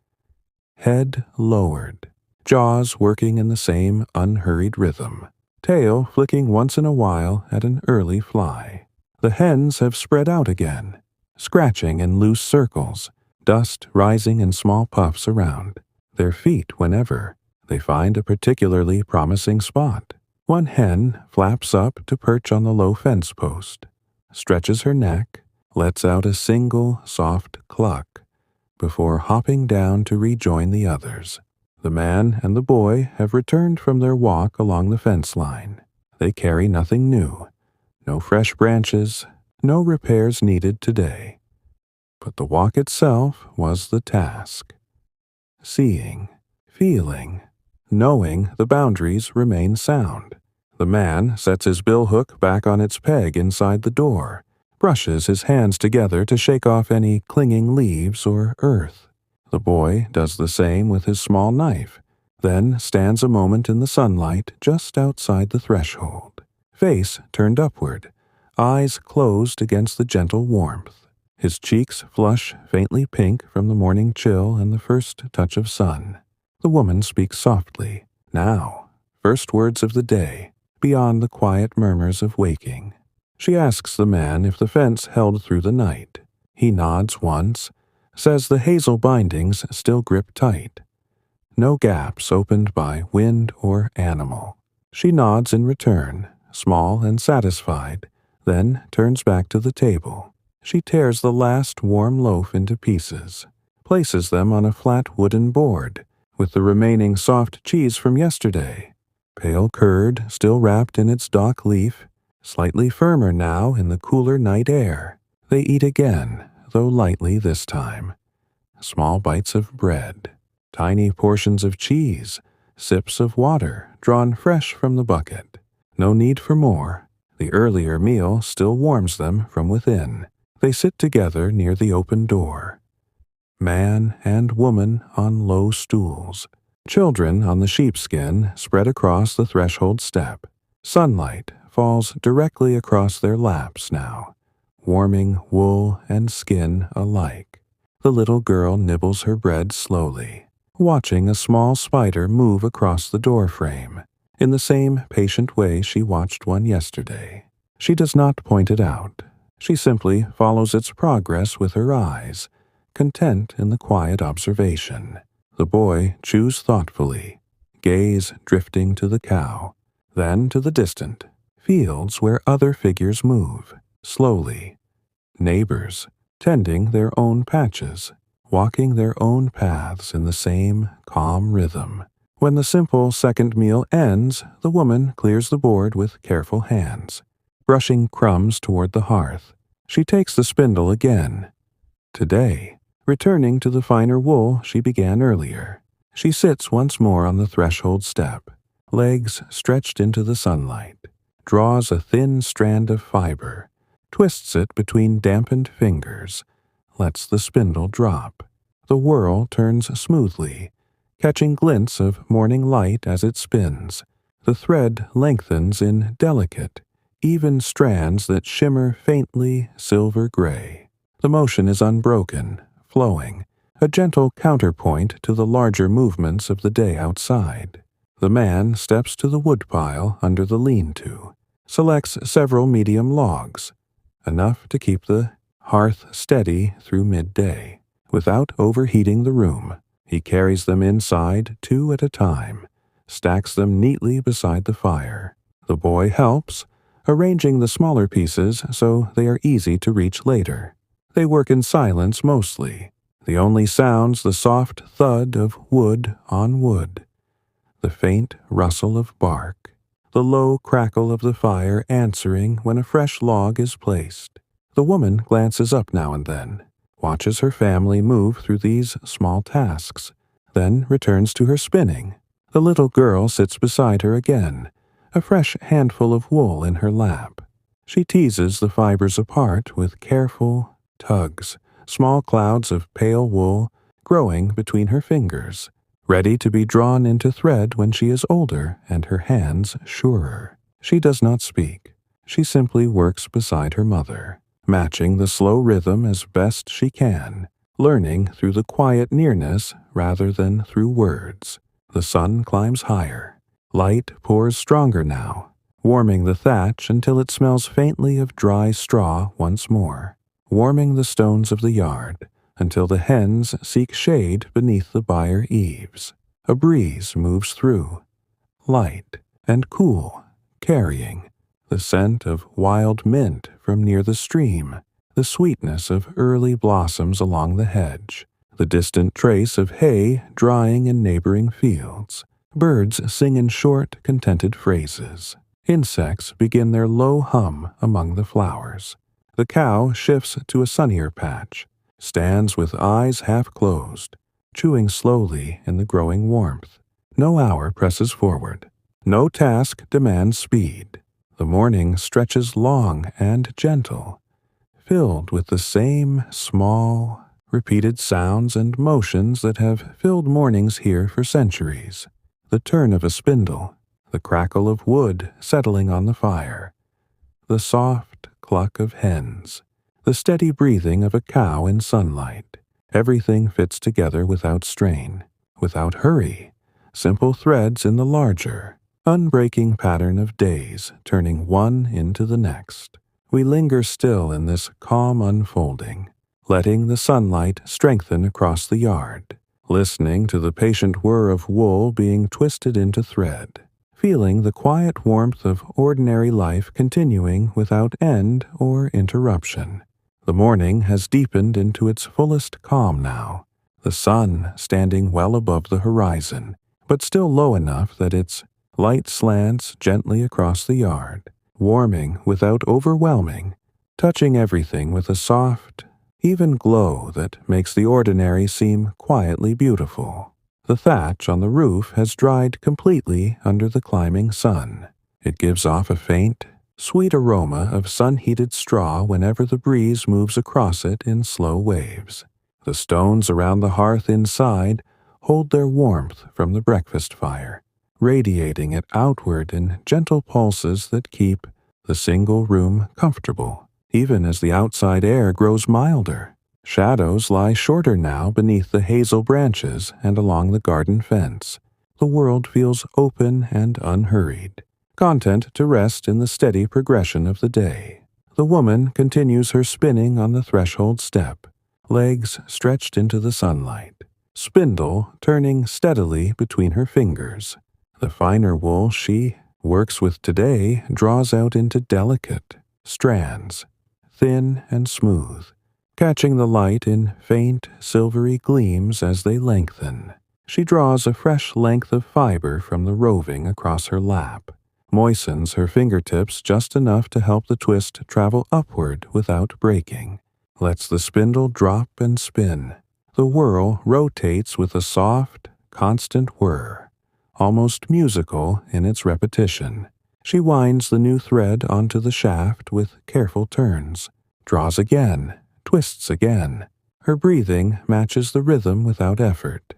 head lowered, jaws working in the same unhurried rhythm, tail flicking once in a while at an early fly. The hens have spread out again, scratching in loose circles, dust rising in small puffs around their feet whenever they find a particularly promising spot. One hen flaps up to perch on the low fence post, stretches her neck, lets out a single soft cluck before hopping down to rejoin the others. The man and the boy have returned from their walk along the fence line. They carry nothing new, no fresh branches, no repairs needed today. But the walk itself was the task. Seeing, feeling, knowing the boundaries remain sound. The man sets his billhook back on its peg inside the door, brushes his hands together to shake off any clinging leaves or earth. The boy does the same with his small knife, then stands a moment in the sunlight just outside the threshold, face turned upward, eyes closed against the gentle warmth. His cheeks flush faintly pink from the morning chill and the first touch of sun. The woman speaks softly, now, first words of the day, beyond the quiet murmurs of waking. She asks the man if the fence held through the night. He nods once, says the hazel bindings still grip tight. No gaps opened by wind or animal. She nods in return, small and satisfied, then turns back to the table. She tears the last warm loaf into pieces, places them on a flat wooden board, with the remaining soft cheese from yesterday, pale curd still wrapped in its dock leaf, slightly firmer now in the cooler night air. They eat again, though lightly this time. Small bites of bread, tiny portions of cheese, sips of water drawn fresh from the bucket. No need for more. The earlier meal still warms them from within. They sit together near the open door. Man and woman on low stools. Children on the sheepskin spread across the threshold step. Sunlight falls directly across their laps now, warming wool and skin alike. The little girl nibbles her bread slowly, watching a small spider move across the door frame, in the same patient way she watched one yesterday. She does not point it out. She simply follows its progress with her eyes, content in the quiet observation. The boy chews thoughtfully, gaze drifting to the cow, then to the distant fields where other figures move, slowly. Neighbors, tending their own patches, walking their own paths in the same calm rhythm. When the simple second meal ends, the woman clears the board with careful hands, brushing crumbs toward the hearth. She takes the spindle again. Today, returning to the finer wool she began earlier, she sits once more on the threshold step, legs stretched into the sunlight, draws a thin strand of fiber, twists it between dampened fingers, lets the spindle drop. The whirl turns smoothly, catching glints of morning light as it spins. The thread lengthens in delicate, even strands that shimmer faintly silver gray. The motion is unbroken, flowing, a gentle counterpoint to the larger movements of the day outside. The man steps to the woodpile under the lean-to, selects several medium logs, enough to keep the hearth steady through midday. Without overheating the room, he carries them inside 2 at a time, stacks them neatly beside the fire. The boy helps, arranging the smaller pieces so they are easy to reach later. They work in silence mostly, the only sounds the soft thud of wood on wood, the faint rustle of bark, the low crackle of the fire answering when a fresh log is placed. The woman glances up now and then, watches her family move through these small tasks, then returns to her spinning. The little girl sits beside her again, a fresh handful of wool in her lap. She teases the fibers apart with careful tugs, small clouds of pale wool growing between her fingers, ready to be drawn into thread when she is older and her hands surer. She does not speak. She simply works beside her mother, matching the slow rhythm as best she can, learning through the quiet nearness rather than through words. The sun climbs higher. Light pours stronger now, warming the thatch until it smells faintly of dry straw once more, warming the stones of the yard until the hens seek shade beneath the byre eaves. A breeze moves through, light and cool, carrying the scent of wild mint from near the stream, the sweetness of early blossoms along the hedge, the distant trace of hay drying in neighboring fields. Birds sing in short, contented phrases. Insects begin their low hum among the flowers. The cow shifts to a sunnier patch, stands with eyes half closed, chewing slowly in the growing warmth. No hour presses forward. No task demands speed. The morning stretches long and gentle, filled with the same small, repeated sounds and motions that have filled mornings here for centuries. The turn of a spindle, the crackle of wood settling on the fire, the soft cluck of hens, the steady breathing of a cow in sunlight. Everything fits together without strain, without hurry, simple threads in the larger, unbreaking pattern of days turning one into the next. We linger still in this calm unfolding, letting the sunlight strengthen across the yard, listening to the patient whir of wool being twisted into thread, feeling the quiet warmth of ordinary life continuing without end or interruption. The morning has deepened into its fullest calm now, the sun standing well above the horizon, but still low enough that its light slants gently across the yard, warming without overwhelming, touching everything with a soft, even glow that makes the ordinary seem quietly beautiful. The thatch on the roof has dried completely under the climbing sun. It gives off a faint, sweet aroma of sun-heated straw whenever the breeze moves across it in slow waves. The stones around the hearth inside hold their warmth from the breakfast fire, radiating it outward in gentle pulses that keep the single room comfortable, even as the outside air grows milder. Shadows lie shorter now beneath the hazel branches and along the garden fence. The world feels open and unhurried, content to rest in the steady progression of the day. The woman continues her spinning on the threshold step, legs stretched into the sunlight, spindle turning steadily between her fingers. The finer wool she works with today draws out into delicate strands, thin and smooth, catching the light in faint, silvery gleams as they lengthen. She draws a fresh length of fiber from the roving across her lap, moistens her fingertips just enough to help the twist travel upward without breaking, lets the spindle drop and spin. The whirl rotates with a soft, constant whir, almost musical in its repetition. She winds the new thread onto the shaft with careful turns, draws again, twists again. Her breathing matches the rhythm without effort.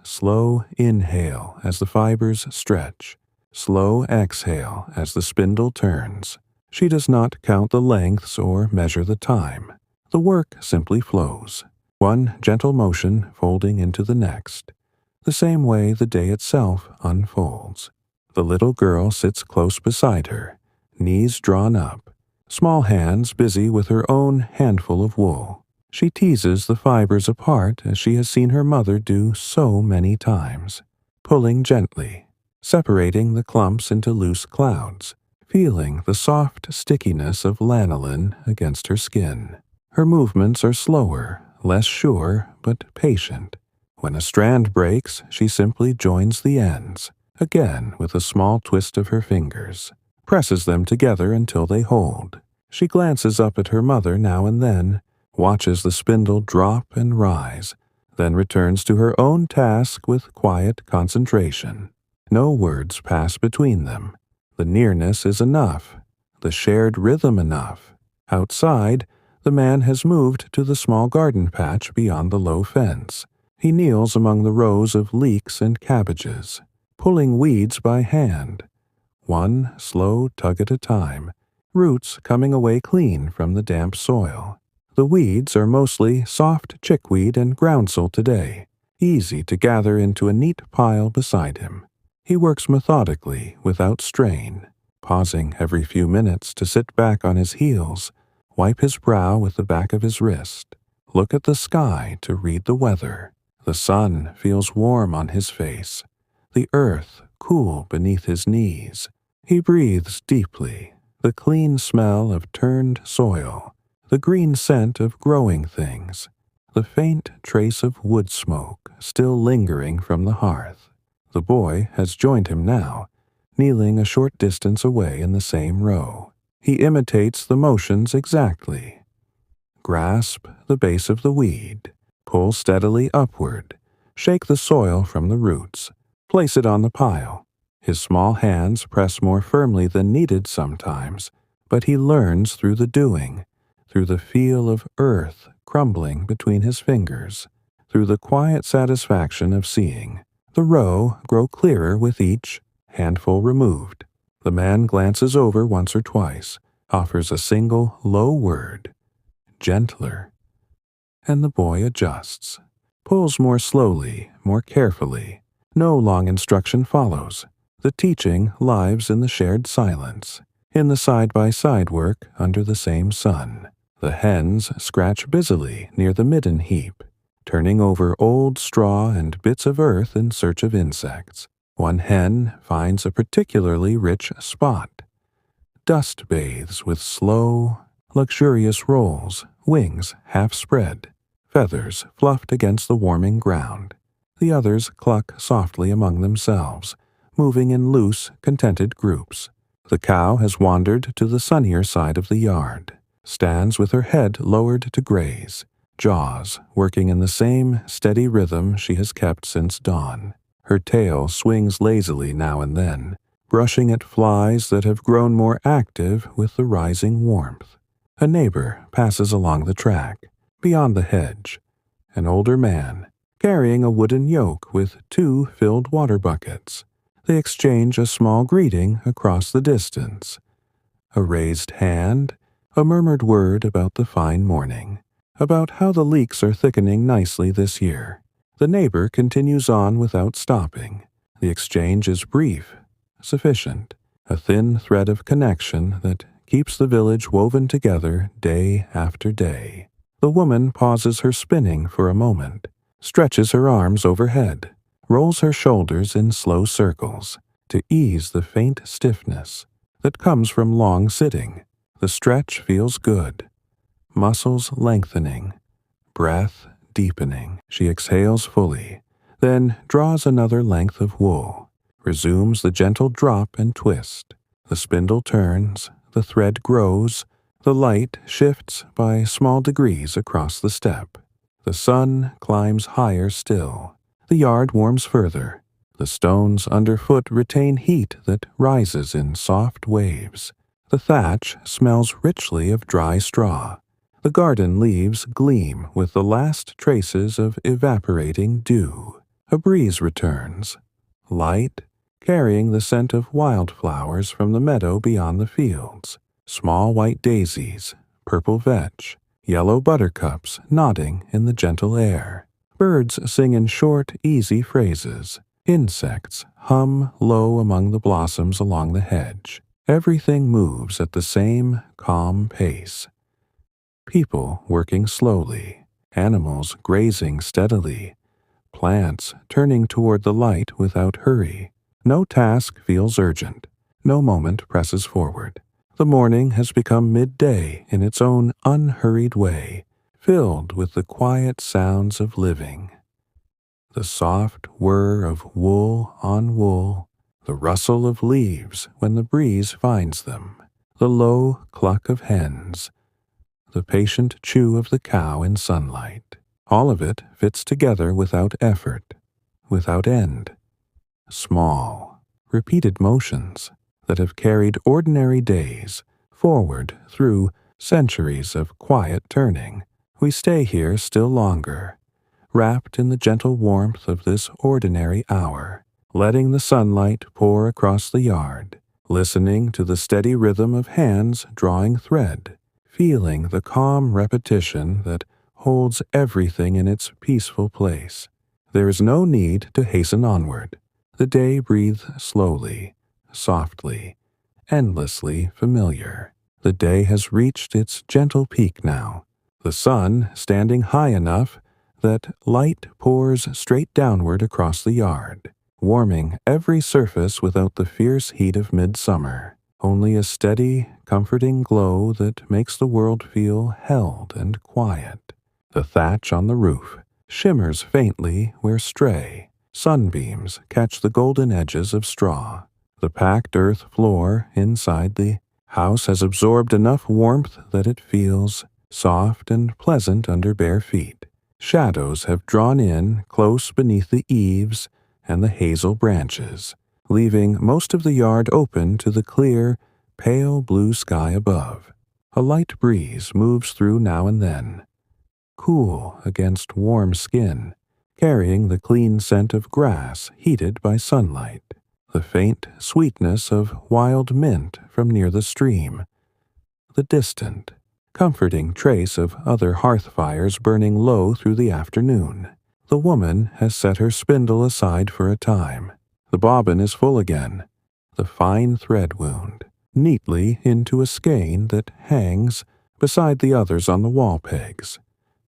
Slow inhale as the fibers stretch, slow exhale as the spindle turns. She does not count the lengths or measure the time. The work simply flows, one gentle motion folding into the next, the same way the day itself unfolds. The little girl sits close beside her, knees drawn up, small hands busy with her own handful of wool. She teases the fibers apart as she has seen her mother do so many times, pulling gently, separating the clumps into loose clouds, feeling the soft stickiness of lanolin against her skin. Her movements are slower, less sure, but patient. When a strand breaks, she simply joins the ends, again with a small twist of her fingers, presses them together until they hold. She glances up at her mother now and then, watches the spindle drop and rise, then returns to her own task with quiet concentration. No words pass between them. The nearness is enough, the shared rhythm enough. Outside, the man has moved to the small garden patch beyond the low fence. He kneels among the rows of leeks and cabbages, pulling weeds by hand, one slow tug at a time, roots coming away clean from the damp soil. The weeds are mostly soft chickweed and groundsel today, easy to gather into a neat pile beside him. He works methodically, without strain, pausing every few minutes to sit back on his heels, wipe his brow with the back of his wrist, look at the sky to read the weather. The sun feels warm on his face, the earth cool beneath his knees. He breathes deeply, the clean smell of turned soil, the green scent of growing things, the faint trace of wood smoke still lingering from the hearth. The boy has joined him now, kneeling a short distance away in the same row. He imitates the motions exactly. Grasp the base of the weed, pull steadily upward, shake the soil from the roots, place it on the pile. His small hands press more firmly than needed sometimes, but he learns through the doing, through the feel of earth crumbling between his fingers, through the quiet satisfaction of seeing the row grow clearer with each handful removed. The man glances over once or twice, offers a single low word, gentler, and the boy adjusts, pulls more slowly, more carefully. No long instruction follows. The teaching lives in the shared silence, in the side-by-side work under the same sun. The hens scratch busily near the midden heap, turning over old straw and bits of earth in search of insects. One hen finds a particularly rich spot, dust bathes with slow, luxurious rolls, wings half spread, feathers fluffed against the warming ground. The others cluck softly among themselves, moving in loose, contented groups. The cow has wandered to the sunnier side of the yard, stands with her head lowered to graze, jaws working in the same steady rhythm she has kept since dawn. Her tail swings lazily now and then, brushing at flies that have grown more active with the rising warmth. A neighbor passes along the track, beyond the hedge, an older man, carrying a wooden yoke with 2 filled water buckets. They exchange a small greeting across the distance. A raised hand, a murmured word about the fine morning, about how the leeks are thickening nicely this year. The neighbor continues on without stopping. The exchange is brief, sufficient, a thin thread of connection that keeps the village woven together day after day. The woman pauses her spinning for a moment, stretches her arms overhead, rolls her shoulders in slow circles to ease the faint stiffness that comes from long sitting. The stretch feels good, muscles lengthening, breath deepening. She exhales fully, then draws another length of wool, resumes the gentle drop and twist. The spindle turns, the thread grows, the light shifts by small degrees across the steppe. The sun climbs higher still. The yard warms further. The stones underfoot retain heat that rises in soft waves. The thatch smells richly of dry straw. The garden leaves gleam with the last traces of evaporating dew. A breeze returns, light, carrying the scent of wildflowers from the meadow beyond the fields. Small white daisies, purple vetch, yellow buttercups nodding in the gentle air. Birds sing in short, easy phrases. Insects hum low among the blossoms along the hedge. Everything moves at the same calm pace. People working slowly, animals grazing steadily, plants turning toward the light without hurry. No task feels urgent. No moment presses forward. The morning has become midday in its own unhurried way, filled with the quiet sounds of living. The soft whir of wool on wool, the rustle of leaves when the breeze finds them, the low cluck of hens, the patient chew of the cow in sunlight. All of it fits together without effort, without end. Small, repeated motions that have carried ordinary days forward through centuries of quiet turning. We stay here still longer, wrapped in the gentle warmth of this ordinary hour, letting the sunlight pour across the yard, listening to the steady rhythm of hands drawing thread, feeling the calm repetition that holds everything in its peaceful place. There is no need to hasten onward. The day breathes slowly, softly, endlessly familiar. The day has reached its gentle peak now, the sun standing high enough that light pours straight downward across the yard, warming every surface without the fierce heat of midsummer, only a steady, comforting glow that makes the world feel held and quiet. The thatch on the roof shimmers faintly where stray sunbeams catch the golden edges of straw. The packed earth floor inside the house has absorbed enough warmth that it feels soft and pleasant under bare feet. Shadows have drawn in close beneath the eaves and the hazel branches, leaving most of the yard open to the clear, pale blue sky above. A light breeze moves through now and then, cool against warm skin, carrying the clean scent of grass heated by sunlight, the faint sweetness of wild mint from near the stream, the distant, comforting trace of other hearth fires burning low through the afternoon. The woman has set her spindle aside for a time. The bobbin is full again, the fine thread wound neatly into a skein that hangs beside the others on the wall pegs,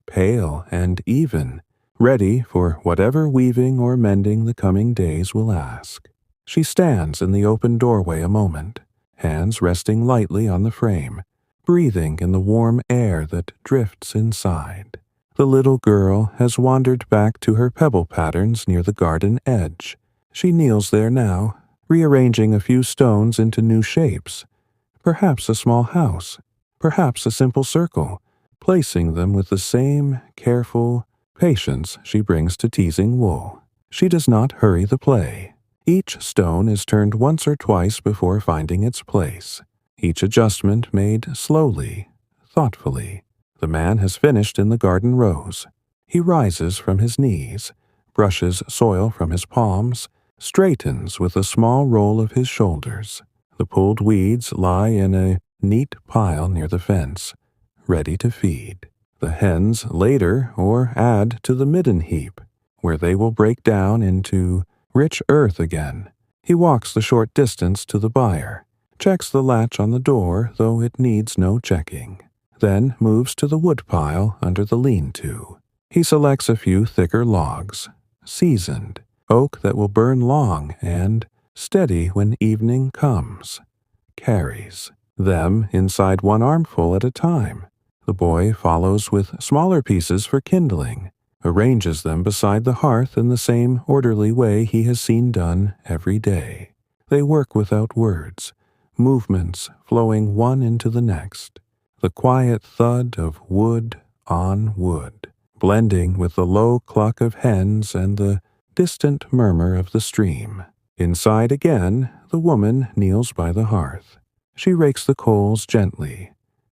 pale and even, ready for whatever weaving or mending the coming days will ask. She stands in the open doorway a moment, hands resting lightly on the frame, breathing in the warm air that drifts inside. The little girl has wandered back to her pebble patterns near the garden edge. She kneels there now, rearranging a few stones into new shapes, perhaps a small house, perhaps a simple circle, placing them with the same careful patience she brings to teasing wool. She does not hurry the play. Each stone is turned once or twice before finding its place, each adjustment made slowly, thoughtfully. The man has finished in the garden rows. He rises from his knees, brushes soil from his palms, straightens with a small roll of his shoulders. The pulled weeds lie in a neat pile near the fence, ready to feed. The hens later or add to the midden heap, where they will break down into rich earth again. He walks the short distance to the byre, checks the latch on the door, though it needs no checking, then moves to the woodpile under the lean-to. He selects a few thicker logs, seasoned, oak that will burn long and steady when evening comes, carries them inside one armful at a time. The boy follows with smaller pieces for kindling, arranges them beside the hearth in the same orderly way he has seen done every day. They work without words, movements flowing one into the next, the quiet thud of wood on wood, blending with the low cluck of hens and the distant murmur of the stream. Inside again, the woman kneels by the hearth. She rakes the coals gently,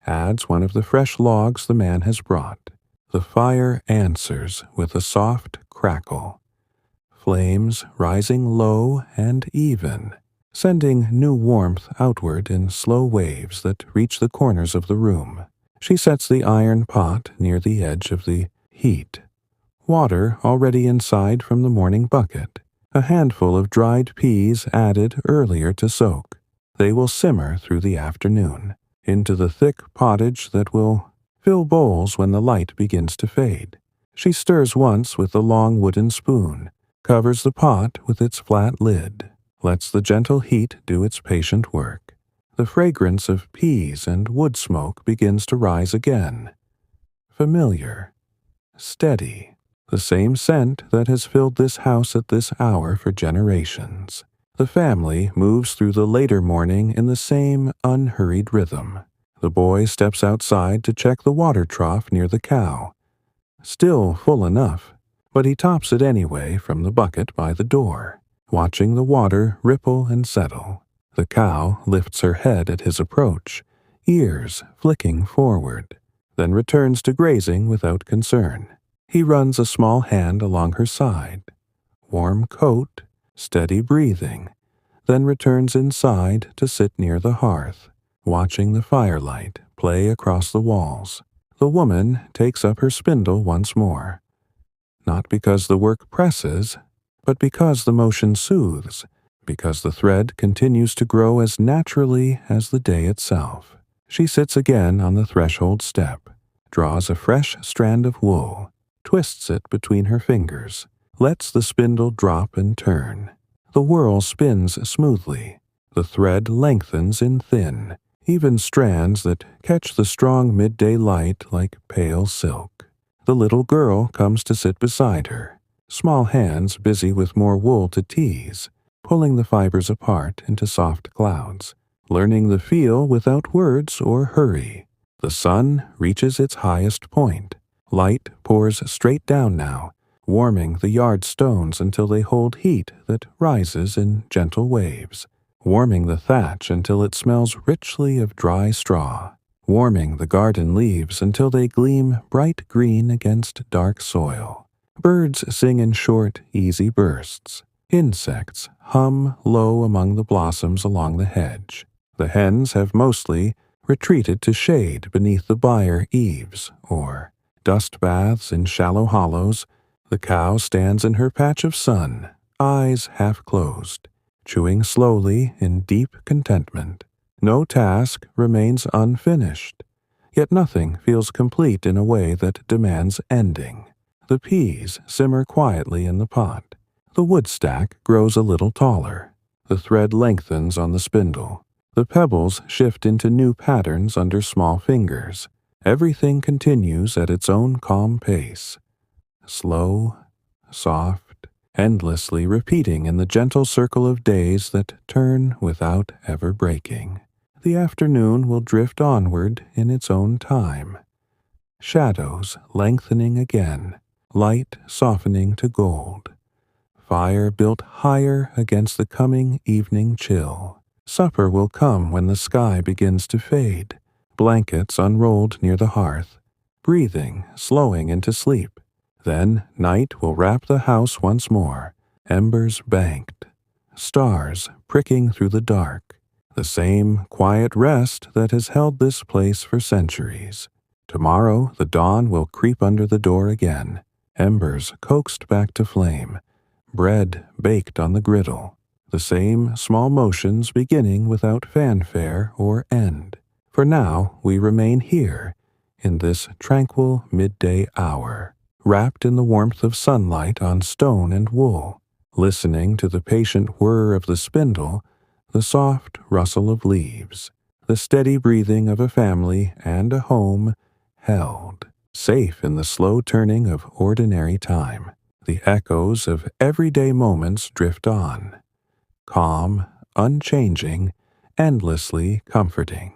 adds one of the fresh logs the man has brought. The fire answers with a soft crackle, flames rising low and even, sending new warmth outward in slow waves that reach the corners of the room. She sets the iron pot near the edge of the heat, water already inside from the morning bucket, a handful of dried peas added earlier to soak. They will simmer through the afternoon, into the thick pottage that will fill bowls when the light begins to fade. She stirs once with the long wooden spoon, covers the pot with its flat lid, lets the gentle heat do its patient work. The fragrance of peas and wood smoke begins to rise again. Familiar, steady, the same scent that has filled this house at this hour for generations. The family moves through the later morning in the same unhurried rhythm. The boy steps outside to check the water trough near the cow. Still full enough, but he tops it anyway from the bucket by the door, watching the water ripple and settle. The cow lifts her head at his approach, ears flicking forward, then returns to grazing without concern. He runs a small hand along her side. Warm coat, steady breathing, then returns inside to sit near the hearth, watching the firelight play across the walls. The woman takes up her spindle once more. not because the work presses, but because the motion soothes, because the thread continues to grow as naturally as the day itself. She sits again on the threshold step, draws a fresh strand of wool, twists it between her fingers, lets the spindle drop and turn. The whirl spins smoothly. The thread lengthens in thin, even strands that catch the strong midday light like pale silk. The little girl comes to sit beside her, small hands busy with more wool to tease, pulling the fibers apart into soft clouds, learning the feel without words or hurry. The sun reaches its highest point. Light pours straight down now, warming the yard stones until they hold heat that rises in gentle waves, warming the thatch until it smells richly of dry straw, warming the garden leaves until they gleam bright green against dark soil. Birds sing in short, easy bursts. Insects hum low among the blossoms along the hedge. The hens have mostly retreated to shade beneath the byre eaves, or dust baths in shallow hollows. The cow stands in her patch of sun, eyes half closed, chewing slowly in deep contentment. No task remains unfinished, yet nothing feels complete in a way that demands ending. The peas simmer quietly in the pot. The wood stack grows a little taller. The thread lengthens on the spindle. The pebbles shift into new patterns under small fingers. Everything continues at its own calm pace. Slow, soft, endlessly repeating in the gentle circle of days that turn without ever breaking. The afternoon will drift onward in its own time. Shadows lengthening again, light softening to gold. Fire built higher against the coming evening chill. Supper will come when the sky begins to fade, blankets unrolled near the hearth, breathing slowing into sleep. Then night will wrap the house once more, embers banked, stars pricking through the dark, the same quiet rest that has held this place for centuries. Tomorrow the dawn will creep under the door again, embers coaxed back to flame, bread baked on the griddle, the same small motions beginning without fanfare or end. For now we remain here, in this tranquil midday hour, wrapped in the warmth of sunlight on stone and wool, listening to the patient whir of the spindle, the soft rustle of leaves, the steady breathing of a family and a home held, safe in the slow turning of ordinary time. The echoes of everyday moments drift on, calm, unchanging, endlessly comforting.